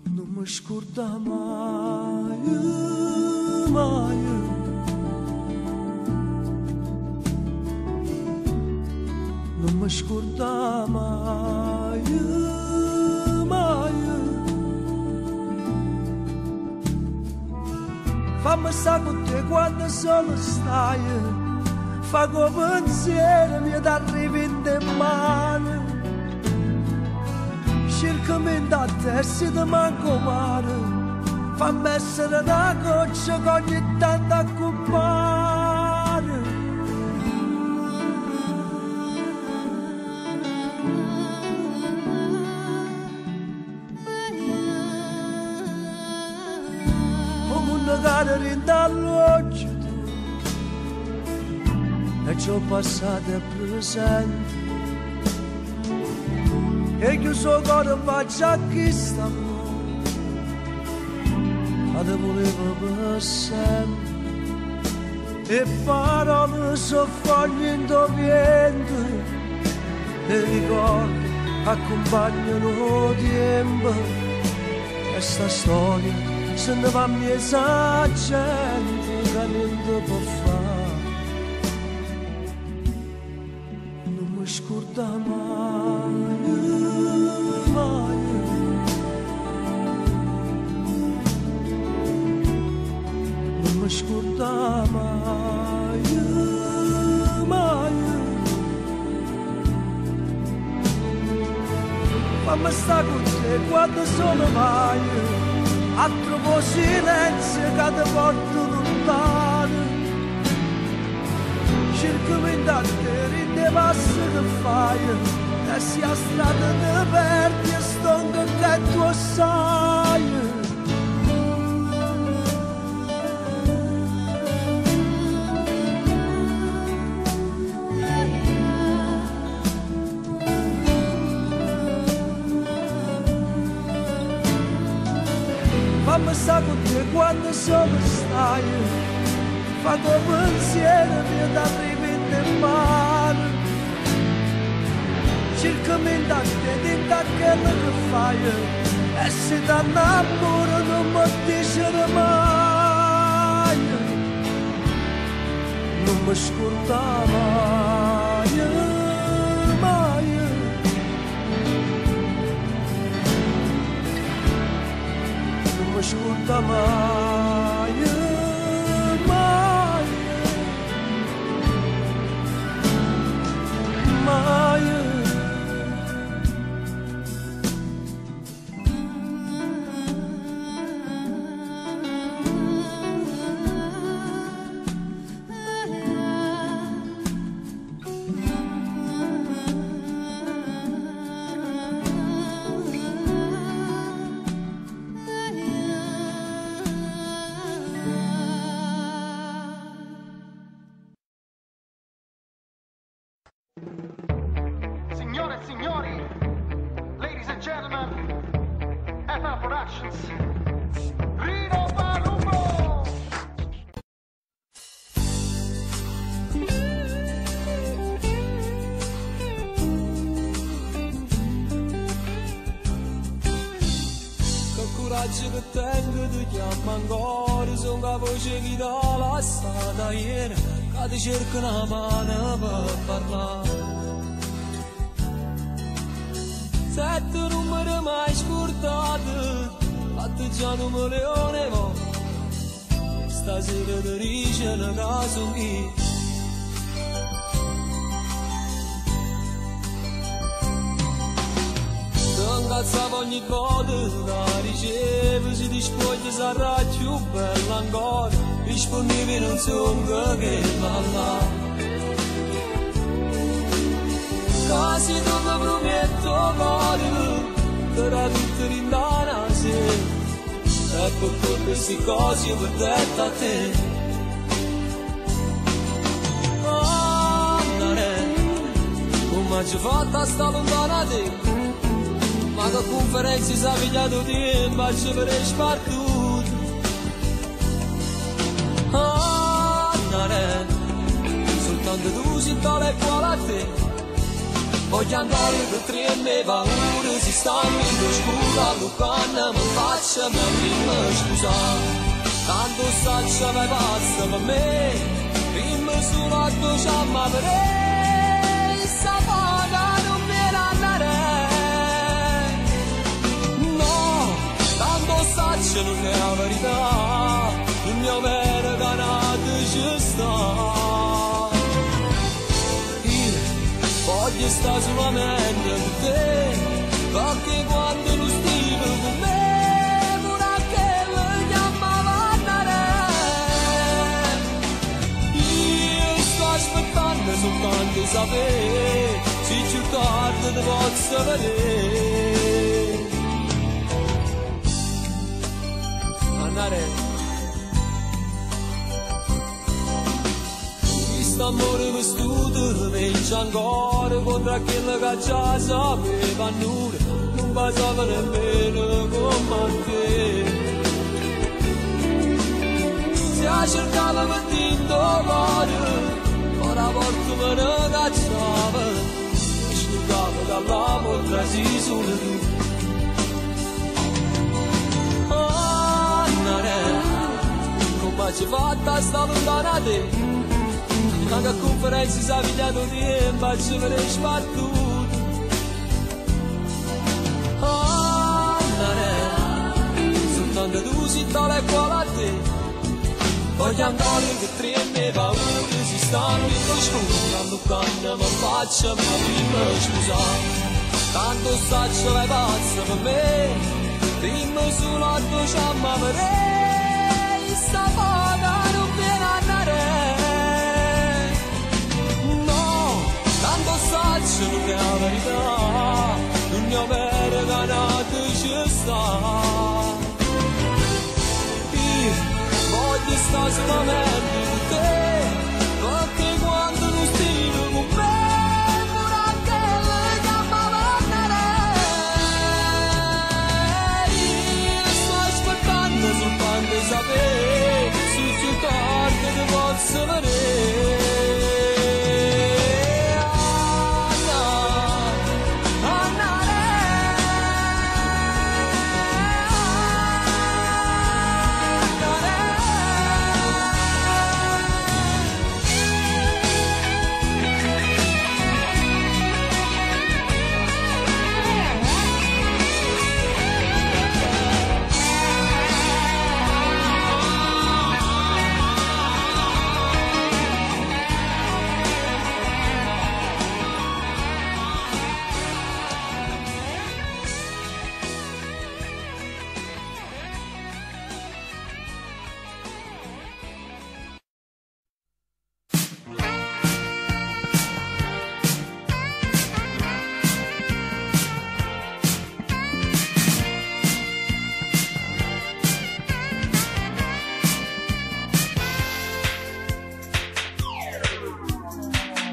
Non mi scorda mai, mai. Non mi scorda mai, mai. Fammi stare con te quando solo stai, fa come pensiero mi t'arrivi in mano. Cercami da te se ti manco mare, fammi essere una goccia che ogni tanto accompagna. Come una gara dall'occhio e ciò passato è presente, e chiuso cuore faccio a chi sta ma te volevo per sempre. E parole soffoglie in vento, e ricordi accompagnano tempo, e sta storia se ne va miesa gente che niente può fare. Non mi scorda mai, mai. Non mi scorda mai, mai. Fammi sta con te quando sono mai, a troppo silenzio che ti porto lontano. Cercami da te, rinde passi che fai, e sia strada di verdi e stonda che tu sai. Fammi sa con te quando solo stai, fa tuo pensiero mi da rivedere in mare. Cercami da te, di da quello che fai, e se ti innamoro non mi dicere mai, non mi scorda mai, mai. Non mi scorda mai, mai, mai. Signore e signori, ladies and gentlemen, FL Productions, Rino Palumbo! Che coraggio che tengo ti chiamo ancora, sono la voce che dà la strada ieri, che ti cerca una mano per parlare. Sette numeri mai scordati, atteggiano un leone mo, stasera ti dice la casa mia. Ti incazzavo ogni volta, la ricevo, se ti spogli sarà più bella ancora, rispondevi non so che va là. Quasi tu mi prometto cuore, sarà tutto rindana se, e per queste cose io ho detto a te. Oh, non è, come ci fatto a stare lontana da te, ma che conferenze si è pigliato tempo, ci per spartuto. Oh, non è, soltanto tu sei tale quale a te. Voglio andare per tre e me paure, si sta in scura, Lucana mi faccia mia prima scusa. Tanto saccia vai pazza per me, prima solo a tu ciamma per lei, sta paga non viene a andare. No, tanto saccia non è la verità, il mio vero canato ci sta. Voglio stare solamente con te, perché quando lo stivo con me, pure che lo chiamava andare. Io sto aspettando soltanto sapere, se più tardi ti posso vedere. Andare. Amore vestuto, vince ancora contro quello che già sapeva nulla, non passava nemmeno come te. Si cercava per tinto cuore, ora porto me ne cacciava, mi sciugava dall'amore trasi solo tu. Oh, non è, come ci fatta a stare lontana da te, ma che conferenze si è pigliato tempo, ci avrei sbattuto. Oh, non è, soltanto tu sei tale quale a te. Voglio andare che tre e me paure, si stanno in scura, Lucana mi faccia mia prima scusa. Tanto saccio vai pazza per me, prima solo a tu ciamma per lei, sta paga non viene a andare. Tanto saccio non è la verità, momenti di te, perché quando non stai con me, pure anche le gambe vannerei. Sto aspettando soltanto di sapere se ci torno ti posso vedere.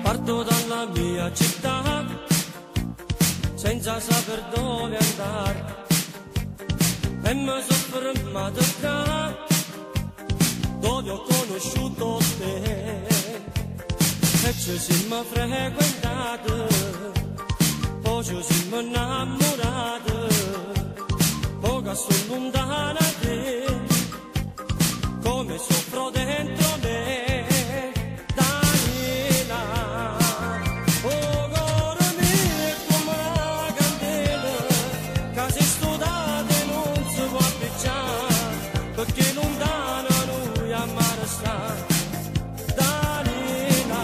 Parto dalla mia città senza saper dove andare e mi sono fermato qua dove ho conosciuto te e ci siamo frequentati, poi ci siamo innamorati, poi che sono lontana da te, come soffro dentro me. Perché lontano noi amare sta, Danila,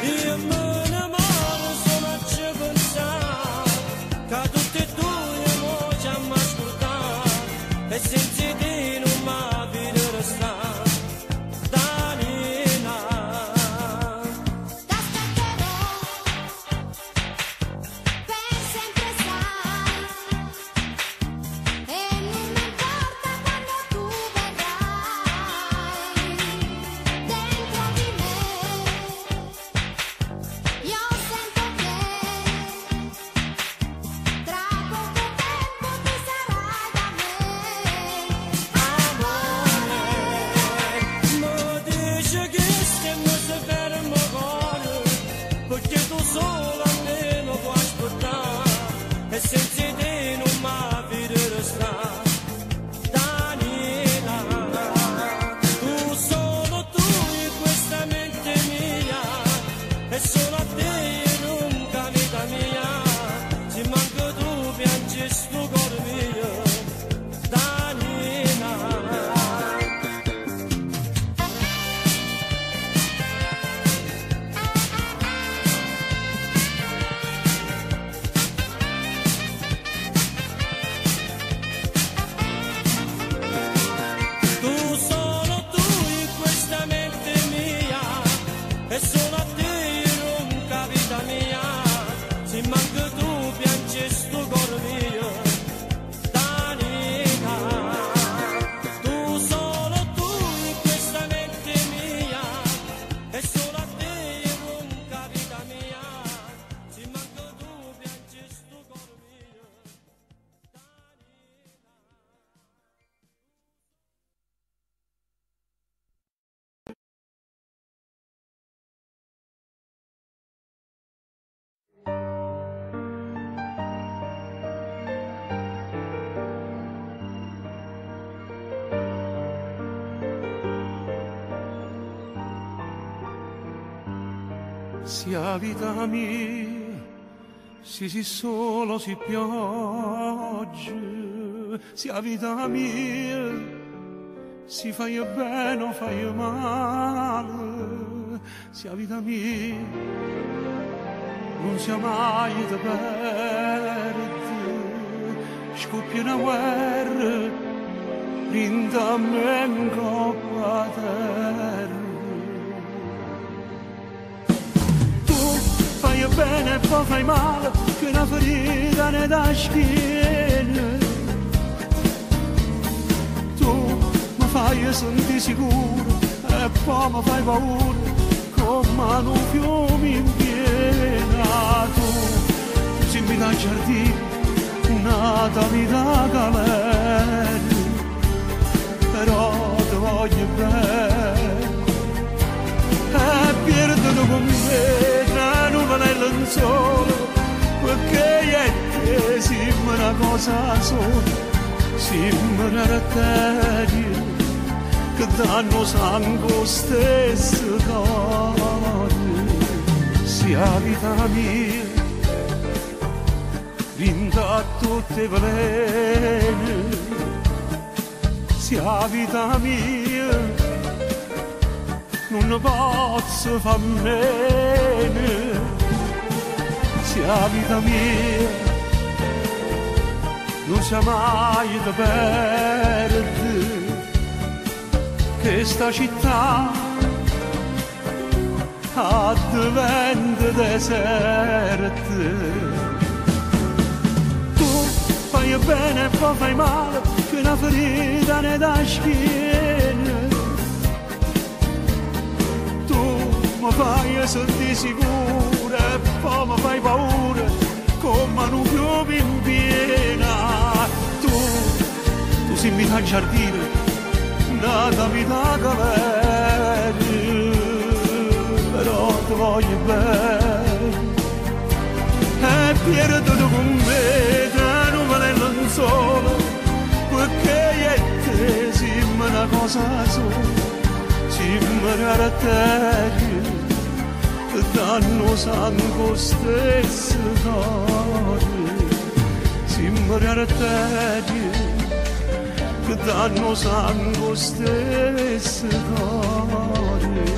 io me ne moro solo a ci pensare, che tutti e due noi ci abbiamo ascoltato, e senza te non mi vede restare, Danila. T'aspetterò, per sempre sai, e non mi importa quando tu verrai dentro di me. Io sento che tra poco tempo ti sarai da me. Mi dice che stiamo se fermo cuore, perché tu solo a me lo puoi ascoltare, e senza te non mi vede restare, Danila. Tu solo tu in questa mente mia, e solo a te nunca vita mia, se manco tu piangi sto cuore mio, Danila. Tu solo tu in questa mente mia, e solo a te nunca vita mia, se manco tu piangi sto cuore mio, Danila. Tu solo tu in questa mente mia, e solo a te nunca vita mia, se manco tu piangi sto cuore mio. Sia vita mia, si solo si pioggia, sia vita mia, si fai bene o fai male, sia vita mia, non sia mai da perdere, scoppia una guerra, rinda me in coppa terra. Fai bene e poi fai male, che una ferita ne dà schiena. Tu mi fai fai sentire sicuro e poi mi fai paura come un fiume in piena. Tu si invita al giardino, nata vita calere, però ti voglio bene e perdono con me tra nuvole e lenzuola, perché io e te siamo una cosa sola. Siamo una terra che danno sangue stesso cuore, sia vita mia, vinta a tutte velene, sia vita mia, non posso far meno, sia vita mia. Non sia mai da perdere che sta città diventa deserta. Tu fai bene e poi fai male, che una ferita ne dà schiena. Tu mi fai sentire sicura e poi mi fai paura come un fiume in piena. Tu si invita al giardino, nata vita calere, però ti voglio bene e perdono con me tra nuvole e lenzuola, perché io e te siamo una cosa sola. Siamo una terra che danno sangue stesso cuore, siamo una terra che danno sangue stesso cuore.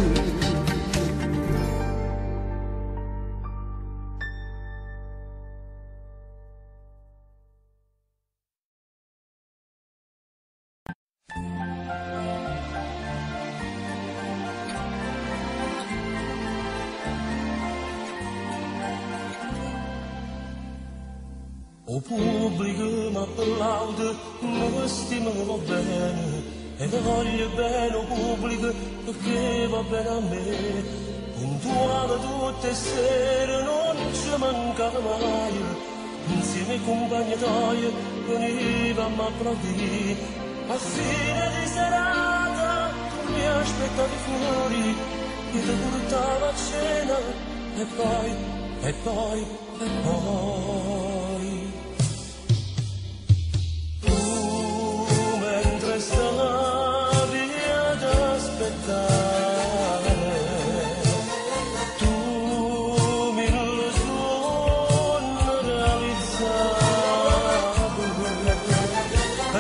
O pubblico mi applaude, mi stima che va bene, e voglio bene o pubblico perché va bene a me. Puntuale tutte le sere, non ci manca mai, insieme ai compagni tuoi venivamo a applaudire. A fine di serata mi aspettavi fuori, io ti portavo a cena, e poi mentre stavi ad aspettare, tu mi lo suono realizzato e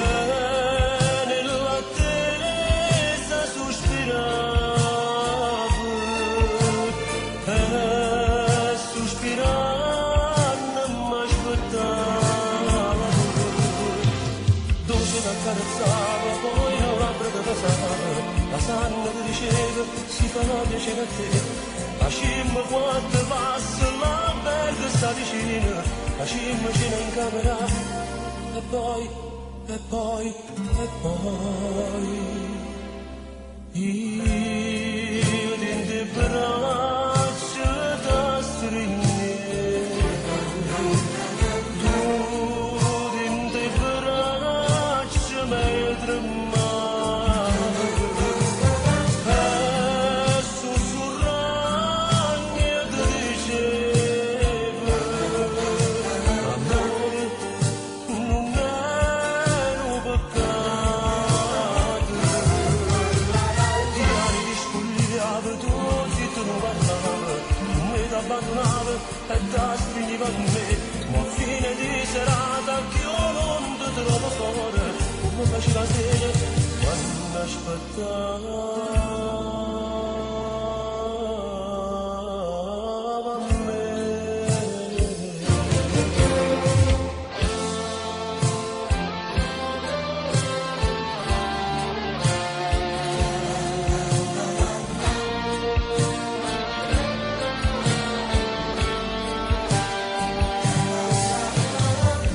nell'attesa sospiravo e sospirando m'aspettavo. Dolce l'accarezzava, poi un labbra che passava, la sanna che diceva si farà piacere a te. La cima quando passa, l'albergo sta vicino, la cima cena in camera, e poi io dentro i braccia da stringere, tu dentro i braccia mi tremare, e sussurrando ti dicevo, amore non è un peccato. Ti anni ti spogliavo, tu zitto non parlavo, non mi t'abbandonavo e ti stringiva a me, ma a fine di serata che io non ti trovo fuori, come faceva sera quando aspettava a me.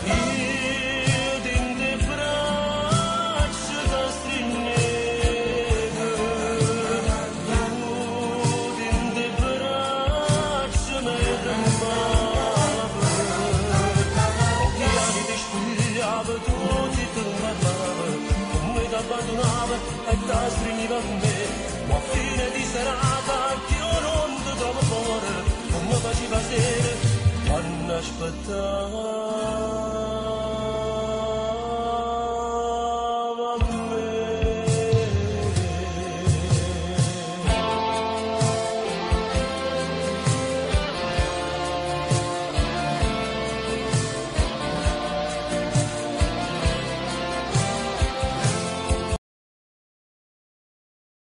Io dentro i braccia da stringere, abbandonava e ti stringiva con me, ma a fine di serata che io non ti trovo fuori, non mi faceva sera, quando aspettavo.